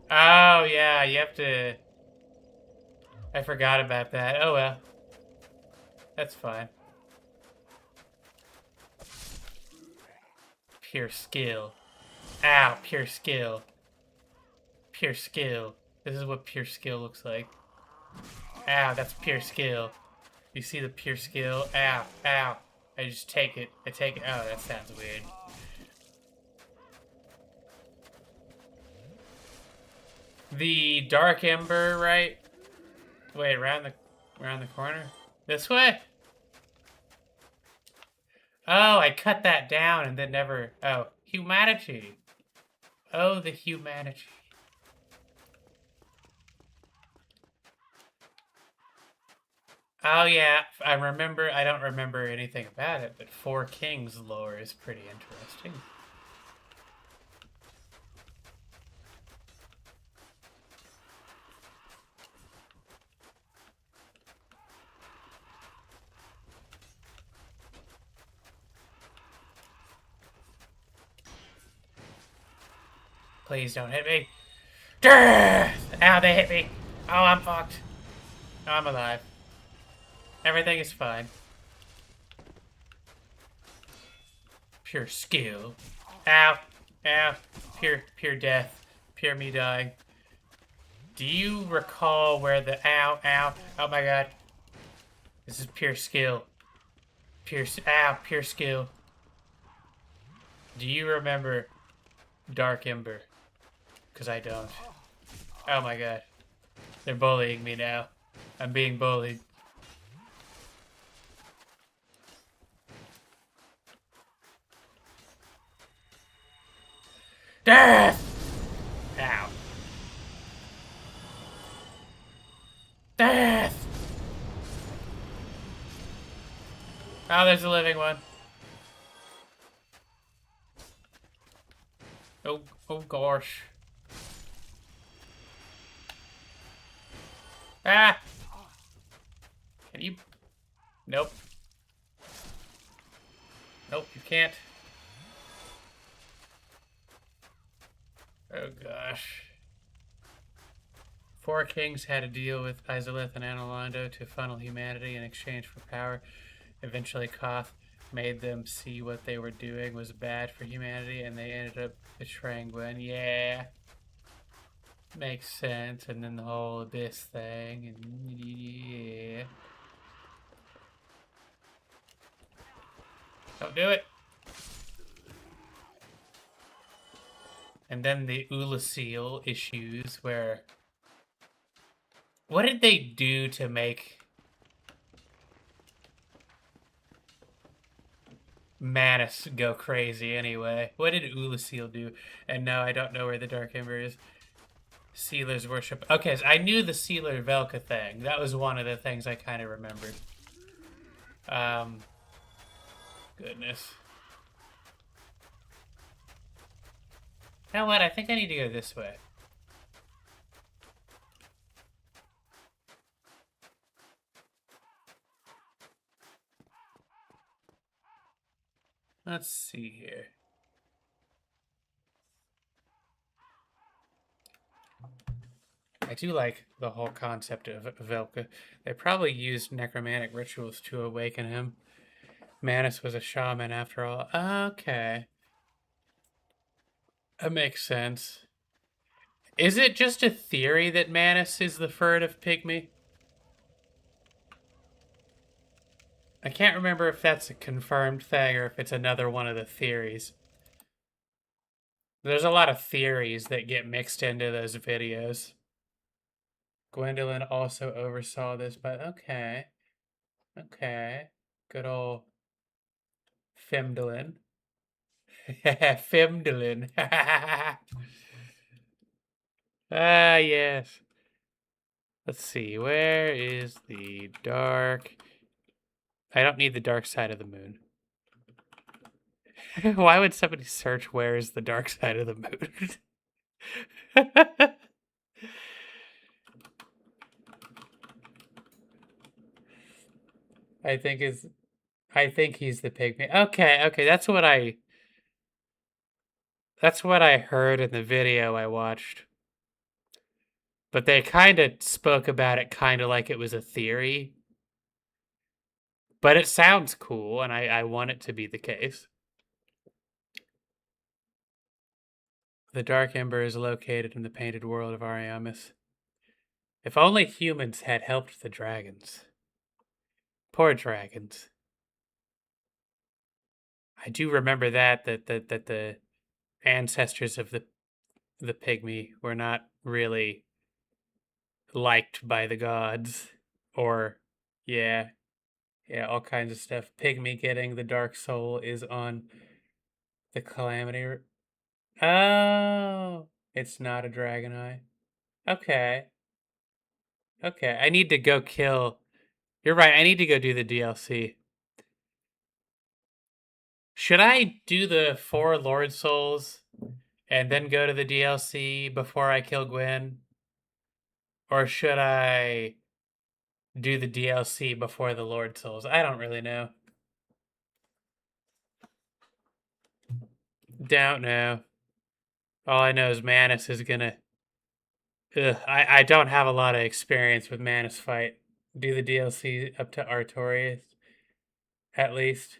Oh yeah, you have to. I forgot about that. Oh well. That's fine. Pure skill. Ow, pure skill. Pure skill. This is what pure skill looks like. Ow, that's pure skill. You see the pure skill? Ow, ow. I just take it. I take it. Oh, that sounds weird. The Dark Ember, right? Wait, around the corner? This way? Oh, I cut that down and then never... Oh, humanity. Oh, the humanity. Oh, yeah, I remember... I don't remember anything about it, but Four Kings lore is pretty interesting. Please don't hit me. Ow, they hit me. Oh, I'm fucked. No, I'm alive. Everything is fine. Pure skill. Ow. Ow. Pure death. Pure me dying. Do you recall where the... Ow, ow. Oh my god. This is pure skill. Ow, pure skill. Do you remember Dark Ember? Because I don't. Oh my god. They're bullying me now. I'm being bullied. Death! Ow. Death! Oh, there's a living one. Oh, oh gosh. Ah! Can you? Nope. Nope, you can't. Oh gosh. Four kings had a deal with Izalith and Analondo to funnel humanity in exchange for power. Eventually, Koth made them see what they were doing was bad for humanity, and they ended up betraying Gwen. Yeah. Makes sense. And then the whole abyss thing. And yeah. Don't do it. And then the Ulasil issues where... What did they do to make Manus go crazy anyway? What did Ulasil do? And no, I don't know where the Dark Ember is. Sealer's worship. Okay, so I knew the Sealer Velka thing. That was one of the things I kind of remembered. Goodness. You know what? I think I need to go this way. Let's see here. I do like the whole concept of Velka. They probably used necromantic rituals to awaken him. Manus was a shaman after all. Okay. That makes sense. Is it just a theory that Manus is the Ferd of Pygmy? I can't remember if that's a confirmed thing or if it's another one of the theories. There's a lot of theories that get mixed into those videos. Gwendolyn also oversaw this, but okay. Okay. Good old Femdolin. Femdolin. Ah, yes. Let's see. Where is the dark... I don't need the dark side of the moon. Why would somebody search where is the dark side of the moon? I think he's the pygmy. Okay, okay, that's what I heard in the video I watched. But they kind of spoke about it kind of like it was a theory. But it sounds cool, and I want it to be the case. The Dark Ember is located in the painted world of Ariamis. If only humans had helped the dragons. Poor dragons. I do remember that the ancestors of the pygmy were not really liked by the gods, or yeah, all kinds of stuff. Pygmy getting the dark soul is on the calamity. Oh, it's not a dragon eye. Okay. Okay, I need to go kill. You're right, I need to go do the DLC. Should I do the 4 Lord Souls and then go to the DLC before I kill Gwen? Or should I do the DLC before the Lord Souls? I don't really know. Don't know. All I know is Manus is gonna... I don't have a lot of experience with Manus fight. Do the DLC up to Artorias, at least.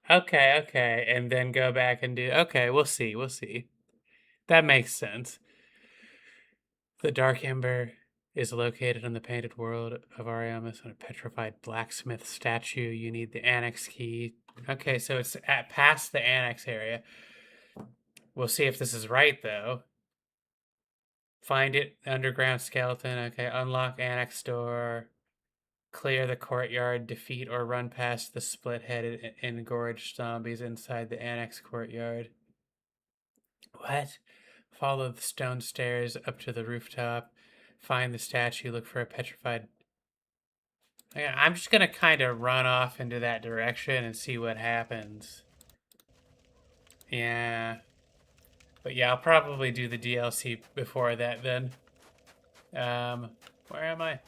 Okay, okay, and then go back and do... Okay, we'll see, we'll see. That makes sense. The Dark Ember is located in the painted world of Ariamis on a petrified blacksmith statue. You need the annex key. Okay, so it's past the annex area. We'll see if this is right, though. Find it, underground skeleton. Okay, unlock annex door. Clear the courtyard. Defeat or run past the split-headed, engorged zombies inside the annex courtyard. What? Follow the stone stairs up to the rooftop. Find the statue. Look for a petrified... Yeah, I'm just gonna kind of run off into that direction and see what happens. Yeah. But yeah, I'll probably do the DLC before that then. Where am I?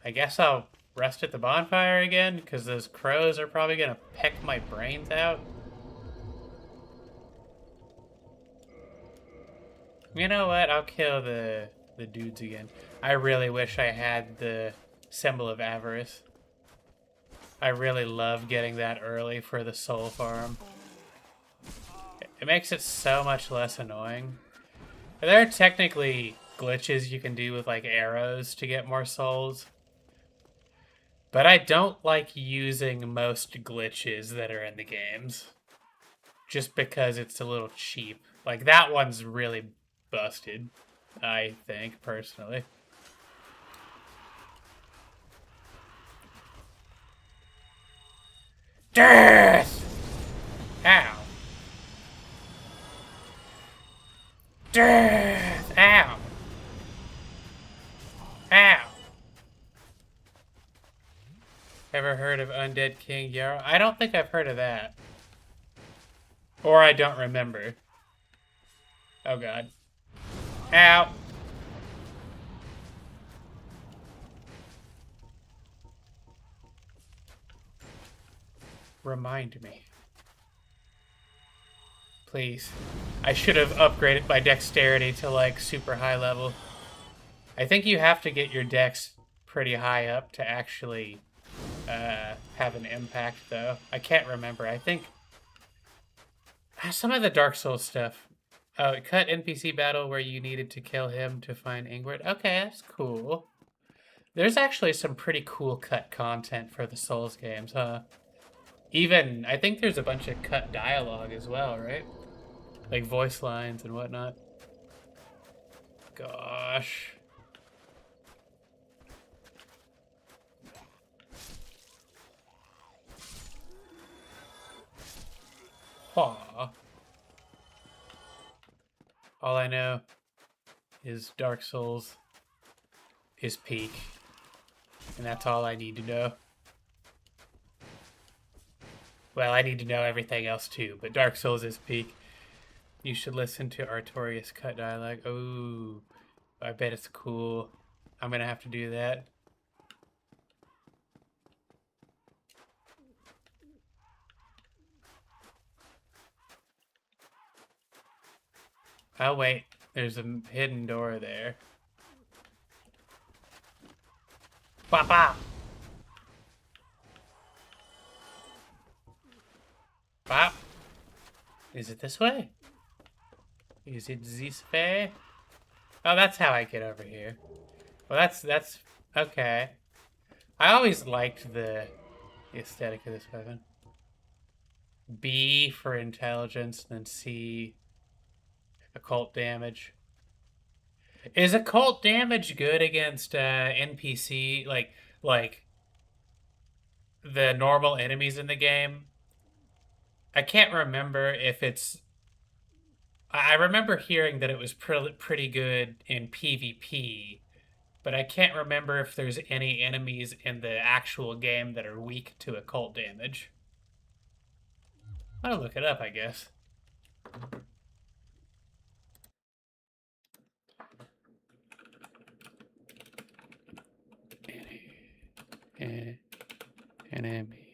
I guess I'll rest at the bonfire again, because those crows are probably gonna peck my brains out. You know what? I'll kill the dudes again. I really wish I had the Symbol of Avarice. I really love getting that early for the soul farm. It makes it so much less annoying. There are technically glitches you can do with like arrows to get more souls. But I don't like using most glitches that are in the games. Just because it's a little cheap. Like that one's really busted, I think, personally. Death! Ow. Death! Ow! Ow! Ever heard of Undead King Yarrow? I don't think I've heard of that. Or I don't remember. Oh god. Ow! Remind me. Please. I should have upgraded my dexterity to like super high level. I think you have to get your dex pretty high up to actually have an impact though. I can't remember. I think some of the Dark Souls stuff. Oh, cut NPC battle where you needed to kill him to find Ingrid. Okay, that's cool. There's actually some pretty cool cut content for the Souls games, huh? Even, I think there's a bunch of cut dialogue as well, right? Like voice lines and whatnot. Gosh. Aw. All I know is Dark Souls is peak. And that's all I need to know. Well, I need to know everything else too, but Dark Souls is peak. You should listen to Artorias cut dialogue. Oh, I bet it's cool. I'm gonna have to do that. Oh wait, there's a hidden door there. Papa! Pop! Is it this way? Is it this way? Oh, that's how I get over here. Well, that's okay. I always liked the aesthetic of this weapon. B for intelligence, then C, occult damage. Is occult damage good against NPC, like the normal enemies in the game? I can't remember if it's... I remember hearing that it was pretty good in PvP, but I can't remember if there's any enemies in the actual game that are weak to occult damage. I'll look it up, I guess. Enemy.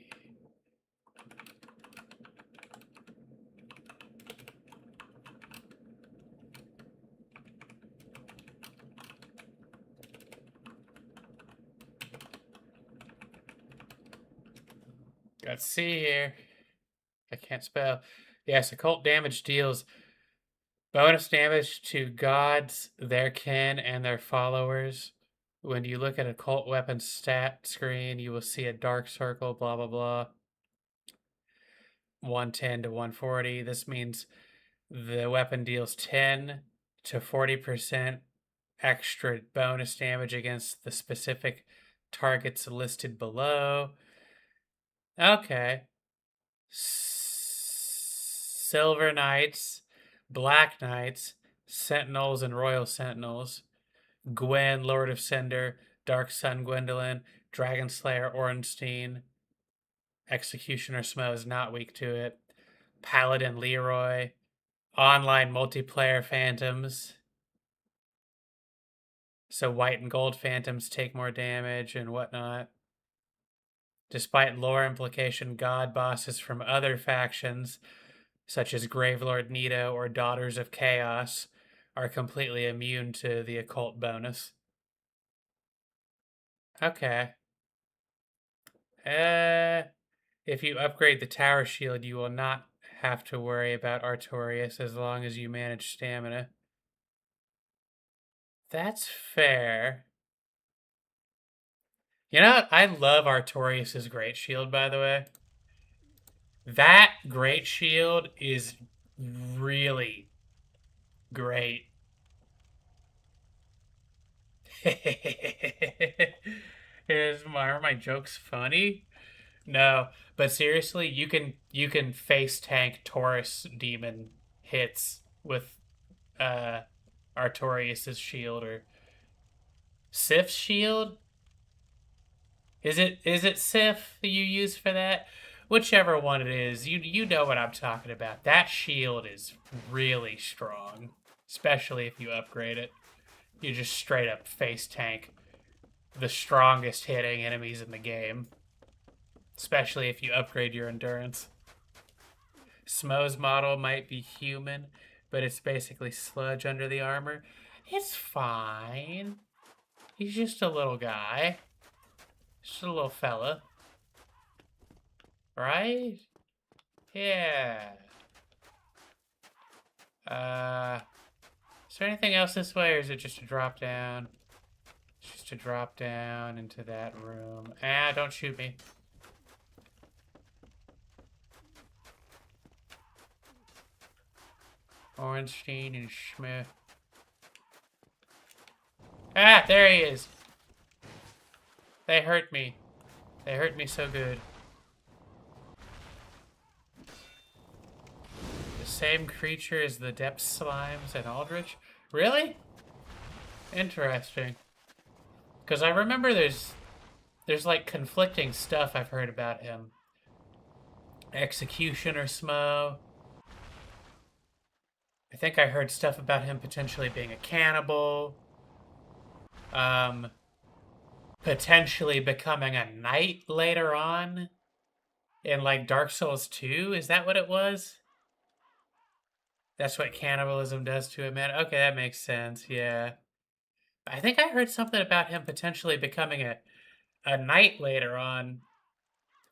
Let's see here. I can't spell. Yes, occult damage deals bonus damage to gods, their kin, and their followers. When you look at a occult weapon stat screen, you will see a dark circle, blah, blah, blah. 110 to 140. This means the weapon deals 10 to 40% extra bonus damage against the specific targets listed below. Okay. So Silver Knights, Black Knights, Sentinels and Royal Sentinels, Gwen, Lord of Cinder, Dark Sun Gwendolyn, Dragon Slayer Ornstein, Executioner Smo is not weak to it, Paladin Leroy, online multiplayer Phantoms. So white and gold Phantoms take more damage and whatnot. Despite lore implication, god bosses from other factions, such as Gravelord Nito or Daughters of Chaos, are completely immune to the occult bonus. Okay. If you upgrade the tower shield, you will not have to worry about Artorias as long as you manage stamina. That's fair. You know what? I love Artorias' Great Shield, by the way. That Great Shield is really great. Are my jokes funny? No, but seriously, you can face tank Taurus demon hits with Artorias' shield or Sif's shield. Is it Sif that you use for that? Whichever one it is, you know what I'm talking about. That shield is really strong, especially if you upgrade it. You just straight up face tank the strongest hitting enemies in the game, especially if you upgrade your endurance. Smo's model might be human, but it's basically sludge under the armor. It's fine. He's just a little guy. Just a little fella. Right? Yeah. Is there anything else this way, or is it just a drop down? It's just a drop down into that room. Ah, don't shoot me. Ornstein and Schmidt. Ah, there he is. They hurt me. They hurt me so good. The same creature as the Depth Slimes and Aldrich? Really? Interesting. Because I remember there's like conflicting stuff I've heard about him. Executioner Smo. I think I heard stuff about him potentially being a cannibal. Potentially becoming a knight later on in like Dark Souls 2. Is that what it was? That's what cannibalism does to a man. Okay, that makes sense. Yeah. I think I heard something about him potentially becoming a knight later on,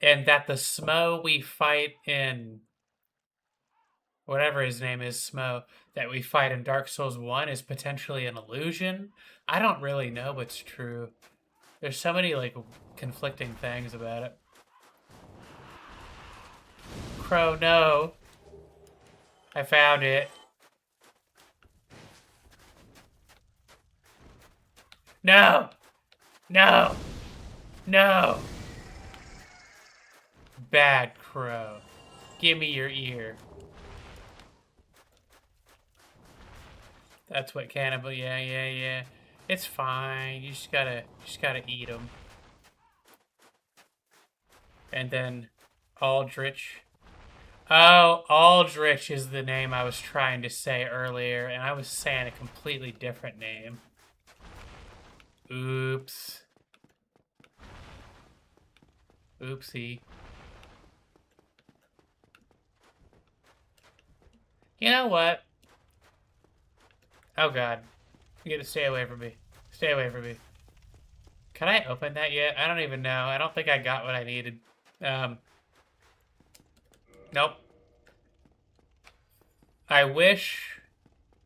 and that the Smo we fight in whatever his name is, Smo, that we fight in Dark Souls 1 is potentially an illusion. I don't really know what's true. There's so many, like, conflicting things about it. Crow, no. I found it. No! No! No! Bad crow. Give me your ear. That's what cannibal. Yeah. It's fine. You just gotta eat them. And then Aldrich. Oh, Aldrich is the name I was trying to say earlier, and I was saying a completely different name. Oops. Oopsie. You know what? Oh god. You gotta stay away from me. Stay away from me. Can I open that yet? I don't even know. I don't think I got what I needed. Nope. I wish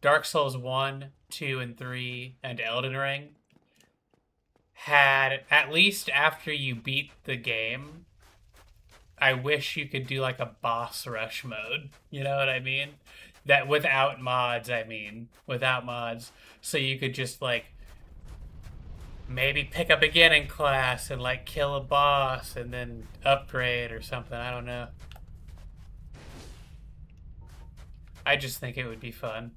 Dark Souls 1, 2, and 3, and Elden Ring had, at least after you beat the game, I wish you could do like a boss rush mode. You know what I mean? That without mods, I mean. Without mods. So you could just like maybe pick a beginning class and like kill a boss and then upgrade or something. I don't know. I just think it would be fun.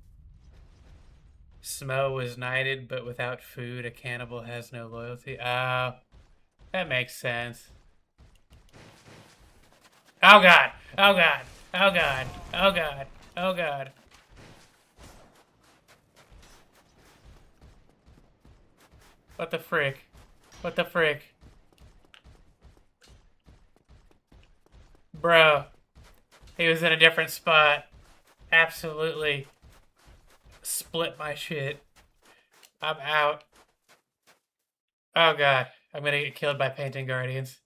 Smo was knighted, but without food, a cannibal has no loyalty. Oh, that makes sense. Oh god! Oh god! Oh god! Oh god! Oh god! What the frick? What the frick? Bro. He was in a different spot. Absolutely. Split my shit. I'm out. Oh god. I'm gonna get killed by painting guardians.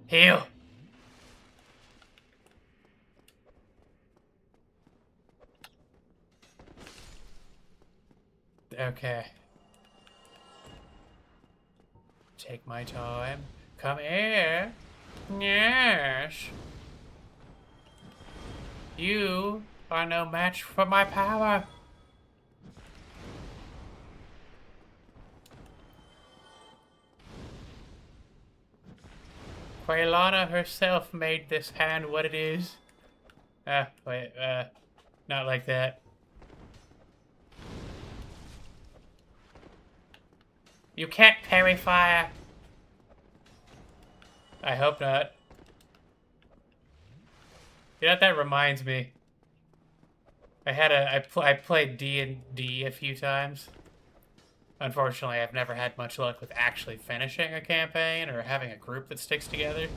Heal! Okay. Take my time. Come here. Yes. You are no match for my power. Quaylana herself made this hand what it is. Wait, not like that. You can't parry fire. I hope not. You know what that reminds me? I played D&D a few times. Unfortunately, I've never had much luck with actually finishing a campaign or having a group that sticks together.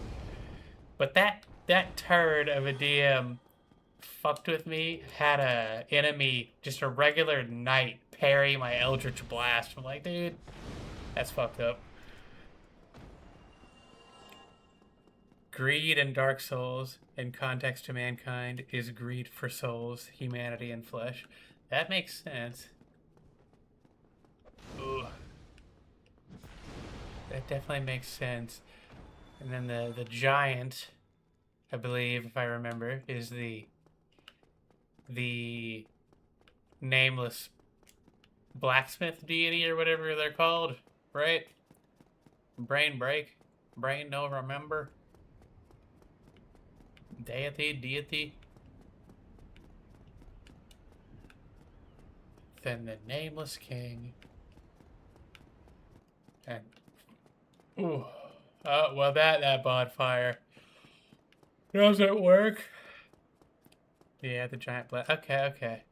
But that turd of a DM fucked with me. Had a enemy, just a regular knight, parry my Eldritch Blast. I'm like, dude, that's fucked up. Greed in Dark Souls, in context to mankind, is greed for souls, humanity, and flesh. That makes sense. Ugh. That definitely makes sense. And then the giant, I believe, if I remember, is the nameless blacksmith deity or whatever they're called, right? Brain break. Brain no remember. Deity. Then the nameless king. And ooh. Well that bonfire doesn't work. Yeah, the giant black. Okay.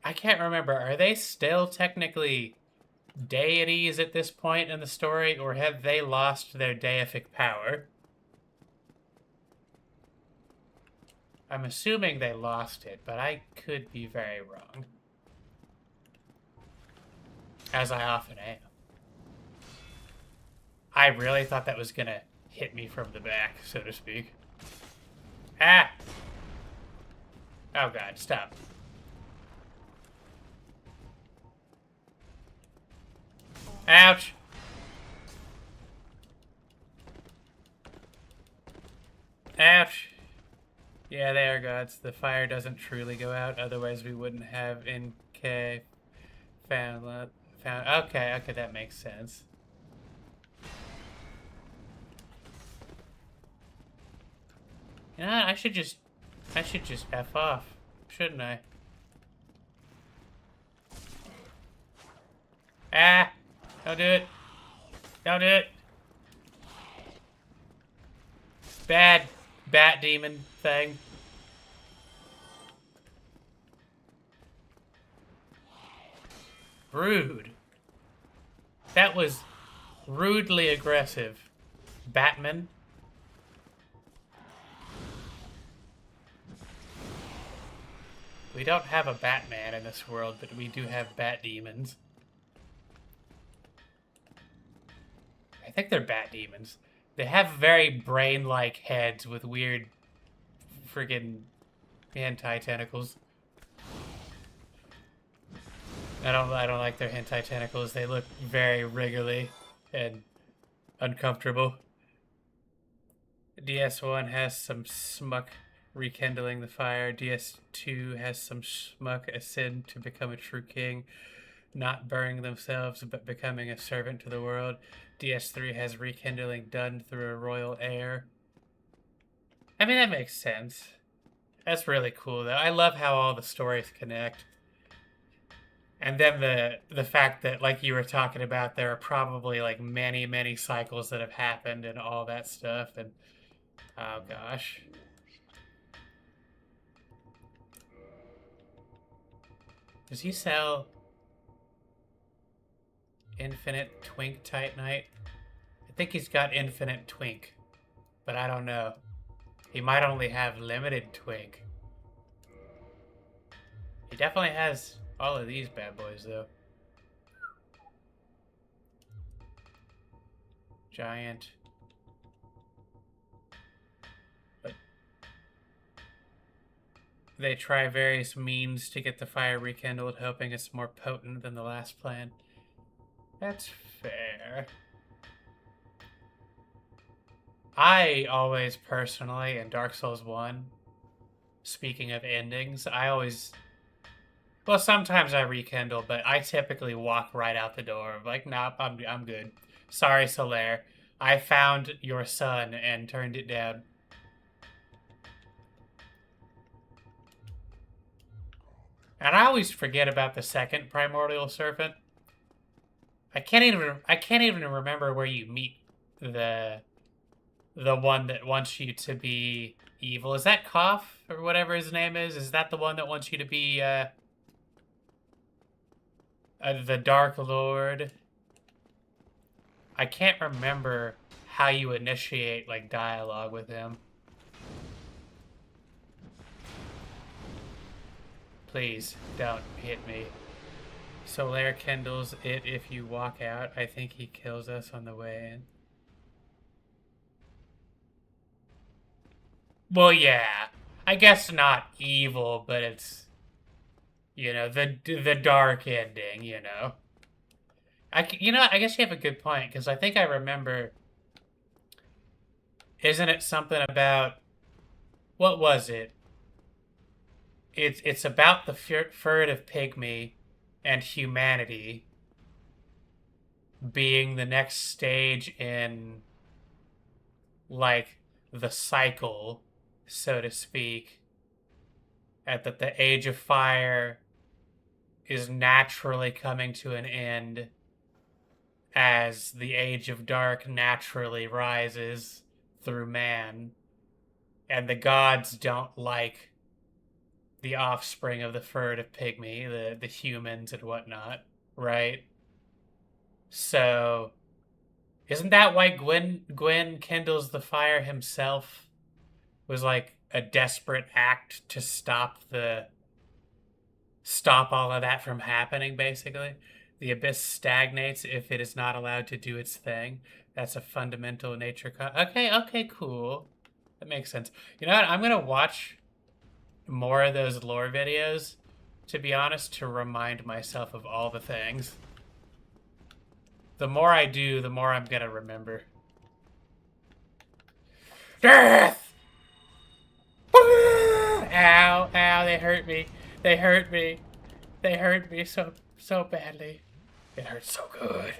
I can't remember. Are they still technically deities at this point in the story, or have they lost their deific power? I'm assuming they lost it, but I could be very wrong. As I often am. I really thought that was gonna hit me from the back, so to speak. Ah! Oh god, stop. Ouch! Ouch! Yeah, they are gods. The fire doesn't truly go out, otherwise we wouldn't have NK found. Okay, that makes sense. You know what? I should just F off, shouldn't I? Ah! Don't do it. Don't do it. Bad bat demon thing. Rude. That was rudely aggressive. Batman. We don't have a Batman in this world, but we do have bat demons. I think they're bat demons. They have very brain-like heads with weird friggin' hentai tentacles. I don't like their hentai tentacles. They look very wriggly and uncomfortable. DS1 has some smuck rekindling the fire. DS2 has some schmuck ascend to become a true king, not burning themselves but becoming a servant to the world. DS3 has rekindling done through a royal heir. I mean, that makes sense. That's really cool, though. I love how all the stories connect. And then the fact that, like you were talking about, there are probably like many, many cycles that have happened and all that stuff. And oh gosh. Does he sell infinite twink titanite? I think he's got infinite twink, but I don't know. He might only have limited twink. He definitely has all of these bad boys, though. Giant. But they try various means to get the fire rekindled, hoping it's more potent than the last plan. That's fair. I always personally, in Dark Souls 1, speaking of endings, I always... Well, sometimes I rekindle, but I typically walk right out the door. Like, nope, I'm good. Sorry, Solaire. I found your sun and turned it down. And I always forget about the second primordial serpent. I can't even remember where you meet the one that wants you to be evil. Is that Koff or whatever his name is? Is that the one that wants you to be the Dark Lord? I can't remember how you initiate like dialogue with him. Please don't hit me. Solaire kindles it if you walk out. I think he kills us on the way in. Well, yeah. I guess not evil, but it's, you know, the dark ending, you know. I guess you have a good point, because I think I remember, isn't it something about, what was it? It's about the furtive pygmy and humanity being the next stage in, like, the cycle, so to speak, and that the Age of Fire is naturally coming to an end as the Age of Dark naturally rises through man, and the gods don't like the offspring of the furtive pygmy, the humans and whatnot, right? So, isn't that why Gwyn kindles the fire himself? Was like a desperate act to stop all of that from happening, basically. The abyss stagnates if it is not allowed to do its thing. That's a fundamental nature. Okay, cool. That makes sense. You know what? I'm gonna watch more of those lore videos, to be honest, to remind myself of all the things. The more I do, the more I'm gonna remember. Death! Ow, ow, they hurt me. They hurt me. They hurt me so badly. It hurts so good.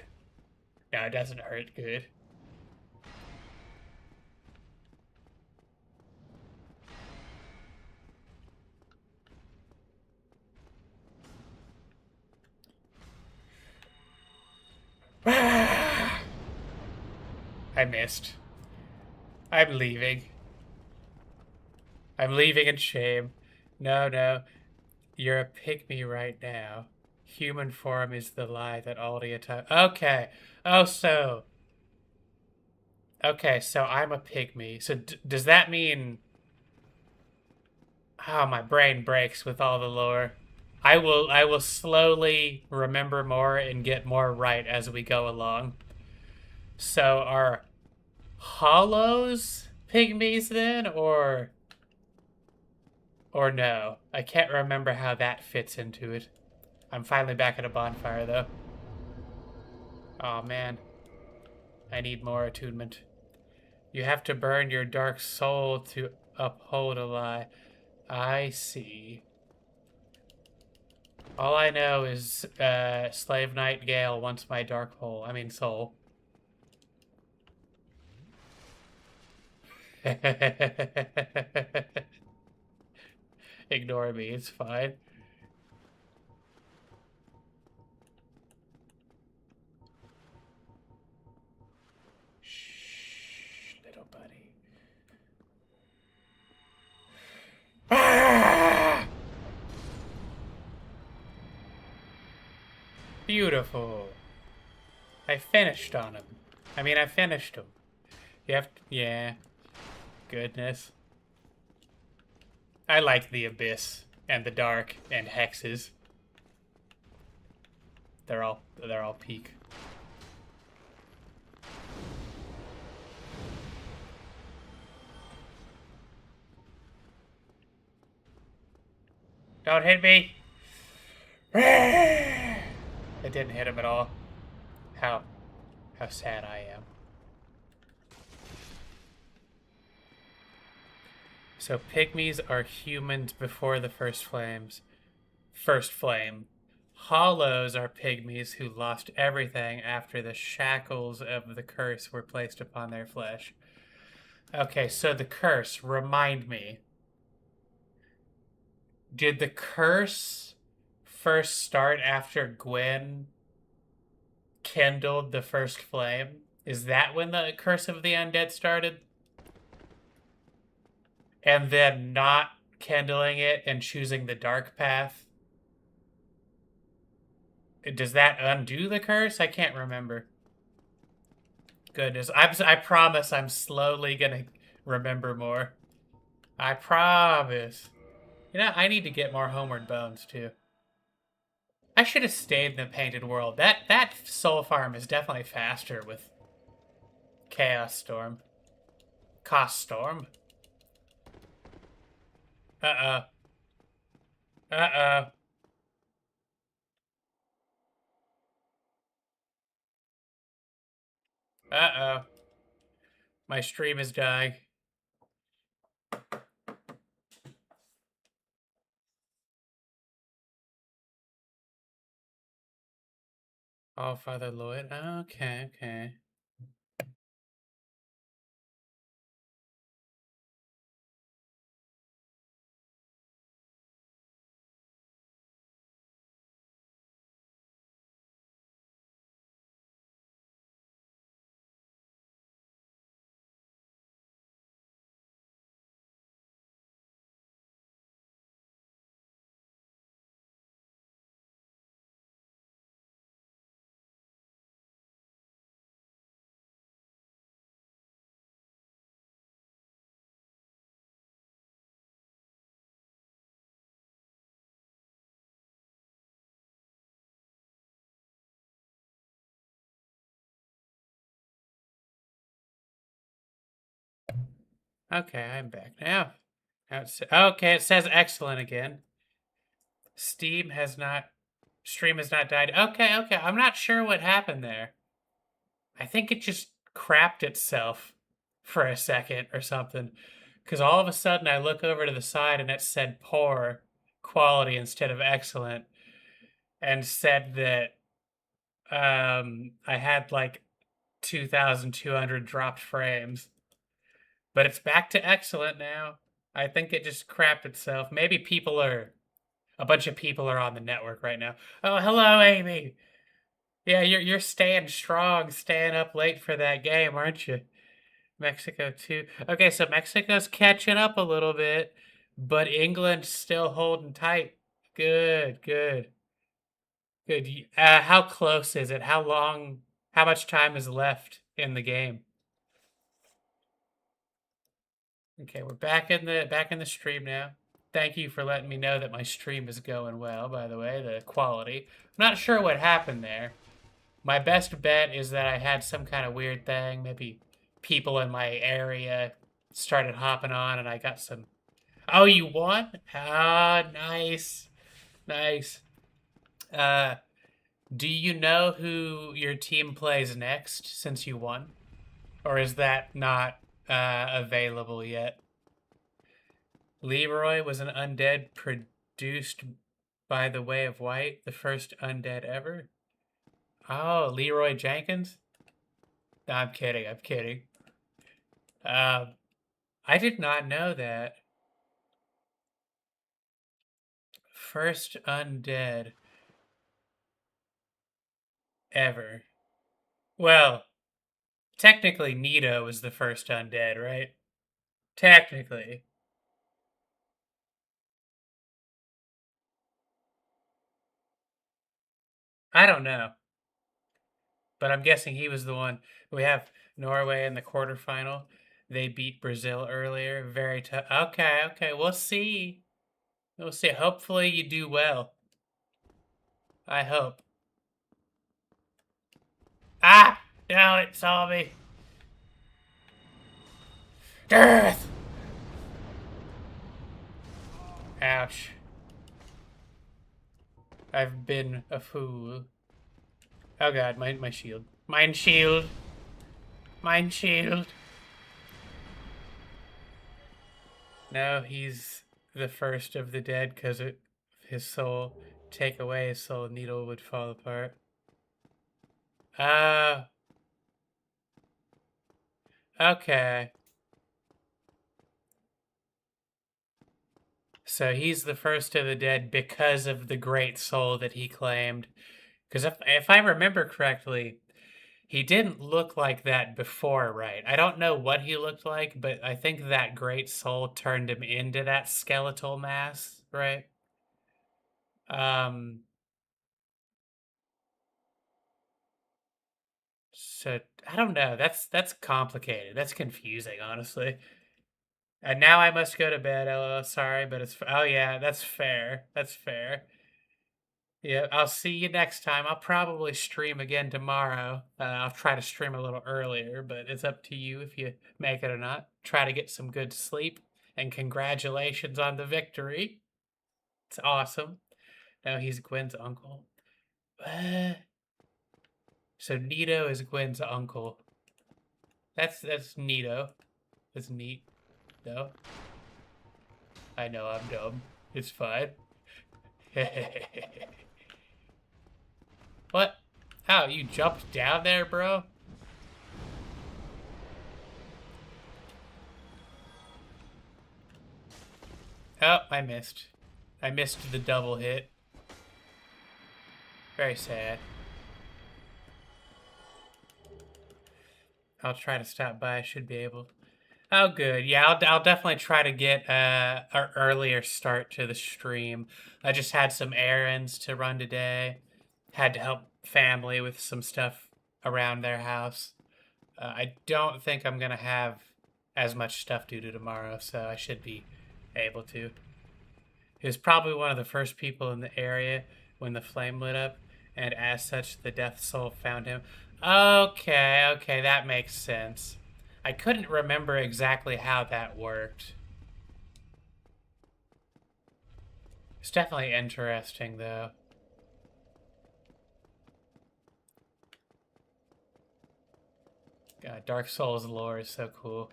No, it doesn't hurt good. I missed. I'm leaving. I'm leaving in shame. No. You're a pygmy right now. Human form is the lie that all the time. Okay. Oh, so. Okay, so I'm a pygmy. So does that mean... Oh, my brain breaks with all the lore. I will slowly remember more and get more right as we go along. So are hollows pygmies then, or no? I can't remember how that fits into it. I'm finally back at a bonfire though. Oh man. I need more attunement. You have to burn your dark soul to uphold a lie. I see. All I know is Slave Knight Gale wants my dark hole. I mean soul. Ignore me, it's fine. Shh, little buddy. Ah! Beautiful. I finished on him. I mean, I finished him. You have to, yeah. Goodness. I like the abyss and the dark and hexes. They're all peak. Don't hit me. It didn't hit him at all. How sad I am. So pygmies are humans before the first flames. First flame. Hollows are pygmies who lost everything after the shackles of the curse were placed upon their flesh. Okay, so the curse, remind me. Did the curse first start after Gwen kindled the first flame? Is that when the curse of the undead started? And then not kindling it and choosing the dark path? Does that undo the curse? I can't remember. Goodness, I promise I'm slowly gonna remember more. I promise. You know, I need to get more Homeward Bones, too. I should have stayed in the Painted World. That soul farm is definitely faster with Chaos Storm. Cost Storm. Uh-oh. Uh-oh. Uh-oh. My stream is dying. Oh, Father Lloyd. Okay, okay. Okay, I'm back now. Okay, it says excellent again. Stream has not died. Okay, okay. I'm not sure what happened there. I think it just crapped itself for a second or something. Because all of a sudden I look over to the side and it said poor quality instead of excellent, and said that I had like 2,200 dropped frames. But it's back to excellent now. I think it just crapped itself. Maybe a bunch of people are on the network right now. Oh, hello, Amy. Yeah, you're staying strong, staying up late for that game, aren't you? Mexico too. Okay, so Mexico's catching up a little bit, but England's still holding tight. Good, good, good. How close is it? How long? How much time is left in the game? Okay, we're back in the stream now. Thank you for letting me know that my stream is going well, by the way, the quality. I'm not sure what happened there. My best bet is that I had some kind of weird thing. Maybe people in my area started hopping on and I got some... Oh, you won? Ah, nice. Nice. Uh, do you know who your team plays next since you won? Or is that not available yet? Leroy was an undead produced by the Way of White, the first undead ever. Oh, Leroy Jenkins? No, I'm kidding. I'm kidding. I did not know that. first undead ever. Well, technically Nito was the first undead, right? Technically. I don't know. But I'm guessing he was the one. We have Norway in the quarterfinal. They beat Brazil earlier. Very tough. Okay, okay. We'll see. We'll see. Hopefully you do well. I hope. Ah! No, it saw me. Death! Ouch. I've been a fool. Oh god, my shield. Mine shield. Mine shield. No, he's the first of the dead because his soul. Take away his soul, needle would fall apart. Ah. Okay. So he's the first of the dead because of the great soul that he claimed. Because if I remember correctly, he didn't look like that before, right? I don't know what he looked like, but I think that great soul turned him into that skeletal mass, right? Um, so I don't know. That's complicated. That's confusing, honestly. And now I must go to bed. Oh, sorry, but it's oh yeah, that's fair. That's fair. Yeah, I'll see you next time. I'll probably stream again tomorrow. I'll try to stream a little earlier, but it's up to you if you make it or not. Try to get some good sleep, and congratulations on the victory. It's awesome. Now he's Gwen's uncle. So Nito is Gwen's uncle. That's Nito. That's neat, though. I know I'm dumb. It's fine. What? How, you jumped down there, bro? Oh, I missed. I missed the double hit. Very sad. I'll try to stop by. I should be able. Oh, good. Yeah, I'll definitely try to get an earlier start to the stream. I just had some errands to run today. Had to help family with some stuff around their house. I don't think I'm gonna have as much stuff due to tomorrow, so I should be able to. He was probably one of the first people in the area when the flame lit up, and as such, the death soul found him. Okay, okay, that makes sense. I couldn't remember exactly how that worked. It's definitely interesting, though. God, Dark Souls lore is so cool.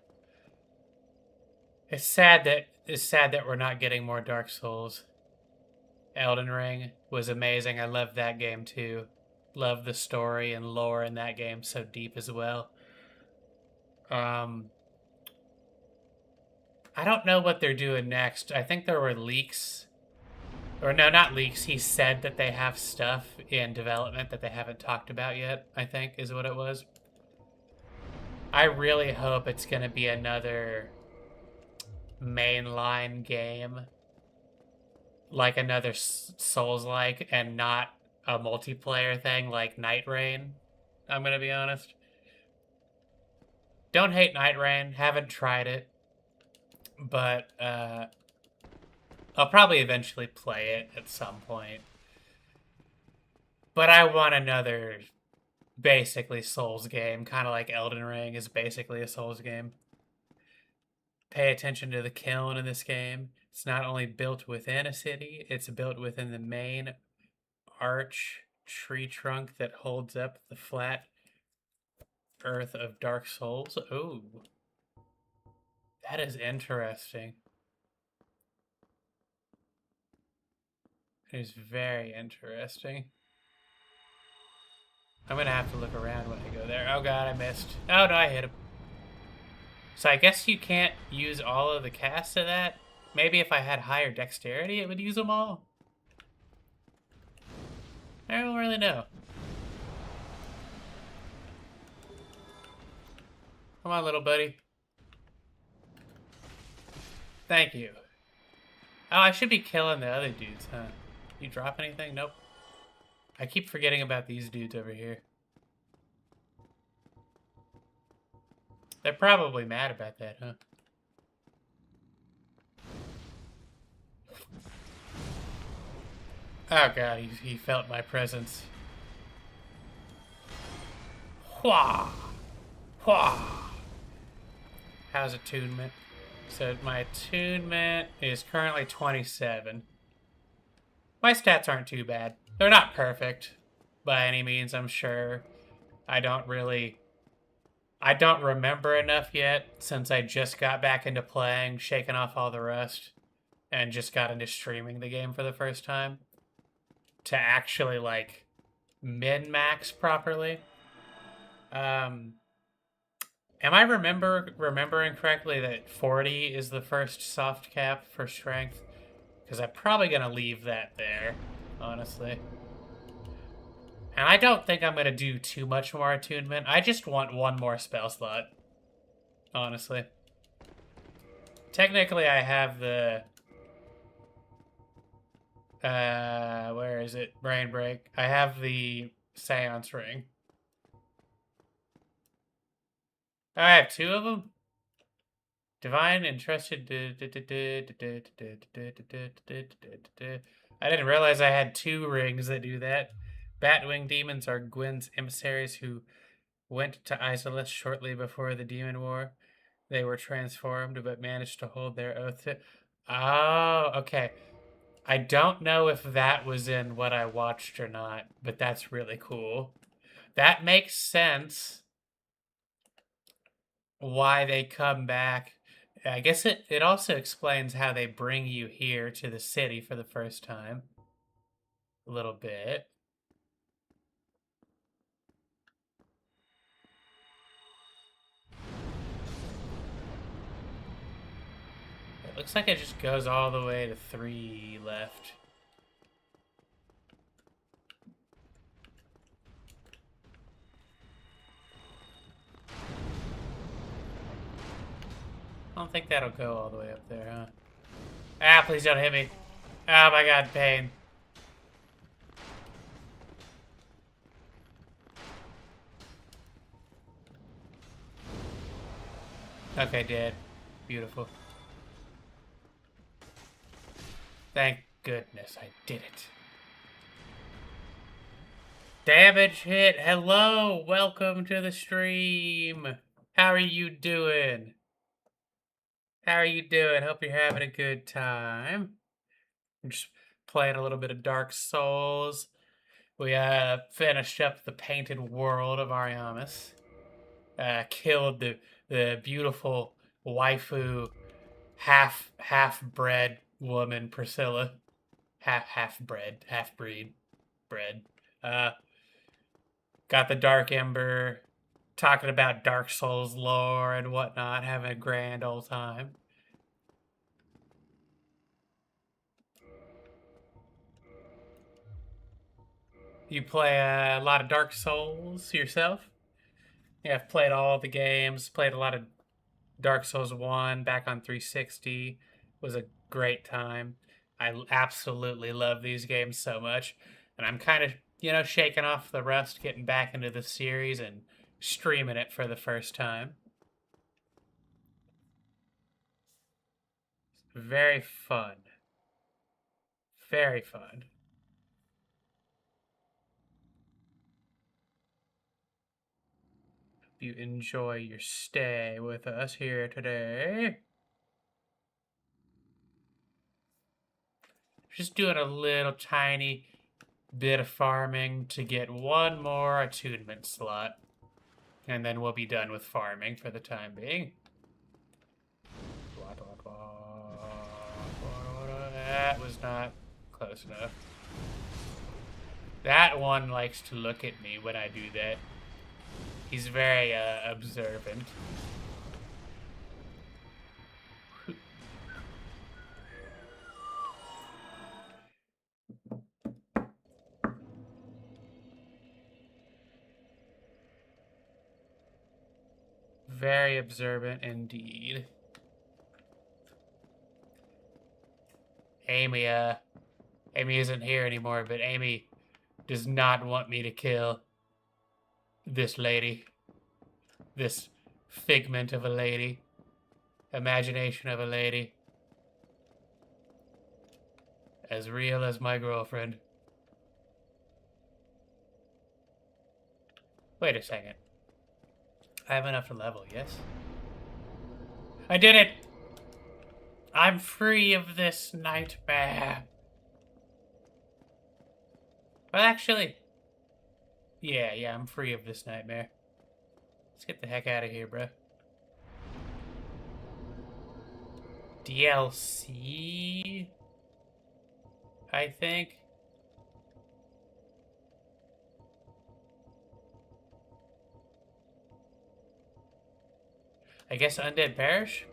It's sad that we're not getting more Dark Souls. Elden Ring was amazing. I loved that game too. Love the story and lore in that game so deep as well. I don't know what they're doing next. I think there were leaks. Or no, not leaks. He said that they have stuff in development that they haven't talked about yet, I think is what it was. I really hope it's going to be another mainline game. Like another Souls-like and not a multiplayer thing like Night Rain. I'm going to be honest. Don't hate Night Rain. Haven't tried it. But I'll probably eventually play it at some point. But I want another basically Souls game, kind of like Elden Ring is basically a Souls game. Pay attention to the kiln in this game. It's not only built within a city, it's built within the main arch tree trunk that holds up the flat earth of Dark Souls. Oh, that is interesting. It is very interesting. I'm gonna have to look around when I go there. Oh god, I missed. Oh no, I hit him. So I guess you can't use all of the casts of that? Maybe if I had higher dexterity, it would use them all? I don't really know. Come on, little buddy. Thank you. Oh, I should be killing the other dudes, huh? You drop anything? Nope. I keep forgetting about these dudes over here. They're probably mad about that, huh? Oh god, he felt my presence. Wah! Wah! How's attunement? So my attunement is currently 27. My stats aren't too bad. They're not perfect by any means, I'm sure. I don't remember enough yet since I just got back into playing, shaking off all the rust, and just got into streaming the game for the first time to actually, like, min-max properly. Am I remembering correctly that 40 is the first soft cap for strength? Because I'm probably going to leave that there, honestly. And I don't think I'm going to do too much more attunement. I just want one more spell slot, honestly. Technically, I have the... where is it? Brain break. I have the Seance ring. Oh, I have two of them? Divine Entrusted... I didn't realize I had two rings that do that. Batwing demons are Gwyn's emissaries who went to Isolus shortly before the Demon War. They were transformed, but managed to hold their oath to... Oh, okay. I don't know if that was in what I watched or not, but that's really cool. That makes sense why they come back. I guess it also explains how they bring you here to the city for the first time. A little bit. It looks like it just goes all the way to 3 left. I don't think that'll go all the way up there, huh? Ah, please don't hit me. Oh my god, pain. Okay, dead. Beautiful. Thank goodness I did it. Damage hit. Hello. Welcome to the stream. How are you doing? How are you doing? Hope you're having a good time. I'm just playing a little bit of Dark Souls. We finished up the painted world of Ariamis. Killed the beautiful waifu half bred woman Priscilla. Half breed bread. Got the Dark Ember, talking about Dark Souls lore and whatnot, having a grand old time. You play a lot of Dark Souls yourself? Yeah, I've played all the games, played a lot of Dark Souls 1 back on 360. Was a great time. I absolutely love these games so much. And I'm kind of, shaking off the rust, getting back into the series and streaming it for the first time. Very fun. Very fun. Hope you enjoy your stay with us here today. Just doing a little tiny bit of farming to get one more attunement slot. And then we'll be done with farming for the time being. That was not close enough. That one likes to look at me when I do that. He's very observant. very observant indeed. Amy isn't here anymore, but Amy does not want me to kill this lady. This figment of a lady. Imagination of a lady. As real as my girlfriend. Wait a second. I have enough to level, yes? I did it! I'm free of this nightmare. Well, actually... Yeah, I'm free of this nightmare. Let's get the heck out of here, bro. DLC? I think. I guess Undead Parish?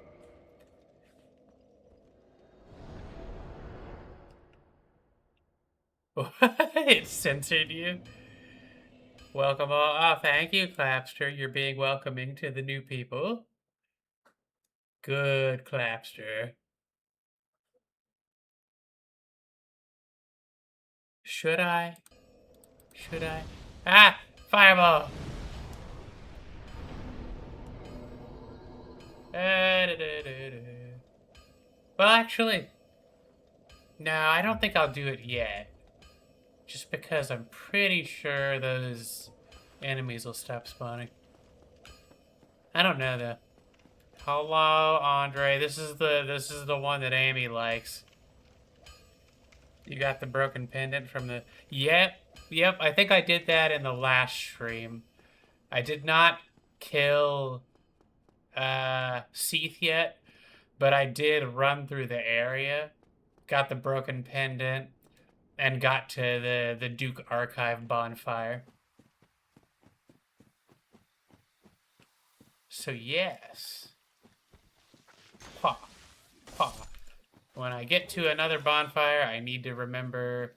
It censored you. Welcome all. Oh, thank you, Clapster. You're being welcoming to the new people. Good, Clapster. Should I? Should I? Ah! Fireball! Well, actually, no, I don't think I'll do it yet. Just because I'm pretty sure those enemies will stop spawning. I don't know though. Hello, Andre. This is the one that Amy likes. You got the broken pendant from the... Yep. I think I did that in the last stream. I did not kill Seath yet, but I did run through the area, got the broken pendant, and got to the Duke Archive bonfire. So yes. Paw. When I get to another bonfire, I need to remember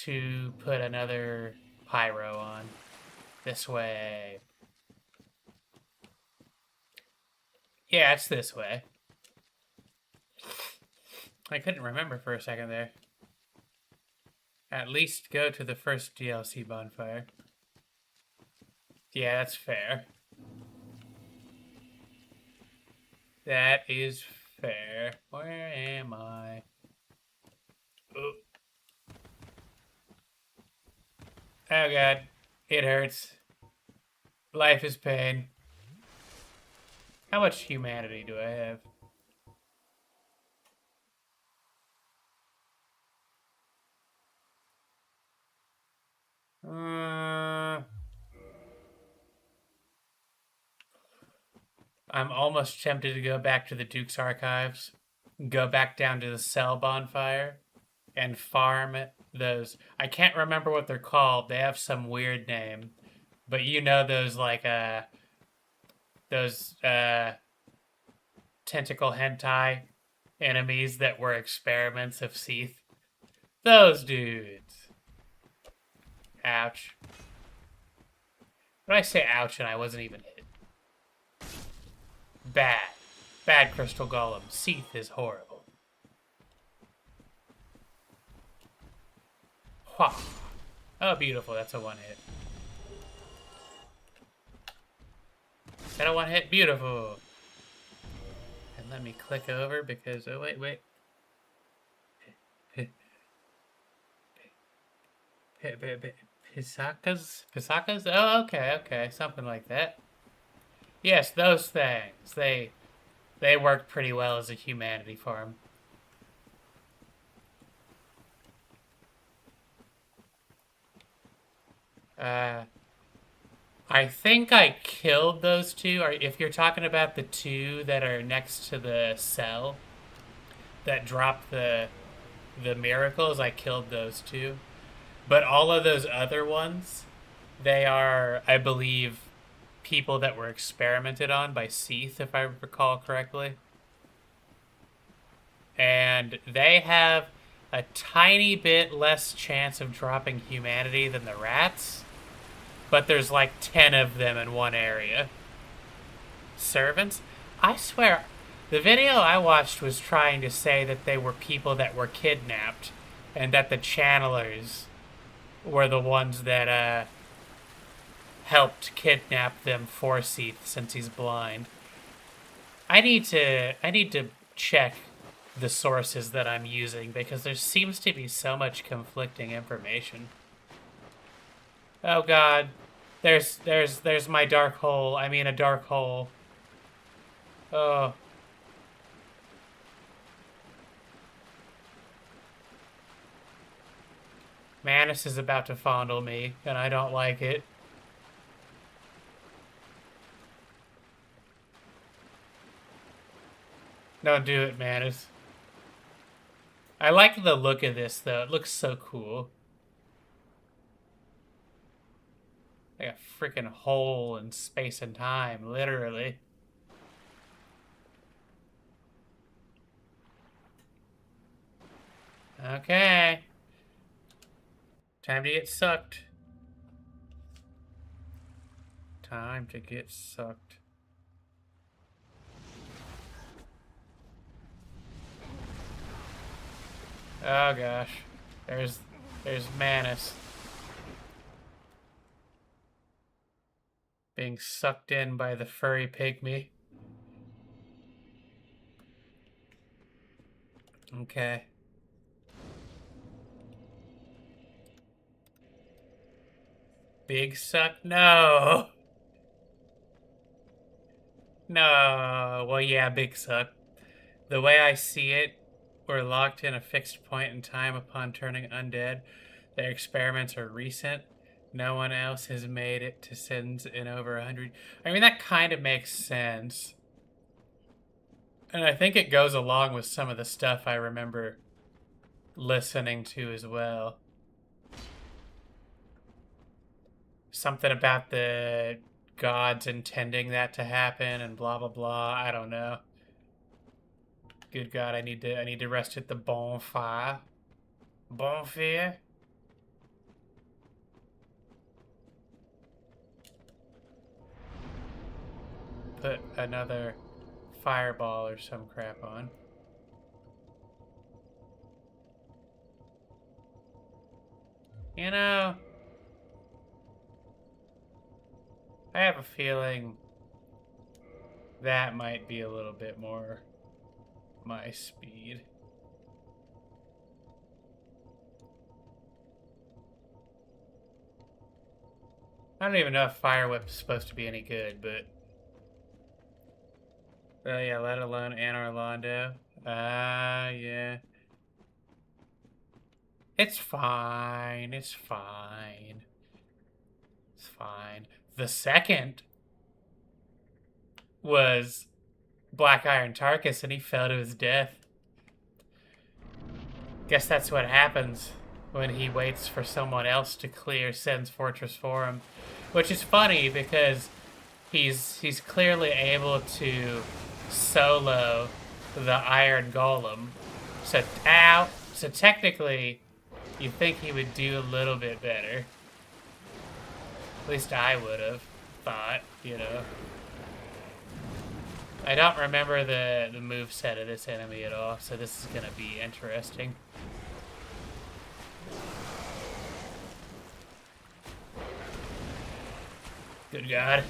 to put another pyro on. This way. Yeah, it's this way. I couldn't remember for a second there. At least go to the first DLC bonfire. Yeah, that's fair. That is fair. Where am I? Oh. Oh god. It hurts. Life is pain. How much humanity do I have? I'm almost tempted to go back to the Duke's Archives, go back down to the Cell bonfire, and farm those. I can't remember what they're called. They have some weird name, but you know those like tentacle hentai enemies that were experiments of Seath. Those dudes. Ouch. What did I say ouch and I wasn't even hit? Bad Crystal Golem. Seath is horrible. Wha. Oh, beautiful. That's a one hit. Is that a one hit? Beautiful. And let me click over because... Oh, wait. Pisakas? Oh, okay. Something like that. Yes, those things. They worked pretty well as a humanity farm. I think I killed those two. Or if you're talking about the two that are next to the cell that drop the miracles, I killed those two. But all of those other ones, they are, I believe, people that were experimented on by Seath, if I recall correctly. And they have a tiny bit less chance of dropping humanity than the rats, but there's like 10 of them in one area. servants? I swear, the video I watched was trying to say that they were people that were kidnapped, and that the channelers were the ones that helped kidnap them for Seath since he's blind. I need to check the sources that I'm using because there seems to be so much conflicting information. Oh god. There's my dark hole. I mean a dark hole. Oh. Manus is about to fondle me, and I don't like it. Don't do it, Manus. I like the look of this, though. It looks so cool. Like a freaking hole in space and time, literally. Okay. Time to get sucked. Time to get sucked. Oh gosh. There's Manus. Being sucked in by the furry pygmy. Okay. Big suck? No! No! Well, yeah, big suck. The way I see it, we're locked in a fixed point in time upon turning undead. Their experiments are recent. No one else has made it to Sins in over 100. I mean, that kind of makes sense. And I think it goes along with some of the stuff I remember listening to as well. Something about the gods intending that to happen and blah blah blah. I don't know. Good God, I need to rest at the bonfire. Bonfire? Put another fireball or some crap on. You know, I have a feeling that might be a little bit more my speed. I don't even know if Fire Whip's supposed to be any good, but... Oh yeah, let alone Anne Orlando. Yeah. It's fine, it's fine. It's fine. The second was Black Iron Tarkus, and he fell to his death. Guess that's what happens when he waits for someone else to clear Sen's fortress for him. Which is funny because he's clearly able to solo the Iron Golem. So, ow! So technically, you think he would do a little bit better. At least I would have thought, you know. I don't remember the moveset of this enemy at all, so this is gonna be interesting. Good God.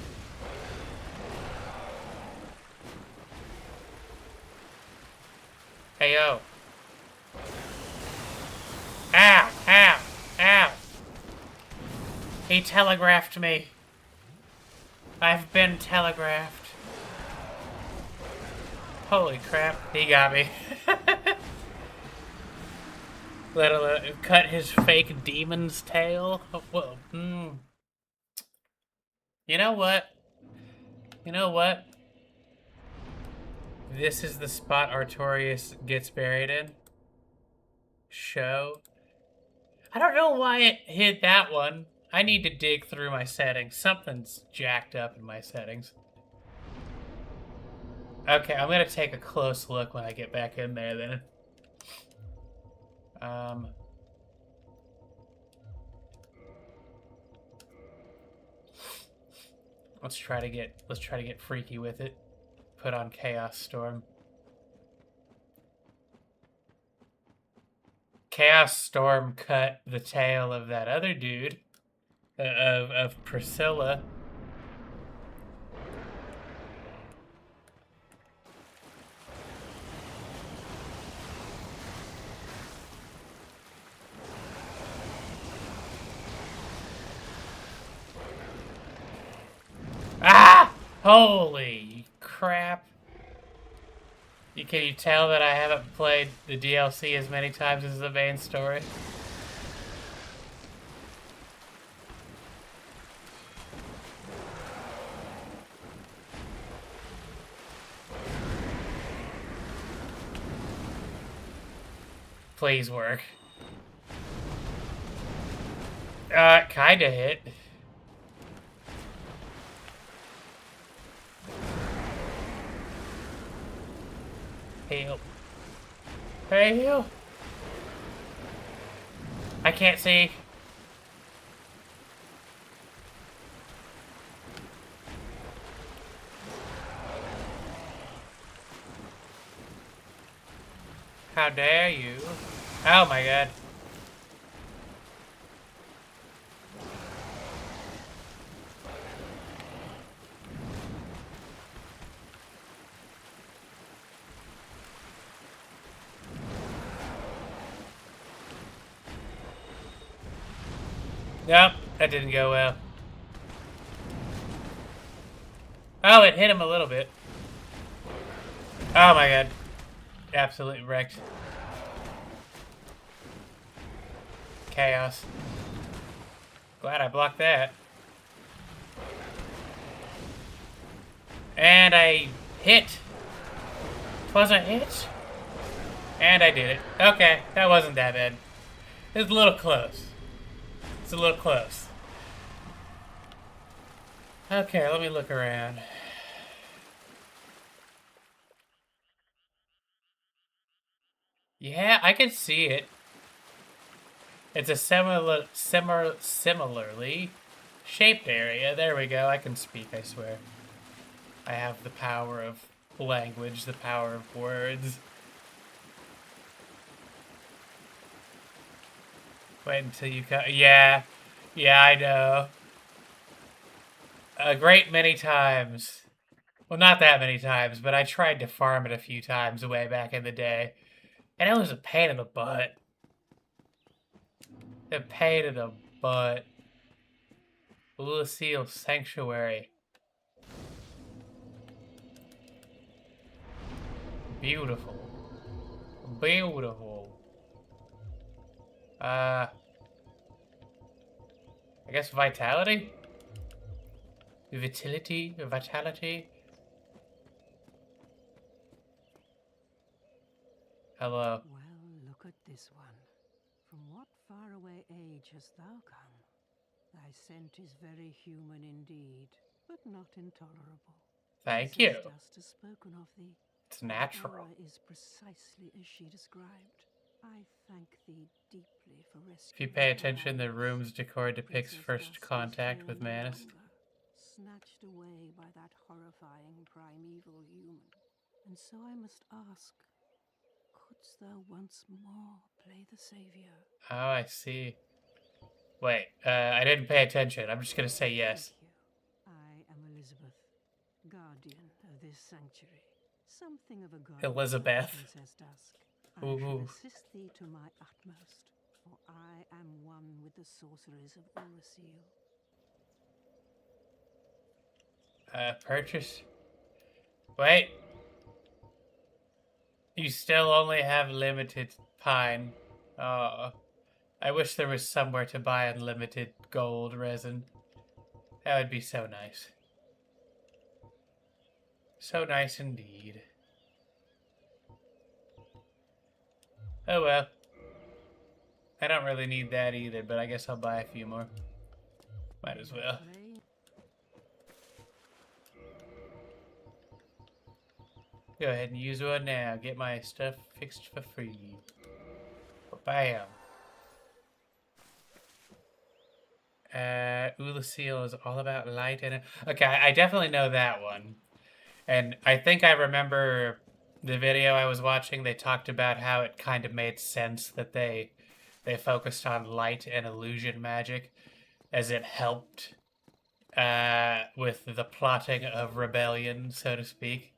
Hey, yo. Ow! Ow! Ow! He telegraphed me. I've been telegraphed. Holy crap, he got me. Let alone cut his fake demon's tail. Oh, well, You know what? You know what? This is the spot Artorias gets buried in. Show. I don't know why it hid that one. I need to dig through my settings. Something's jacked up in my settings. Okay, I'm gonna take a close look when I get back in there then. Let's try to get freaky with it. Put on Chaos Storm. Chaos Storm cut the tail of that other dude, of Priscilla. Ah! Holy crap. Can you tell that I haven't played the DLC as many times as the main story? Please work. Kinda hit. Heal. Hey, heal. I can't see. How dare you? Oh my god. Nope, that didn't go well. Oh, it hit him a little bit. Oh my god. Absolutely wrecked. Chaos. Glad I blocked that. And I hit. 'Twas a hit. And I did it. Okay, that wasn't that bad. It was a little close. It's a little close. Okay, let me look around. Yeah, I can see it. It's a similarly shaped area. There we go. I can speak, I swear. I have the power of language, the power of words. Wait until you come. Yeah. Yeah, I know. A great many times. Well, not that many times, but I tried to farm it a few times way back in the day. And it was a pain in the butt. A pain in the butt. Lucille Sanctuary. Beautiful. Beautiful. I guess vitality? Vitality? Vitality? Hello. Well, look at this one. From what faraway age hast thou come? Thy scent is very human indeed, but not intolerable. Thank you. Just has spoken of thee. It's natural. Aura is precisely as she described. I thank thee deeply for rescuing. If you pay attention, the room's decor depicts first contact with Manus. Snatched away by that horrifying primeval human. And so I must ask, couldst thou once more play the savior? Oh, I see. Wait, I didn't pay attention. I'm just gonna say yes. I am Elizabeth, guardian of this sanctuary. Something of a god. Elizabeth. Princess Dusk. I shall assist thee to my utmost, for I am one with the sorceries of Urusile. Purchase. Wait. You still only have limited pine. Oh. I wish there was somewhere to buy unlimited gold resin. That would be so nice. So nice indeed. Oh well. I don't really need that either, but I guess I'll buy a few more. Might as well. Go ahead and use one now. Get my stuff fixed for free. Bam. Ulasil is all about light and... Okay, I definitely know that one. And I think I remember the video I was watching, they talked about how it kind of made sense that they focused on light and illusion magic as it helped with the plotting of rebellion, so to speak.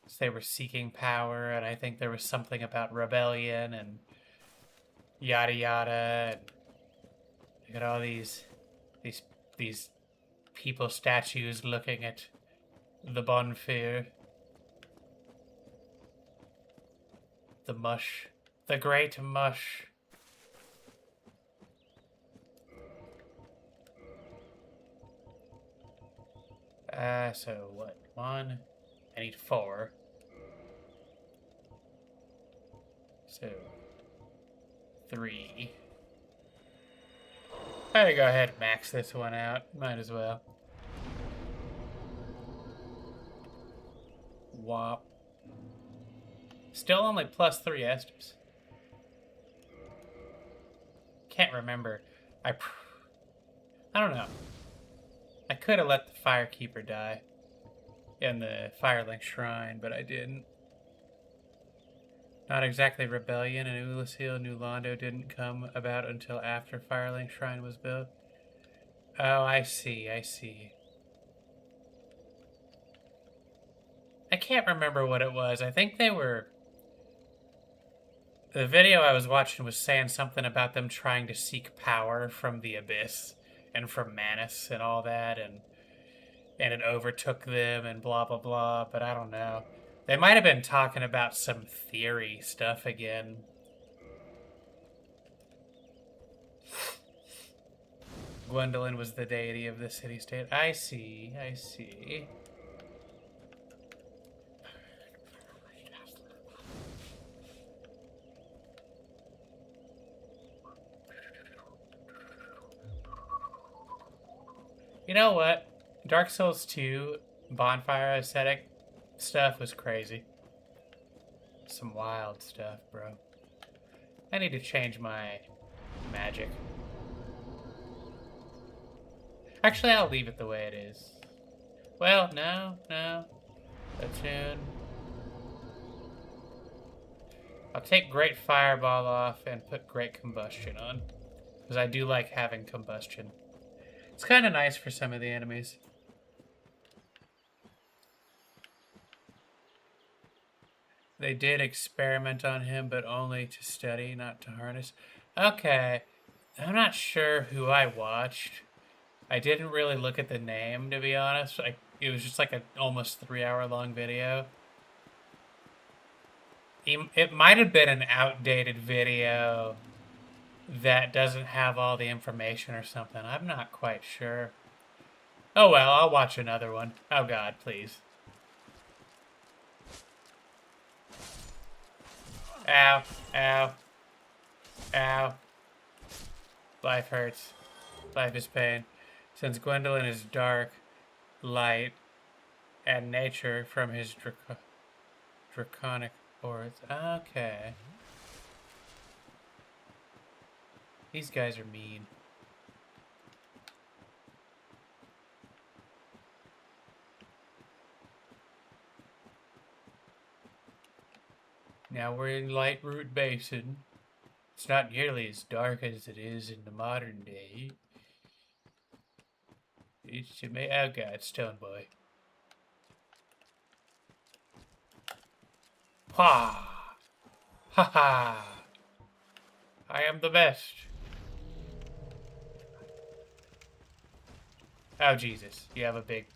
So they were seeking power, and I think there was something about rebellion and yada yada. And you got all these people statues looking at the bonfire. The mush. The great mush. So what? 1. I need 4. So 3. I go ahead and max this one out. Might as well. Wop. Still only plus 3 Esters. Can't remember. I don't know. I could have let the Firekeeper die in the Firelink Shrine, but I didn't. Not exactly Rebellion, and Ulasil New Londo didn't come about until after Firelink Shrine was built. Oh, I see, I see. I can't remember what it was. I think they were... The video I was watching was saying something about them trying to seek power from the Abyss and from Manus and all that, and it overtook them and blah, blah, blah, but I don't know. They might have been talking about some theory stuff again. Gwendolyn was the deity of the city-state. I see, I see. You know what? Dark Souls 2 bonfire aesthetic stuff was crazy. Some wild stuff, bro. I need to change my magic. Actually, I'll leave it the way it is. Well, no. Attune. I'll take Great Fireball off and put Great Combustion on. Because I do like having combustion. It's kind of nice for some of the enemies. They did experiment on him, but only to study, not to harness. Okay. I'm not sure who I watched. I didn't really look at the name, to be honest. It was just like an almost 3-hour-long video. It might have been an outdated video that doesn't have all the information or something. I'm not quite sure. Oh well, I'll watch another one. Oh god, please. Ow. Ow. Ow. Life hurts. Life is pain. Since Gwendolyn is dark, light, and nature from his draconic ords. Okay. These guys are mean. Now we're in Lightroot Basin. It's not nearly as dark as it is in the modern day. It's oh god, Stone Boy. Ha! Ha ha! I am the best. Oh Jesus! You have a big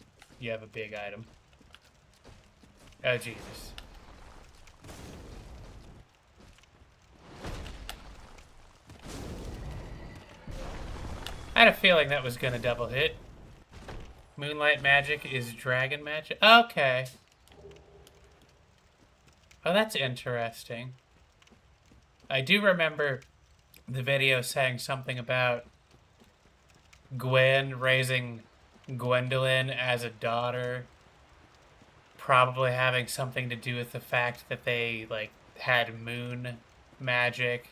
item. Oh Jesus! I had a feeling that was gonna double hit. Moonlight magic is dragon magic. Okay. Oh, that's interesting. I do remember the video saying something about Gwen raising Gwendolyn as a daughter, probably having something to do with the fact that they, like, had moon magic,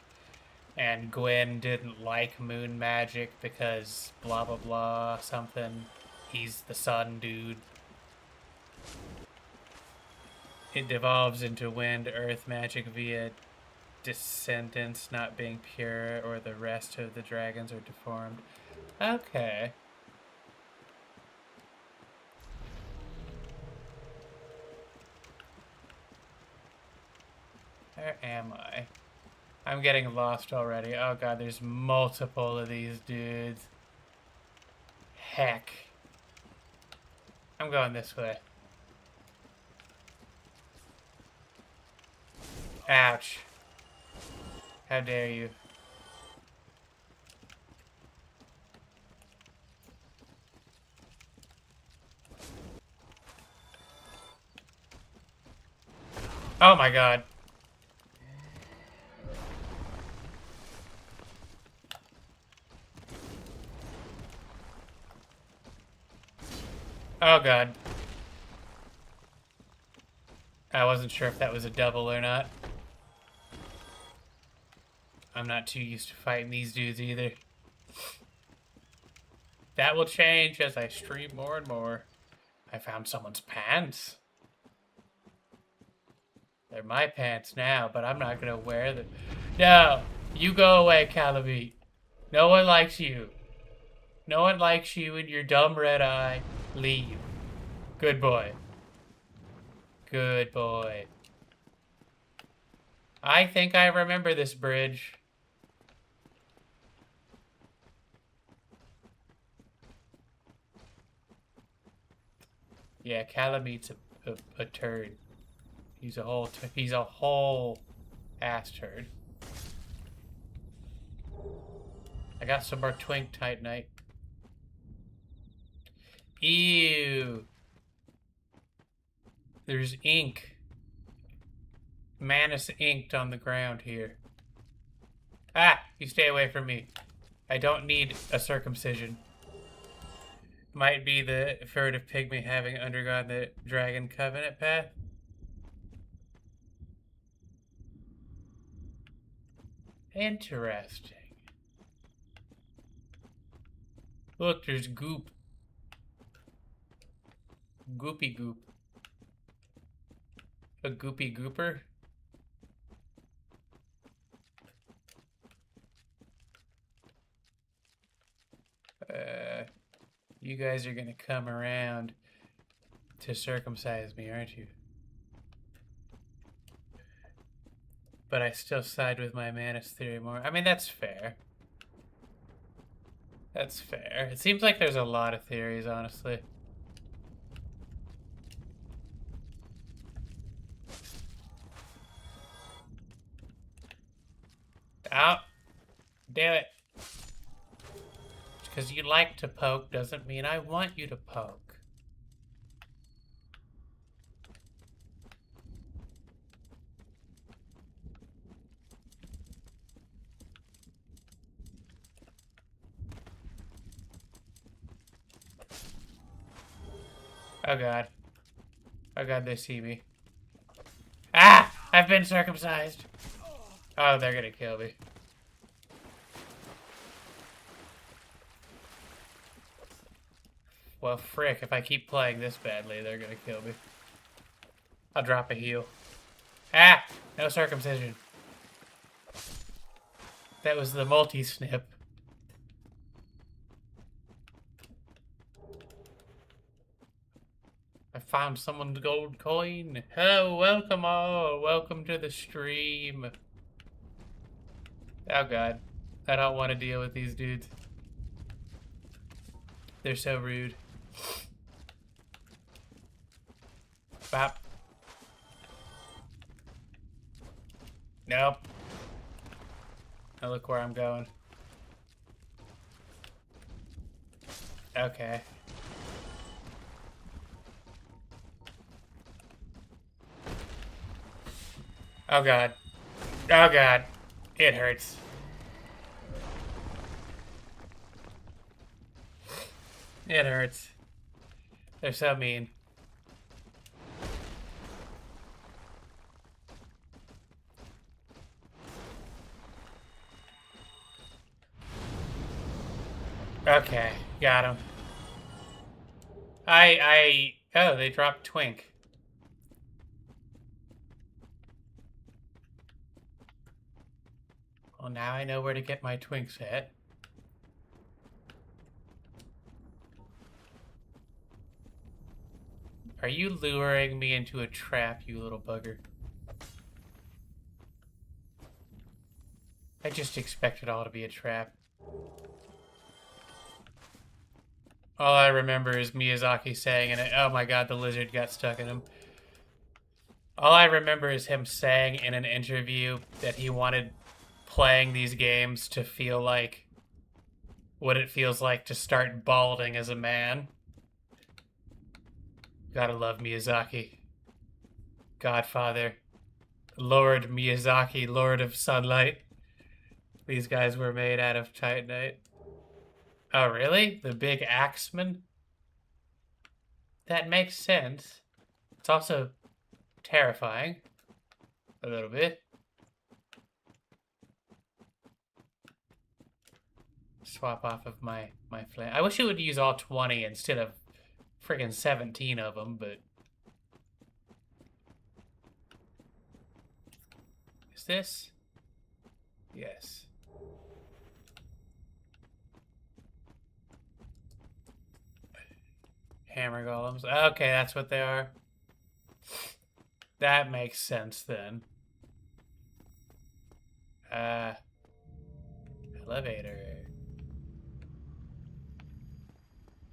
And Gwen didn't like moon magic because blah blah blah something. He's the sun dude. It devolves into wind earth magic via descendants not being pure, or the rest of the dragons are deformed. Okay. Where am I? I'm getting lost already. Oh god, there's multiple of these dudes. Heck. I'm going this way. Ouch. How dare you. Oh my god. Oh god. I wasn't sure if that was a double or not. I'm not too used to fighting these dudes either. That will change as I stream more and more. I found someone's pants. They're my pants now, but I'm not gonna wear them. No! You go away, Calamite. No one likes you. No one likes you and your dumb red eye. Leave. Good boy. Good boy. I think I remember this bridge. Yeah, Calamite's a turd. He's a whole ass turd. I got some more twink titanite. Ew. There's ink. Manus inked on the ground here. Ah! You stay away from me. I don't need a circumcision. Might be the furtive pygmy having undergone the dragon covenant path. Interesting. Look, there's goop. Goopy goop. A goopy gooper? You guys are gonna come around to circumcise me, aren't you? But I still side with my Manus theory more. I mean, that's fair. That's fair. It seems like there's a lot of theories, honestly. Out. Damn it. Because you like to poke doesn't mean I want you to poke. Oh god. Oh god, they see me. Ah! I've been circumcised! Oh, they're gonna kill me. Well, frick, if I keep playing this badly, they're gonna kill me. I'll drop a heal. Ah! No circumcision. That was the multi-snip. I found someone's gold coin. Hello, welcome all. Welcome to the stream. Oh god. I don't want to deal with these dudes. They're so rude. Bop. Nope. Now look where I'm going. Okay. Oh god. Oh god. It hurts. It hurts. They're so mean. Okay, got him. Oh, they dropped Twink. Well, now I know where to get my Twinks at. Are you luring me into a trap, you little bugger? I just expect it all to be a trap. All I remember is Miyazaki saying, and oh my god, the lizard got stuck in him. All I remember is him saying in an interview that he wanted playing these games to feel like what it feels like to start balding as a man. Gotta love Miyazaki. Godfather. Lord Miyazaki, Lord of Sunlight. These guys were made out of Titanite. Oh, really? The big axeman? That makes sense. It's also terrifying. A little bit. Swap off of my flame. I wish it would use all 20 instead of friggin' 17 of them, but... Is this? Yes. Hammer golems. Okay, that's what they are. That makes sense then. Elevator.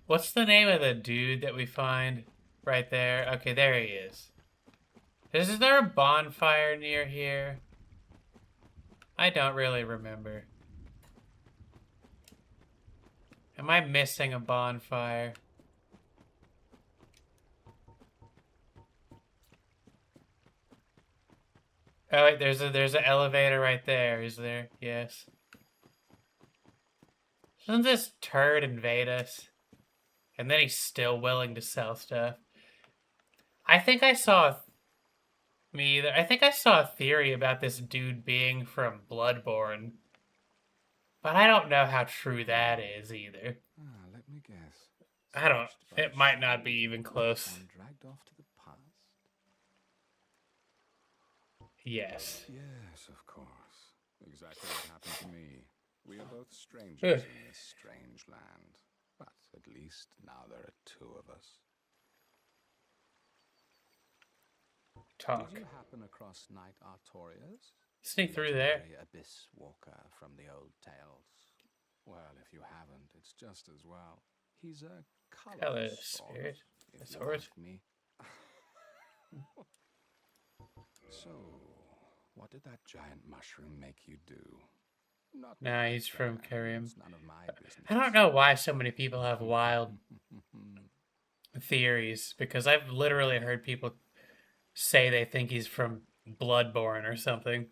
What's the name of the dude that we find right there? Okay, there he is. Is there a bonfire near here? I don't really remember. Am I missing a bonfire? Oh wait, there's an elevator right there, is there? Yes. Doesn't this turd invade us? And then he's still willing to sell stuff. I think I saw I think I saw a theory about this dude being from Bloodborne. But I don't know how true that is either. Let me guess. I don't. It might not be even close. And dragged off to the past. Yes. Yes, of course. Exactly what happened to me. We are both strangers in this strange land. But at least now there are two of us. Talk. Did you happen across Knight Artorias? Sneak through there. Legendary abyss walker from the old tales. Well, if you haven't, it's just as well. He's a colorless spirit. if A you sword. ask me. So, what did that giant mushroom make you do? Not Nah, my he's from affair. Karim. It's none of my business. I don't know why so many people have wild theories, because I've literally heard people say they think he's from Bloodborne or something.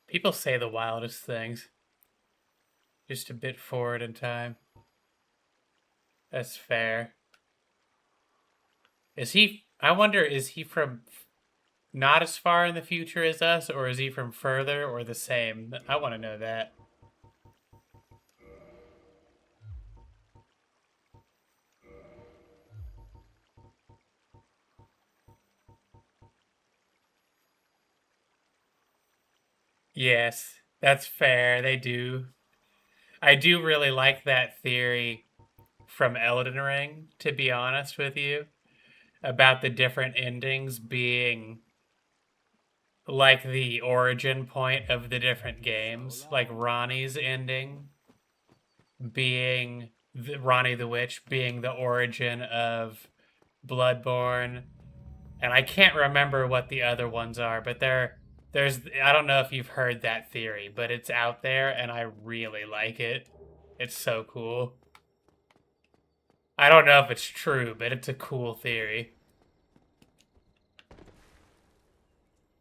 People say the wildest things. Just a bit forward in time. That's fair. Is he... I wonder, is he from not as far in the future as us, or is he from further, or the same? I want to know that. Yes, that's fair. They do. I do really like that theory from Elden Ring, to be honest with you, about the different endings being like the origin point of the different games. Like Ronnie's ending being Ronnie the Witch being the origin of Bloodborne. And I can't remember what the other ones are, but there's I don't know if you've heard that theory, but it's out there and I really like it. It's so cool. I don't know if it's true, but it's a cool theory.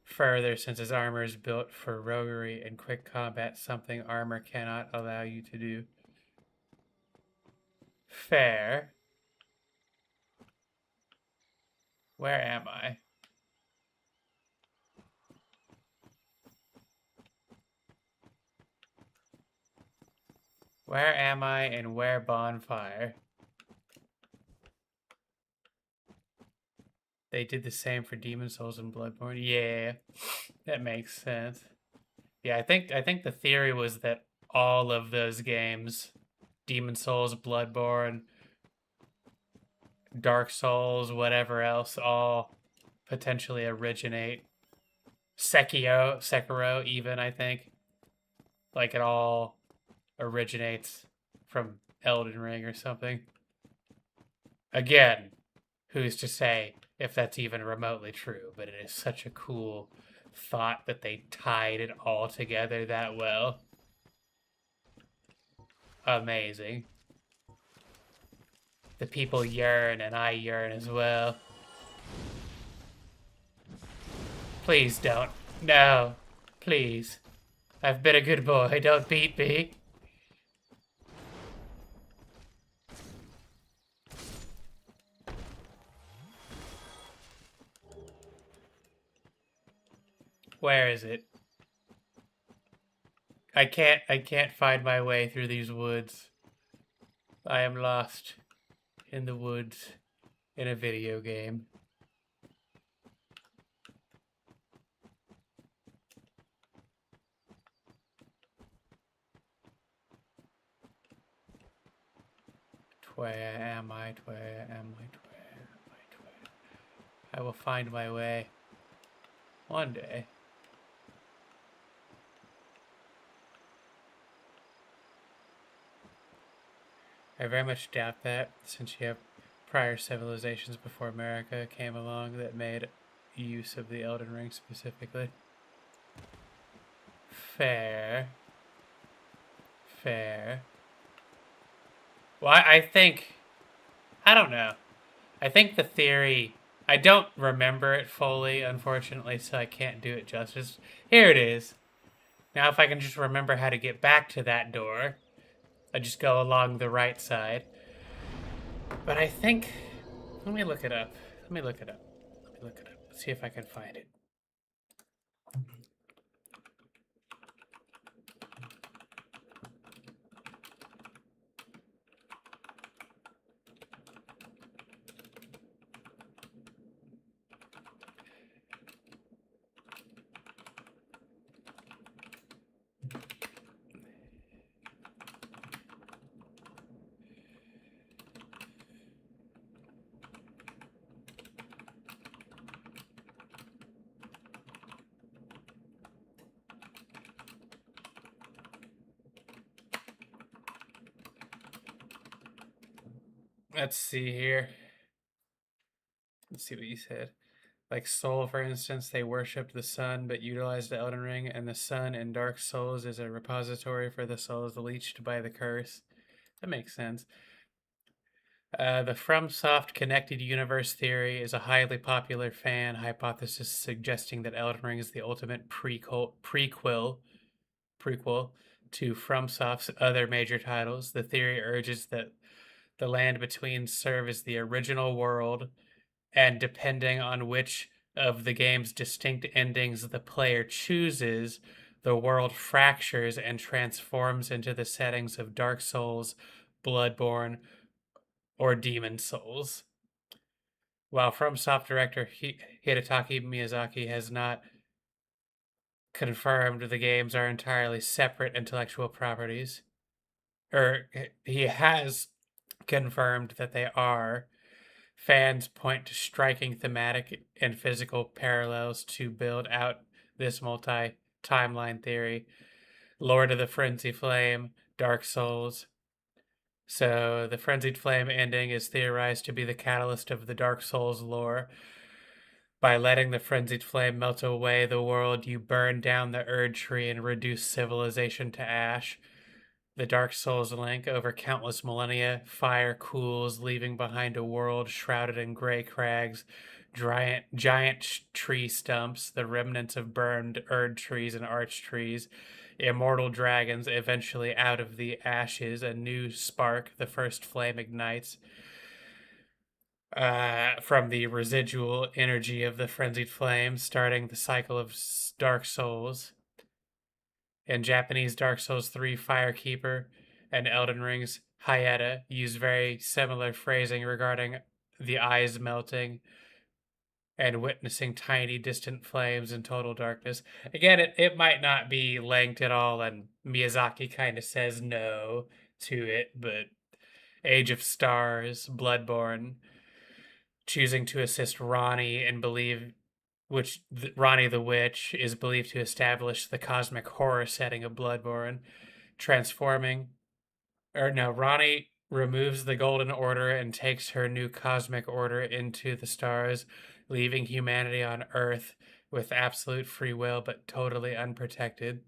Further, since his armor is built for roguery and quick combat, something armor cannot allow you to do. Fair. Where am I? Where am I and where bonfire? They did the same for Demon Souls and Bloodborne. Yeah, that makes sense. Yeah, I think the theory was that all of those games, Demon Souls, Bloodborne, Dark Souls, whatever else, all potentially originate. Sekiro even, I think. Like it all originates from Elden Ring or something. Again, who's to say if that's even remotely true, but it is such a cool thought that they tied it all together that well. Amazing. The people yearn, and I yearn as well. Please don't. No. Please. I've been a good boy. Don't beat me. Where is it? I can't find my way through these woods. I am lost in the woods in a video game. Where am I? Where am I? Where am I? Where? I will find my way one day. I very much doubt that, since you have prior civilizations before America came along that made use of the Elden Ring specifically. Fair. Fair. Well, I think... I don't know. I think the theory... I don't remember it fully, unfortunately, so I can't do it justice. Here it is. Now if I can just remember how to get back to that door... I just go along the right side. But I think... Let me look it up. Let me look it up. Let me look it up. Let's see if I can find it. Let's see here. Let's see what you said. Like Soul, for instance, they worshipped the sun, but utilized the Elden Ring, and the sun in Dark Souls is a repository for the souls leached by the curse. That makes sense. The FromSoft connected universe theory is a highly popular fan hypothesis suggesting that Elden Ring is the ultimate prequel to FromSoft's other major titles. The theory urges that the land between serve as the original world, and depending on which of the game's distinct endings the player chooses, the world fractures and transforms into the settings of Dark Souls, Bloodborne, or Demon Souls. While FromSoft director Hidetaka Miyazaki has not confirmed the games are entirely separate intellectual properties, or he has confirmed that they are, fans point to striking thematic and physical parallels to build out this multi-timeline theory. Lord of the Frenzied Flame, Dark Souls. So the Frenzied Flame ending is theorized to be the catalyst of the Dark Souls lore. By letting the Frenzied Flame melt away the world, you burn down the Erd Tree and reduce civilization to ash. The Dark Souls link: over countless millennia, fire cools, leaving behind a world shrouded in gray crags, giant tree stumps, the remnants of burned Erd trees and arch trees, immortal dragons. Eventually, out of the ashes, a new spark, the first flame, ignites. From the residual energy of the Frenzied Flame, starting the cycle of Dark Souls. In Japanese, Dark Souls 3 Firekeeper and Elden Ring's Hyetta use very similar phrasing regarding the eyes melting and witnessing tiny distant flames in total darkness. Again, it might not be linked at all, and Miyazaki kind of says no to it, but Age of Stars, Bloodborne, choosing to assist Ronnie and believe Ronnie the Witch is believed to establish the cosmic horror setting of Bloodborne, transforming Ronnie removes the Golden Order and takes her new cosmic order into the stars, leaving humanity on Earth with absolute free will but totally unprotected.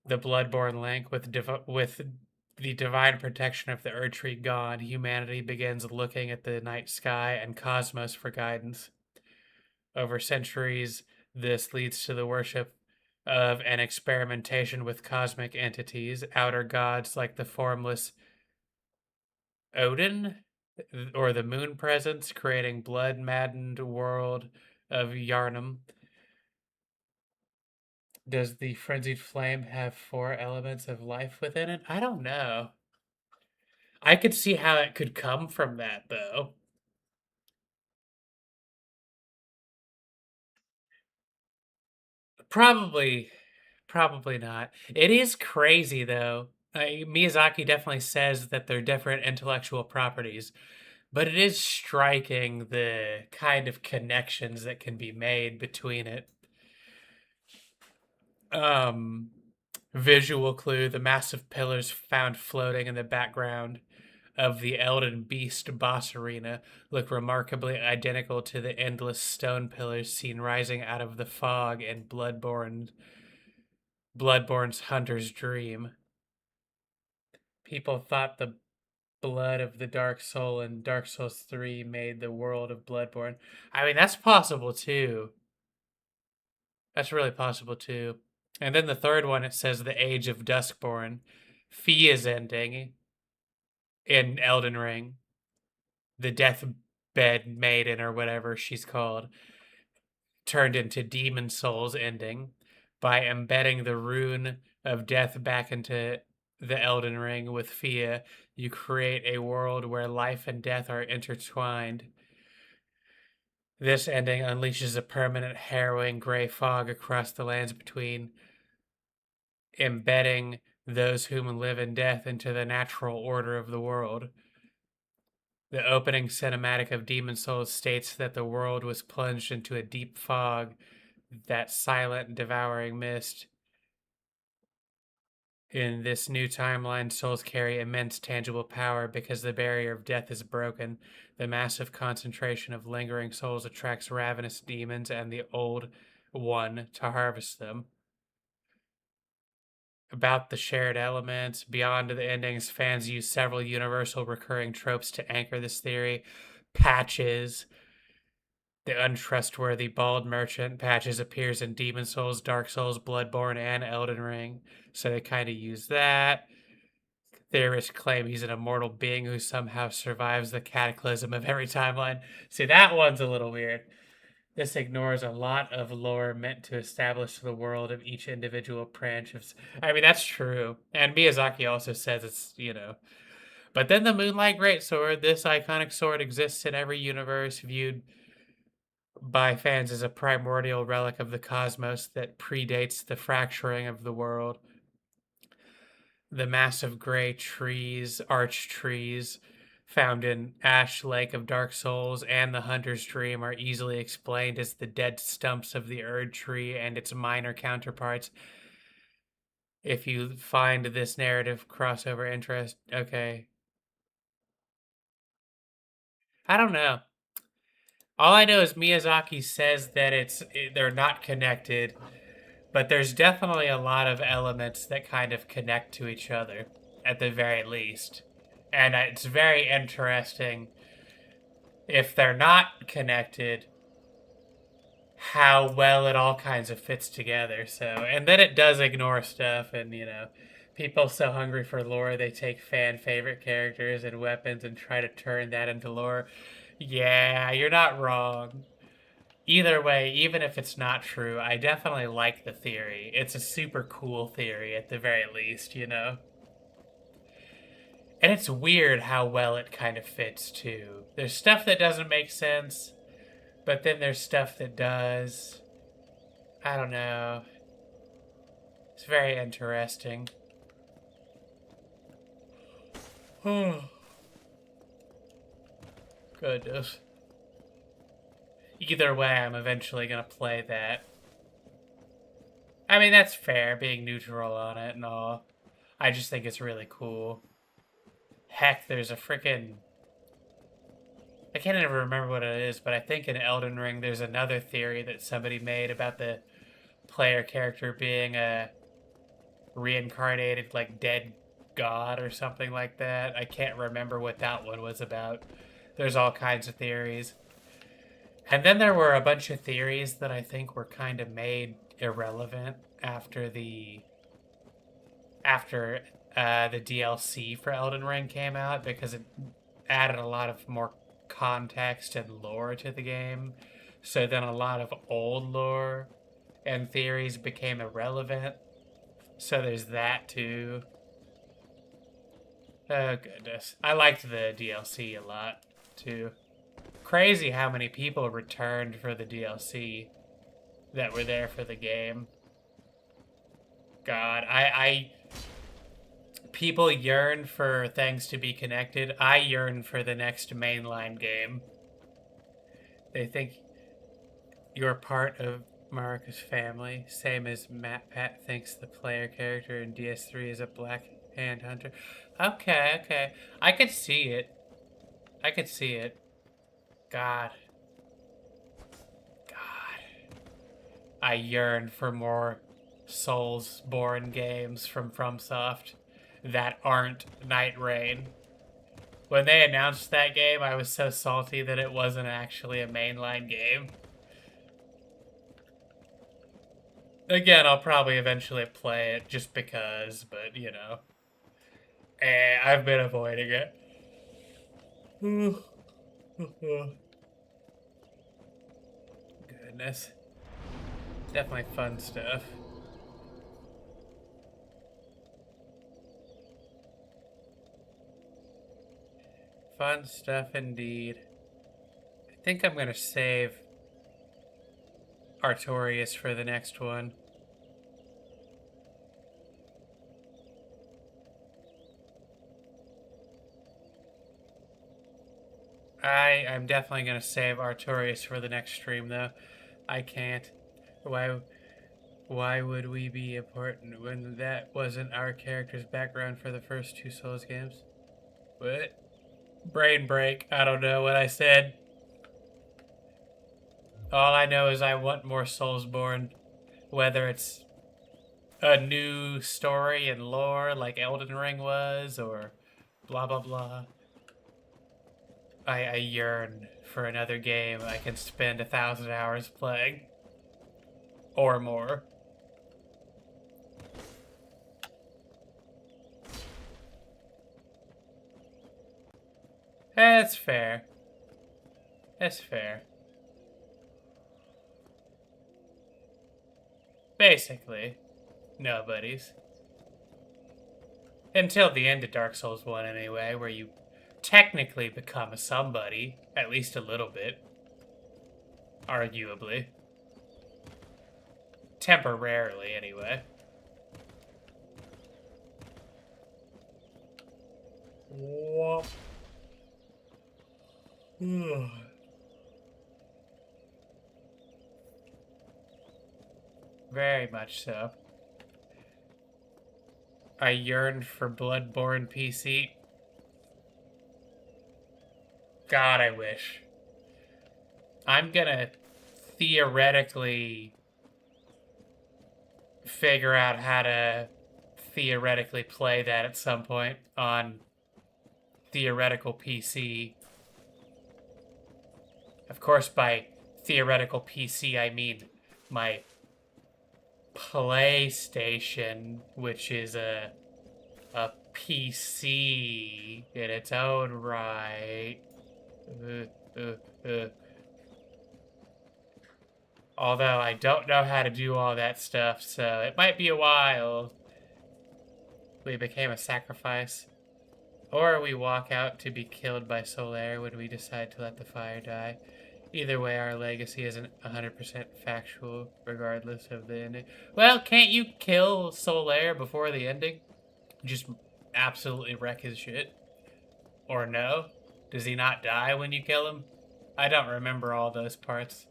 The Bloodborne link with the divine protection of the Erdtree gone, humanity begins looking at the night sky and cosmos for guidance. Over centuries, this leads to the worship of and experimentation with cosmic entities, outer gods like the formless Odin or the moon presence, creating blood-maddened world of Yarnum. Does the frenzied flame have 4 elements of life within it? I don't know. I could see how it could come from that, though. Probably, probably not. It is crazy, though. Miyazaki definitely says that they're different intellectual properties, but it is striking the kind of connections that can be made between it. Um, Visual clue: the massive pillars found floating in the background of the Elden Beast boss arena look remarkably identical to the endless stone pillars seen rising out of the fog in Bloodborne's Hunter's Dream. People thought the blood of the Dark Soul in Dark Souls 3 made the world of Bloodborne. I mean, that's possible too. That's really possible too. And then the third one, it says the Age of Duskborn. Fia's ending in Elden Ring. The Deathbed Maiden, or whatever she's called, turned into Demon Souls ending by embedding the rune of death back into the Elden Ring with Fia. You create a world where life and death are intertwined. This ending unleashes a permanent harrowing gray fog across the lands between, embedding those whom live in death into the natural order of the world. The opening cinematic of Demon Souls states that the world was plunged into a deep fog, that silent, devouring mist. In this new timeline, souls carry immense tangible power because the barrier of death is broken. The massive concentration of lingering souls attracts ravenous demons and the Old One to harvest them. About the shared elements, beyond the endings, fans use several universal recurring tropes to anchor this theory. Patches. The untrustworthy bald merchant Patches appears in Demon Souls, Dark Souls, Bloodborne, and Elden Ring. So they kind of use that. Theorists claim he's an immortal being who somehow survives the cataclysm of every timeline. See, that one's a little weird. This ignores a lot of lore meant to establish the world of each individual branch of... I mean, that's true. And Miyazaki also says it's, But then the Moonlight Greatsword, this iconic sword exists in every universe, viewed by fans as a primordial relic of the cosmos that predates the fracturing of the world. The massive gray trees, arch trees, found in Ash Lake of Dark Souls and the Hunter's Dream are easily explained as the dead stumps of the Erdtree and its minor counterparts. If you find this narrative crossover interest, okay. I don't know. All I know is Miyazaki says that they're not connected, but there's definitely a lot of elements that kind of connect to each other, at the very least. And it's very interesting, if they're not connected, how well it all kinds of fits together. So, and then it does ignore stuff, and people so hungry for lore, they take fan favorite characters and weapons and try to turn that into lore. Yeah, you're not wrong. Either way, even if it's not true, I definitely like the theory. It's a super cool theory at the very least, And it's weird how well it kind of fits, too. There's stuff that doesn't make sense, but then there's stuff that does. I don't know. It's very interesting. Oh. Goodness. Either way, I'm eventually gonna play that. I mean, that's fair, being neutral on it and all. I just think it's really cool. Heck, there's a freaking... I can't even remember what it is, but I think in Elden Ring there's another theory that somebody made about the player character being a reincarnated, like, dead god or something like that. I can't remember what that one was about. There's all kinds of theories. And then there were a bunch of theories that I think were kind of made irrelevant after the DLC for Elden Ring came out, because it added a lot of more context and lore to the game. So then a lot of old lore and theories became irrelevant. So there's that too. Oh goodness. I liked the DLC a lot too. Crazy how many people returned for the DLC that were there for the game. God, people yearn for things to be connected. I yearn for the next mainline game. They think you're part of Marika's family, same as Matt Pat thinks the player character in DS3 is a black hand hunter. Okay, okay. I could see it. I could see it. God. I yearn for more Soulsborne games from FromSoft that aren't Night Rain. When they announced that game, I was so salty that it wasn't actually a mainline game. Again, I'll probably eventually play it just because, but you know. I've been avoiding it. Goodness. Definitely fun stuff. Fun stuff indeed. I think I'm gonna save Artorias for the next one. I'm definitely gonna save Artorias for the next stream though. I can't. Why would we be important when that wasn't our character's background for the first two Souls games? What? Brain break. I don't know what I said. All I know is I want more Soulsborne. Whether it's a new story and lore like Elden Ring was, or blah blah blah. I yearn for another game I can spend 1,000 hours playing. Or more. That's fair. That's fair. Basically, nobody's. Until the end of Dark Souls 1 anyway, where you technically become a somebody, at least a little bit. Arguably. Temporarily, anyway. Whoop. Very much so. I yearned for Bloodborne PC. God, I wish. I'm gonna theoretically figure out how to theoretically play that at some point on theoretical PC. Of course, by theoretical PC, I mean my PlayStation, which is a PC in its own right. Although I don't know how to do all that stuff, so it might be a while. We became a sacrifice. Or we walk out to be killed by Solaire when we decide to let the fire die. Either way, our legacy isn't 100% factual, regardless of the ending. Well, can't you kill Solaire before the ending? Just absolutely wreck his shit? Or no? Does he not die when you kill him? I don't remember all those parts.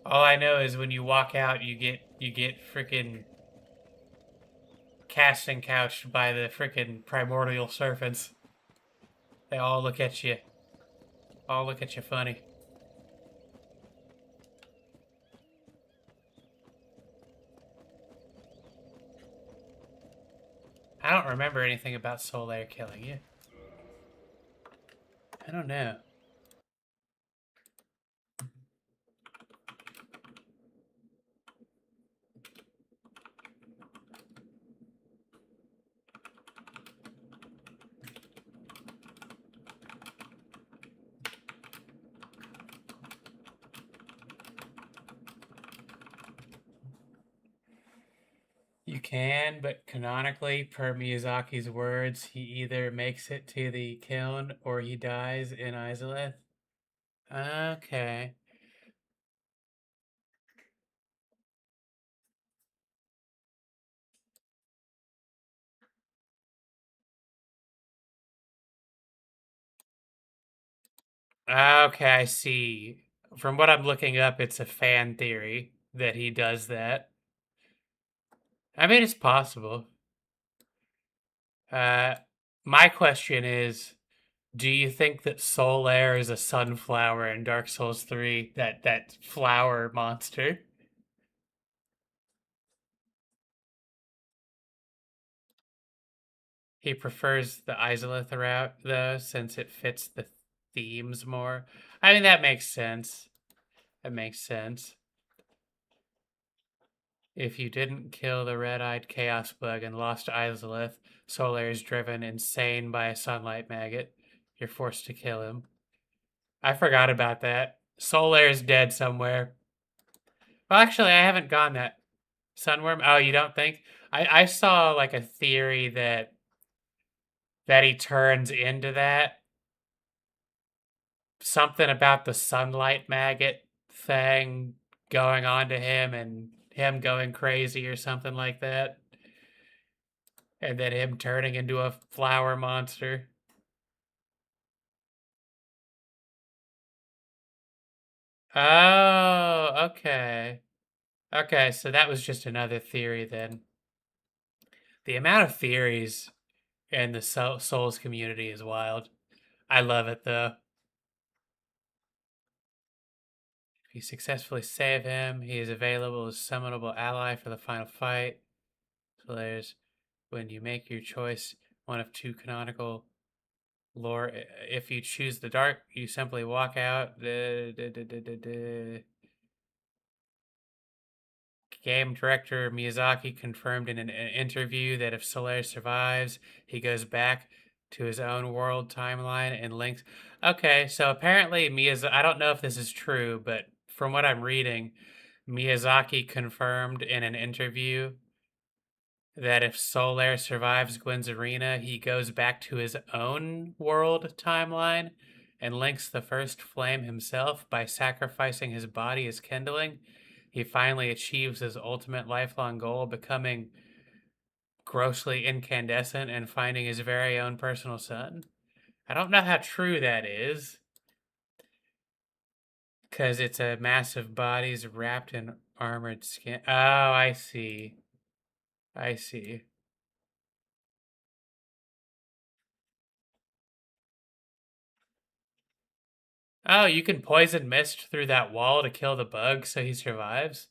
All I know is when you walk out, you get freaking cast and couched by the freaking primordial serpents. They all look at you. All look at you funny. I don't remember anything about Solaire killing you. I don't know. You can, but canonically, per Miyazaki's words, he either makes it to the kiln or he dies in Izalith. Okay. Okay, I see. From what I'm looking up, it's a fan theory that he does that. I mean, it's possible. My question is, do you think that Solaire is a sunflower in Dark Souls 3? That flower monster? He prefers the Izalith route, though, since it fits the themes more. I mean, that makes sense. That makes sense. If you didn't kill the red-eyed chaos bug and lost Izalith, Solaire is driven insane by a sunlight maggot. You're forced to kill him. I forgot about that. Solaire is dead somewhere. Well, actually, I haven't gone that. Sunworm? Oh, you don't think? I saw like a theory that he turns into that. Something about the sunlight maggot thing going on to him and him going crazy or something like that. And then him turning into a flower monster. Oh, okay. Okay, so that was just another theory then. The amount of theories in the Souls community is wild. I love it though. If you successfully save him, he is available as summonable ally for the final fight. So there's when you make your choice, one of two canonical lore. If you choose the dark, you simply walk out. Game director Miyazaki confirmed in an interview that if Solaire survives, he goes back to his own world timeline and links. Okay, so apparently Miyazaki, I don't know if this is true, but from what I'm reading, Miyazaki confirmed in an interview that if Solaire survives Gwen's arena, he goes back to his own world timeline and links the first flame himself by sacrificing his body as kindling. He finally achieves his ultimate lifelong goal, becoming grossly incandescent and finding his very own personal sun. I don't know how true that is, because it's a massive bodies wrapped in armored skin. Oh, I see. I see. Oh, you can poison mist through that wall to kill the bug so he survives?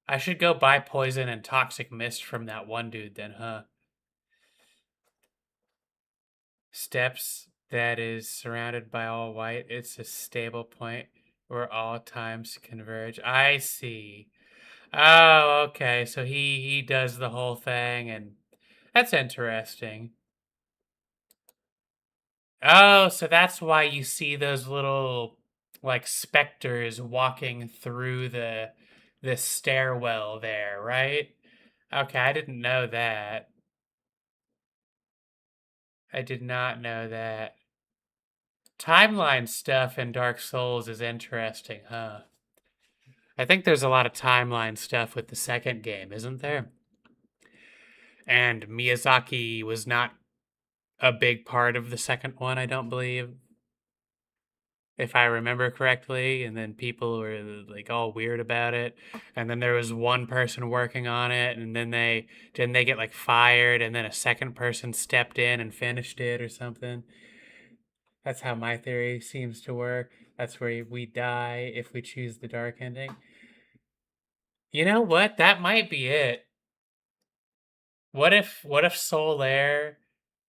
I should go buy poison and toxic mist from that one dude then, huh? Steps that is surrounded by all white. It's a stable point where all times converge. I see. Oh, okay. So he does the whole thing, and that's interesting. Oh, so that's why you see those little like specters walking through the stairwell there, right? Okay, I didn't know that. I did not know that. Timeline stuff in Dark Souls is interesting, huh? I think there's a lot of timeline stuff with the second game, isn't there? And Miyazaki was not a big part of the second one, I don't believe, if I remember correctly. And then people were like all weird about it. And then there was one person working on it, and then they didn't they get like fired, and then a second person stepped in and finished it or something. That's how my theory seems to work. That's where we die if we choose the dark ending. You know what? That might be it. What if Solaire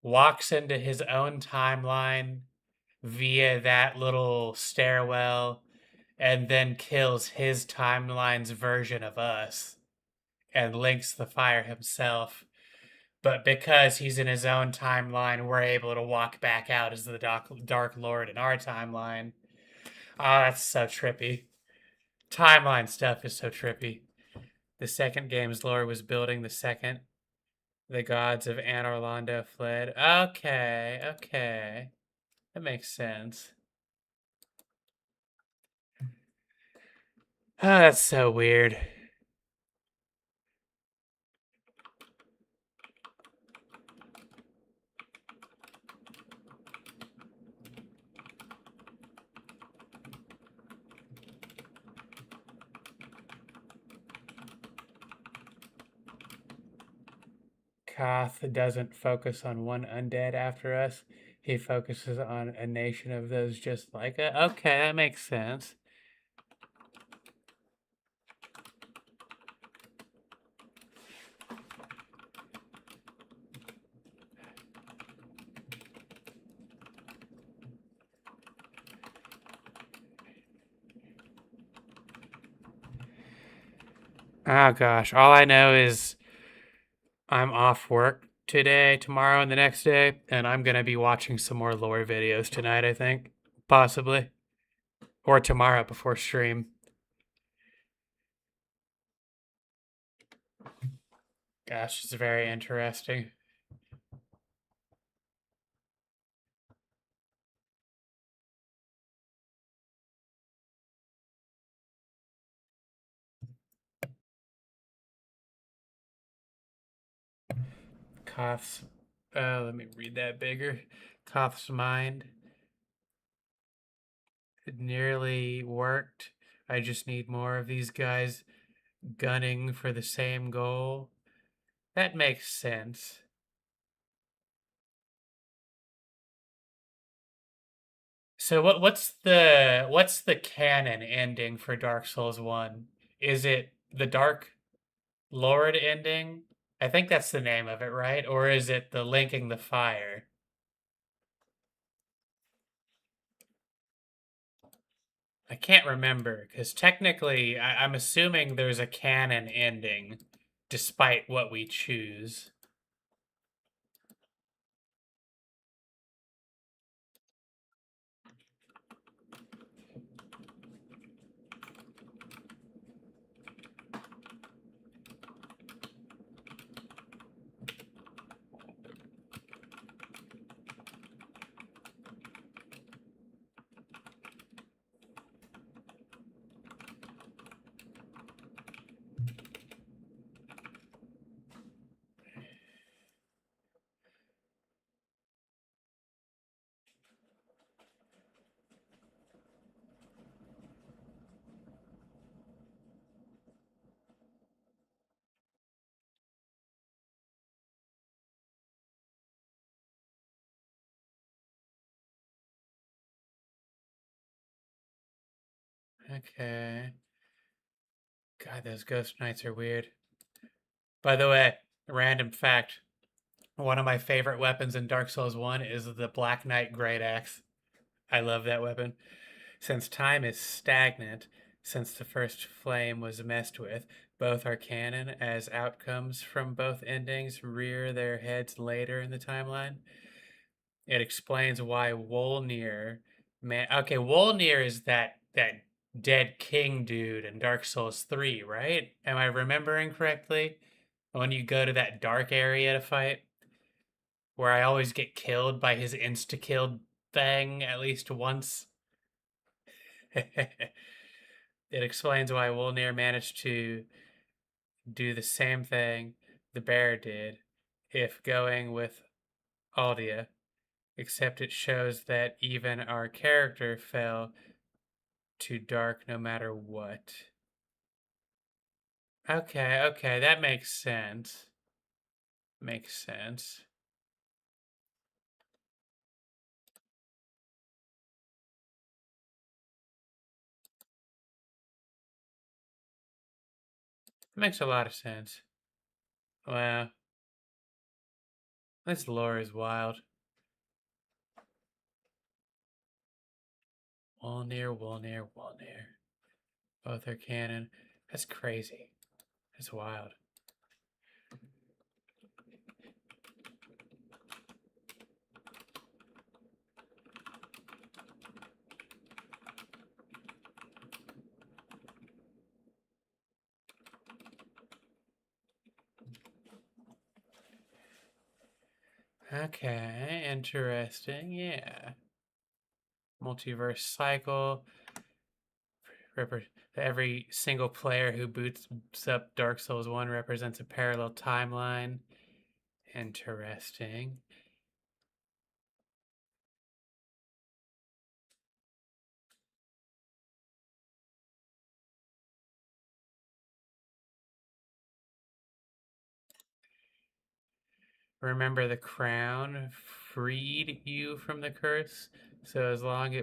walks into his own timeline via that little stairwell and then kills his timeline's version of us and links the fire himself? But because he's in his own timeline, we're able to walk back out as the Dark Lord in our timeline. Oh, that's so trippy. Timeline stuff is so trippy. The second game's lore was building the second. The gods of Anor Londo fled. Okay, okay. That makes sense. Oh, that's so weird. Koth doesn't focus on one undead after us. He focuses on a nation of those just like it. Okay, that makes sense. Oh gosh, all I know is I'm off work today, tomorrow, and the next day, and I'm gonna be watching some more lore videos tonight, I think. Possibly. Or tomorrow before stream. Gosh, it's very interesting. Koth's, let me read that bigger. Koth's mind. It nearly worked. I just need more of these guys gunning for the same goal. That makes sense. So what's the canon ending for Dark Souls 1? Is it the Dark Lord ending? I think that's the name of it, right? Or is it the linking the fire? I can't remember because technically I'm assuming there's a canon ending despite what we choose. Okay. God, those ghost knights are weird. By the way, random fact. One of my favorite weapons in Dark Souls 1 is the Black Knight Great Axe. I love that weapon. Since time is stagnant, since the first flame was messed with, both are canon as outcomes from both endings rear their heads later in the timeline. It explains why Wolnir, man, okay, Wolnir is that dead king dude in Dark Souls 3, right? Am I remembering correctly? when you go to that dark area to fight, where I always get killed by his insta-kill thing at least once. It explains why Wolnir managed to do the same thing the bear did if going with Aldia, except it shows that even our character fell to dark no matter what. Okay, okay, that makes sense. Makes sense. Makes a lot of sense. Wow. This lore is wild. Wolnir, Wolnir, Wolnir. Both are canon. That's crazy. That's wild. Okay, interesting. Yeah. Multiverse cycle. Every single player who boots up Dark Souls 1 represents a parallel timeline. Interesting. Remember, the crown freed you from the curse, so as long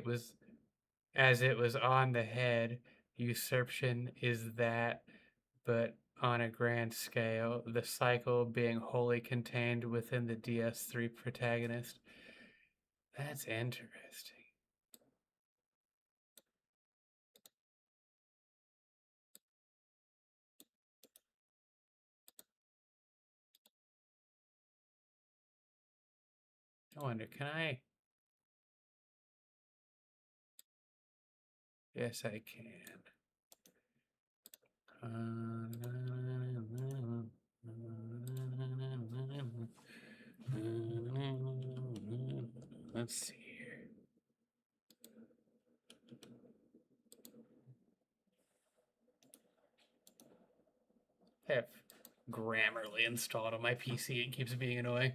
as it was on the head, usurpation is that, but on a grand scale, the cycle being wholly contained within the DS3 protagonist. That's interesting. I wonder, can I? Yes, I can. Let's see here. I have Grammarly installed on my PC. It keeps being annoying.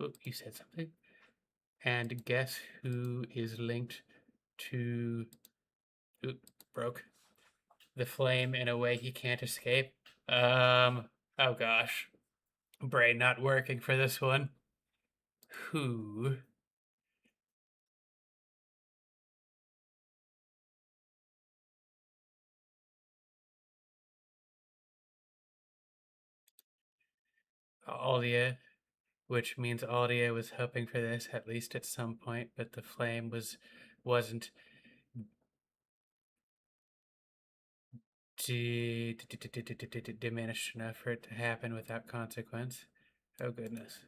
Oh, you said something. And guess who is linked to... Oop, broke. The flame in a way he can't escape? Oh gosh. Brain not working for this one. Who? Aldia, which means Aldia was hoping for this at least at some point, but the flame wasn't diminished enough for it to happen without consequence. Oh goodness.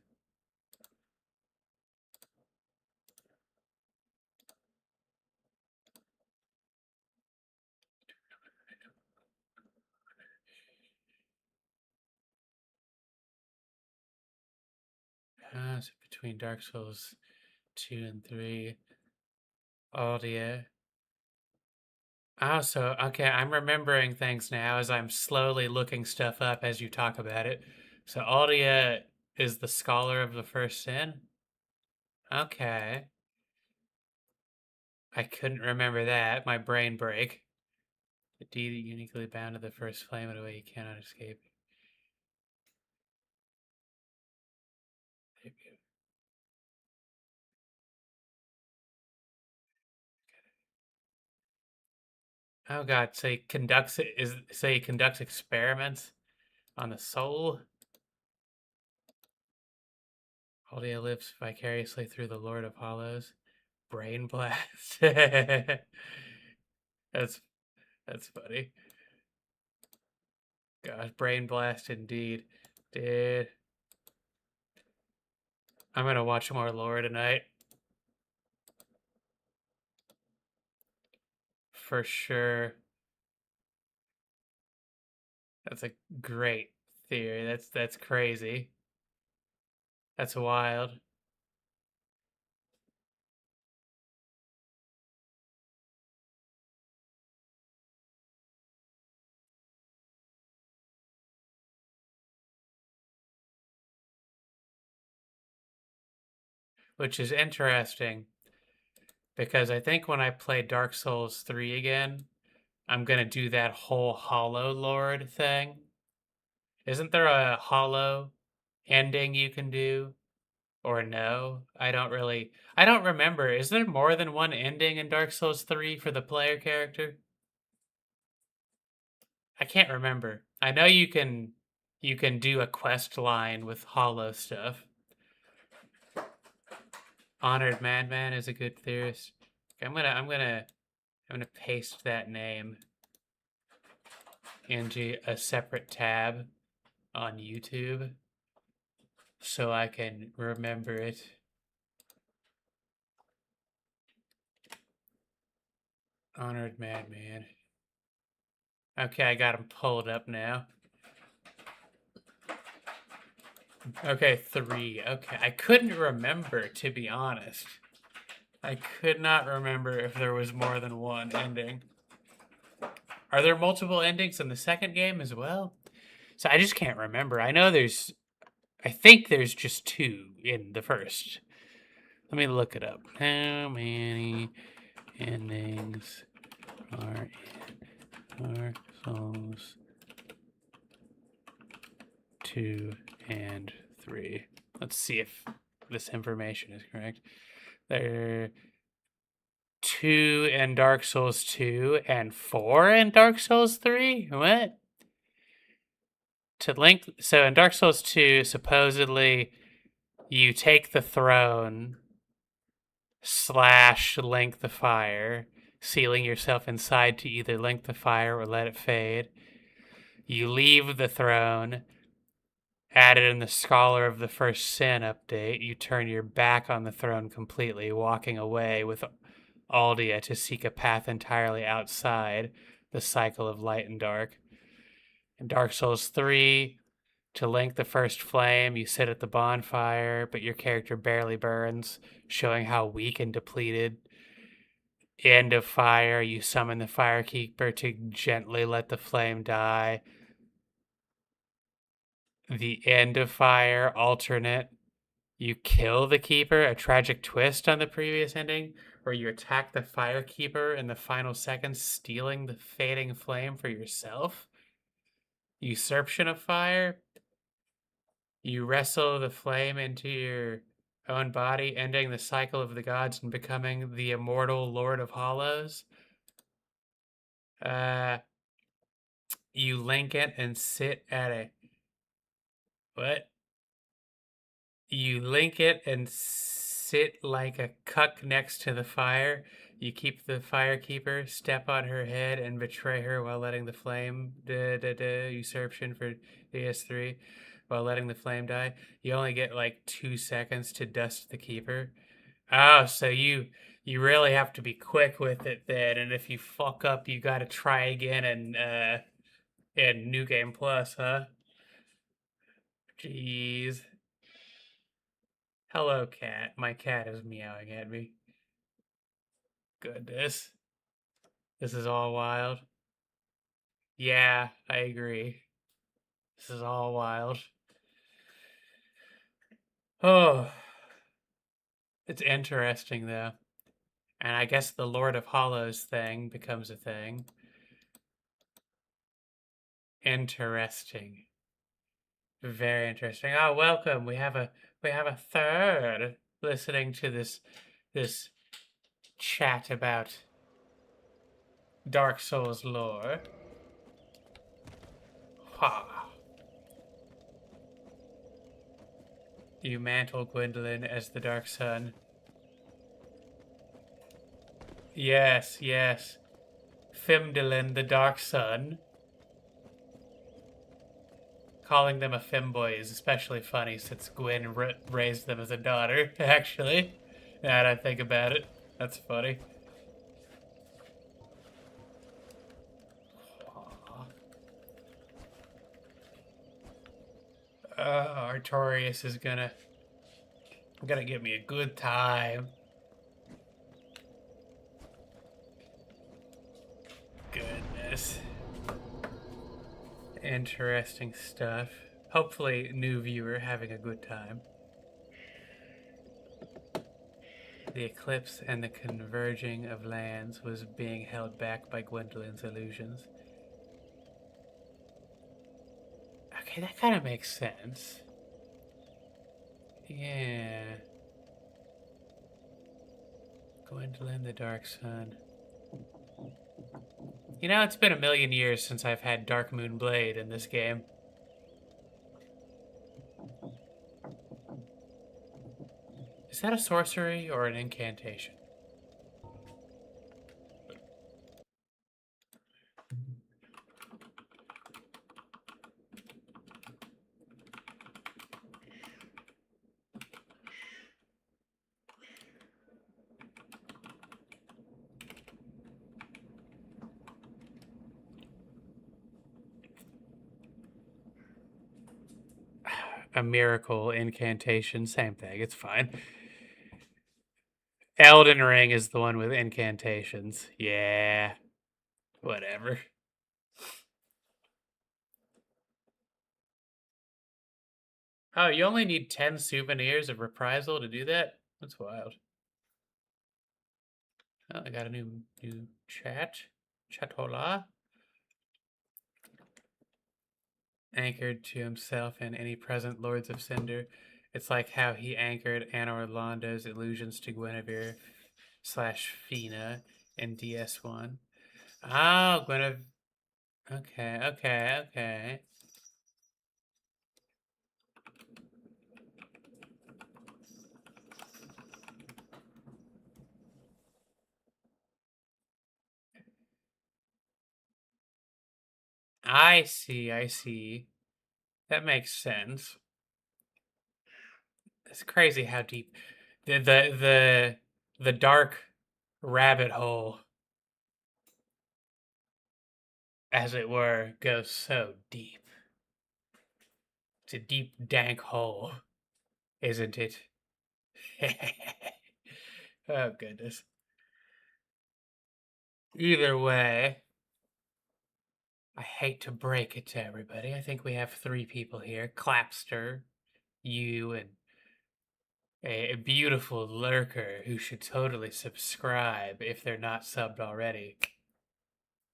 So between Dark Souls 2 and 3, Aldia. Oh, so, okay, I'm remembering things now as I'm slowly looking stuff up as you talk about it. So Aldia is the scholar of the first sin? Okay. I couldn't remember that. My brain break. The deed uniquely bound to the first flame in a way you cannot escape. Oh god, so he conducts experiments on the soul? Aldia lives vicariously through the Lord of Hollows. Brain blast. That's that's funny. Gosh, brain blast indeed. Dude. I'm gonna watch more lore tonight. For sure. That's a great theory. That's crazy. That's wild. Which is interesting because I think when I play Dark Souls 3 again, I'm gonna do that whole Hollow Lord thing. Isn't there a Hollow ending you can do? Or no? I don't remember. Is there more than one ending in Dark Souls 3 for the player character? I can't remember. I know you can do a quest line with Hollow stuff. Honored Madman is a good theorist. Okay, I'm gonna paste that name into a separate tab on YouTube so I can remember it. Honored Madman. Okay, I got him pulled up now. Okay, 3. Okay, I couldn't remember, to be honest. I could not remember if there was more than one ending. Are there multiple endings in the second game as well? So I just can't remember. I think there's just 2 in the first. Let me look it up. How many endings are in Dark Souls 2 and 3? Let's see if this information is correct. There are 2 in Dark Souls 2 and 4 in Dark Souls 3? What? So in Dark Souls 2, supposedly you take the throne / link the fire, sealing yourself inside to either link the fire or let it fade. You leave the throne. Added in the Scholar of the First Sin update, you turn your back on the throne completely, walking away with Aldia to seek a path entirely outside the cycle of light and dark. In Dark Souls 3, to link the first flame, you sit at the bonfire, but your character barely burns, showing how weak and depleted. End of fire, you summon the Firekeeper to gently let the flame die. The end of fire, alternate, you kill the Keeper, a tragic twist on the previous ending, where you attack the Firekeeper in the final seconds, stealing the fading flame for yourself. Usurpation of fire, you wrestle the flame into your own body, ending the cycle of the gods and becoming the immortal Lord of Hollows. You link it and sit at a... What? You link it and sit like a cuck next to the fire. You keep the Firekeeper, step on her head, and betray her while letting the flame... Usurpation for DS3. While letting the flame die. You only get like 2 seconds to dust the Keeper. Oh, so you really have to be quick with it then, and if you fuck up, you gotta try again in New Game Plus, huh? Jeez. Hello, cat. My cat is meowing at me. Goodness. This is all wild. Yeah, I agree. This is all wild. Oh. It's interesting, though. And I guess the Lord of Hollows thing becomes a thing. Interesting. Very interesting. Oh, welcome. We have a third listening to this chat about Dark Souls lore. Ha. You mantle Gwendolyn as the Dark Sun. Yes, yes. Fimdolin, the Dark Sun. Calling them a femboy is especially funny since Gwen raised them as a daughter, actually. Now that I think about it, that's funny. Artorias is gonna give me a good time. Goodness. Interesting stuff. Hopefully, new viewer having a good time. The eclipse and the converging of lands was being held back by Gwendolyn's illusions. Okay, that kind of makes sense. Yeah. Gwendolyn the Dark Sun. You know, it's been a million years since I've had Dark Moon Blade in this game. Is that a sorcery or an incantation? A miracle, incantation, same thing. It's fine. Elden Ring is the one with incantations. Yeah. Whatever. Oh, you only need 10 souvenirs of reprisal to do that? That's wild. Oh, I got a new chat. Chatola. Anchored to himself and any present Lords of Cinder. It's like how he anchored Anna Orlando's illusions to Guinevere / Fina in DS1. Oh, Guinevere. Okay. I see. That makes sense. It's crazy how deep the dark rabbit hole, as it were, goes so deep. It's a deep, dank hole, isn't it? Oh, goodness. Either way, I hate to break it to everybody. I think we have 3 people here. Clapster, you, and a beautiful lurker who should totally subscribe if they're not subbed already.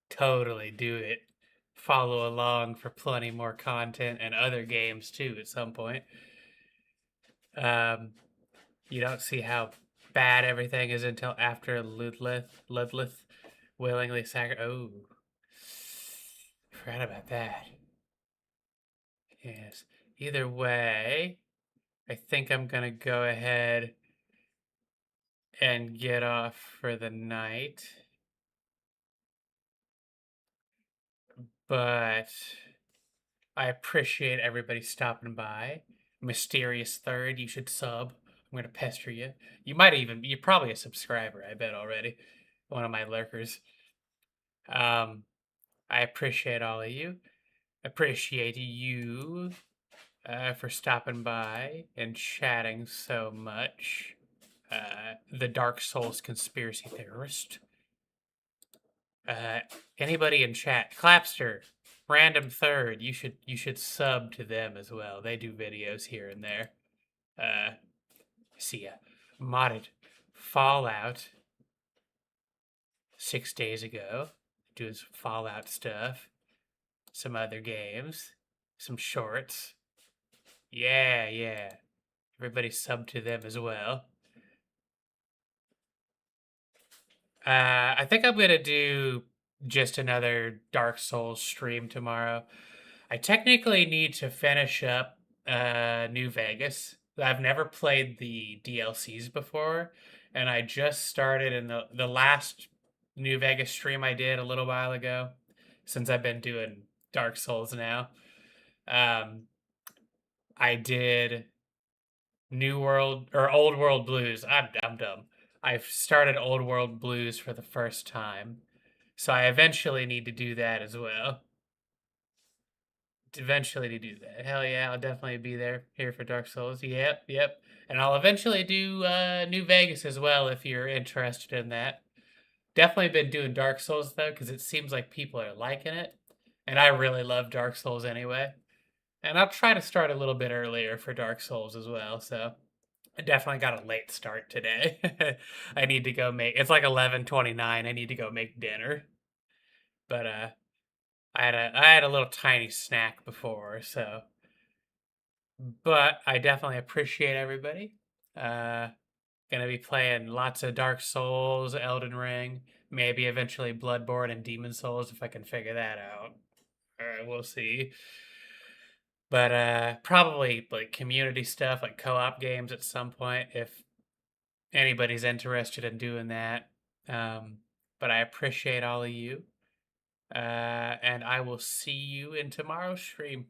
Totally do it. Follow along for plenty more content and other games too at some point. You don't see how bad everything is until after Ludleth willingly Oh, forgot about that. Yes. Either way, I think I'm gonna go ahead and get off for the night. But I appreciate everybody stopping by. Mysterious Third, you should sub. I'm gonna pester you. You're probably a subscriber, I bet already. One of my lurkers. I appreciate all of you. Appreciate you for stopping by and chatting so much. The Dark Souls conspiracy theorist. Anybody in chat, Clapster, Random Third, you should sub to them as well. They do videos here and there. See ya. Modded Fallout 6 days ago, doing some Fallout stuff, some other games, some shorts. Yeah. Everybody sub to them as well. I think I'm gonna do just another Dark Souls stream tomorrow. I technically need to finish up New Vegas. I've never played the DLCs before, and I just started in the last New Vegas stream I did a little while ago, since I've been doing Dark Souls now. I did New World or Old World Blues. I'm dumb. I've started Old World Blues for the first time, so I eventually need to do that as well. eventually to do that. Hell yeah, I'll definitely be there here for Dark Souls. Yep, yep. And I'll eventually do New Vegas as well if you're interested in that. Definitely been doing Dark Souls though, because it seems like people are liking it. And I really love Dark Souls anyway. And I'll try to start a little bit earlier for Dark Souls as well, so I definitely got a late start today. I need to go make it's like 11:29. I need to go make dinner. But I had a little tiny snack before, so but I definitely appreciate everybody. Uh gonna be playing lots of Dark Souls, Elden Ring, maybe eventually Bloodborne and Demon Souls if I can figure that out. We'll see. But probably like community stuff, like co-op games at some point if anybody's interested in doing that. But I appreciate all of you. And I will see you in tomorrow's stream.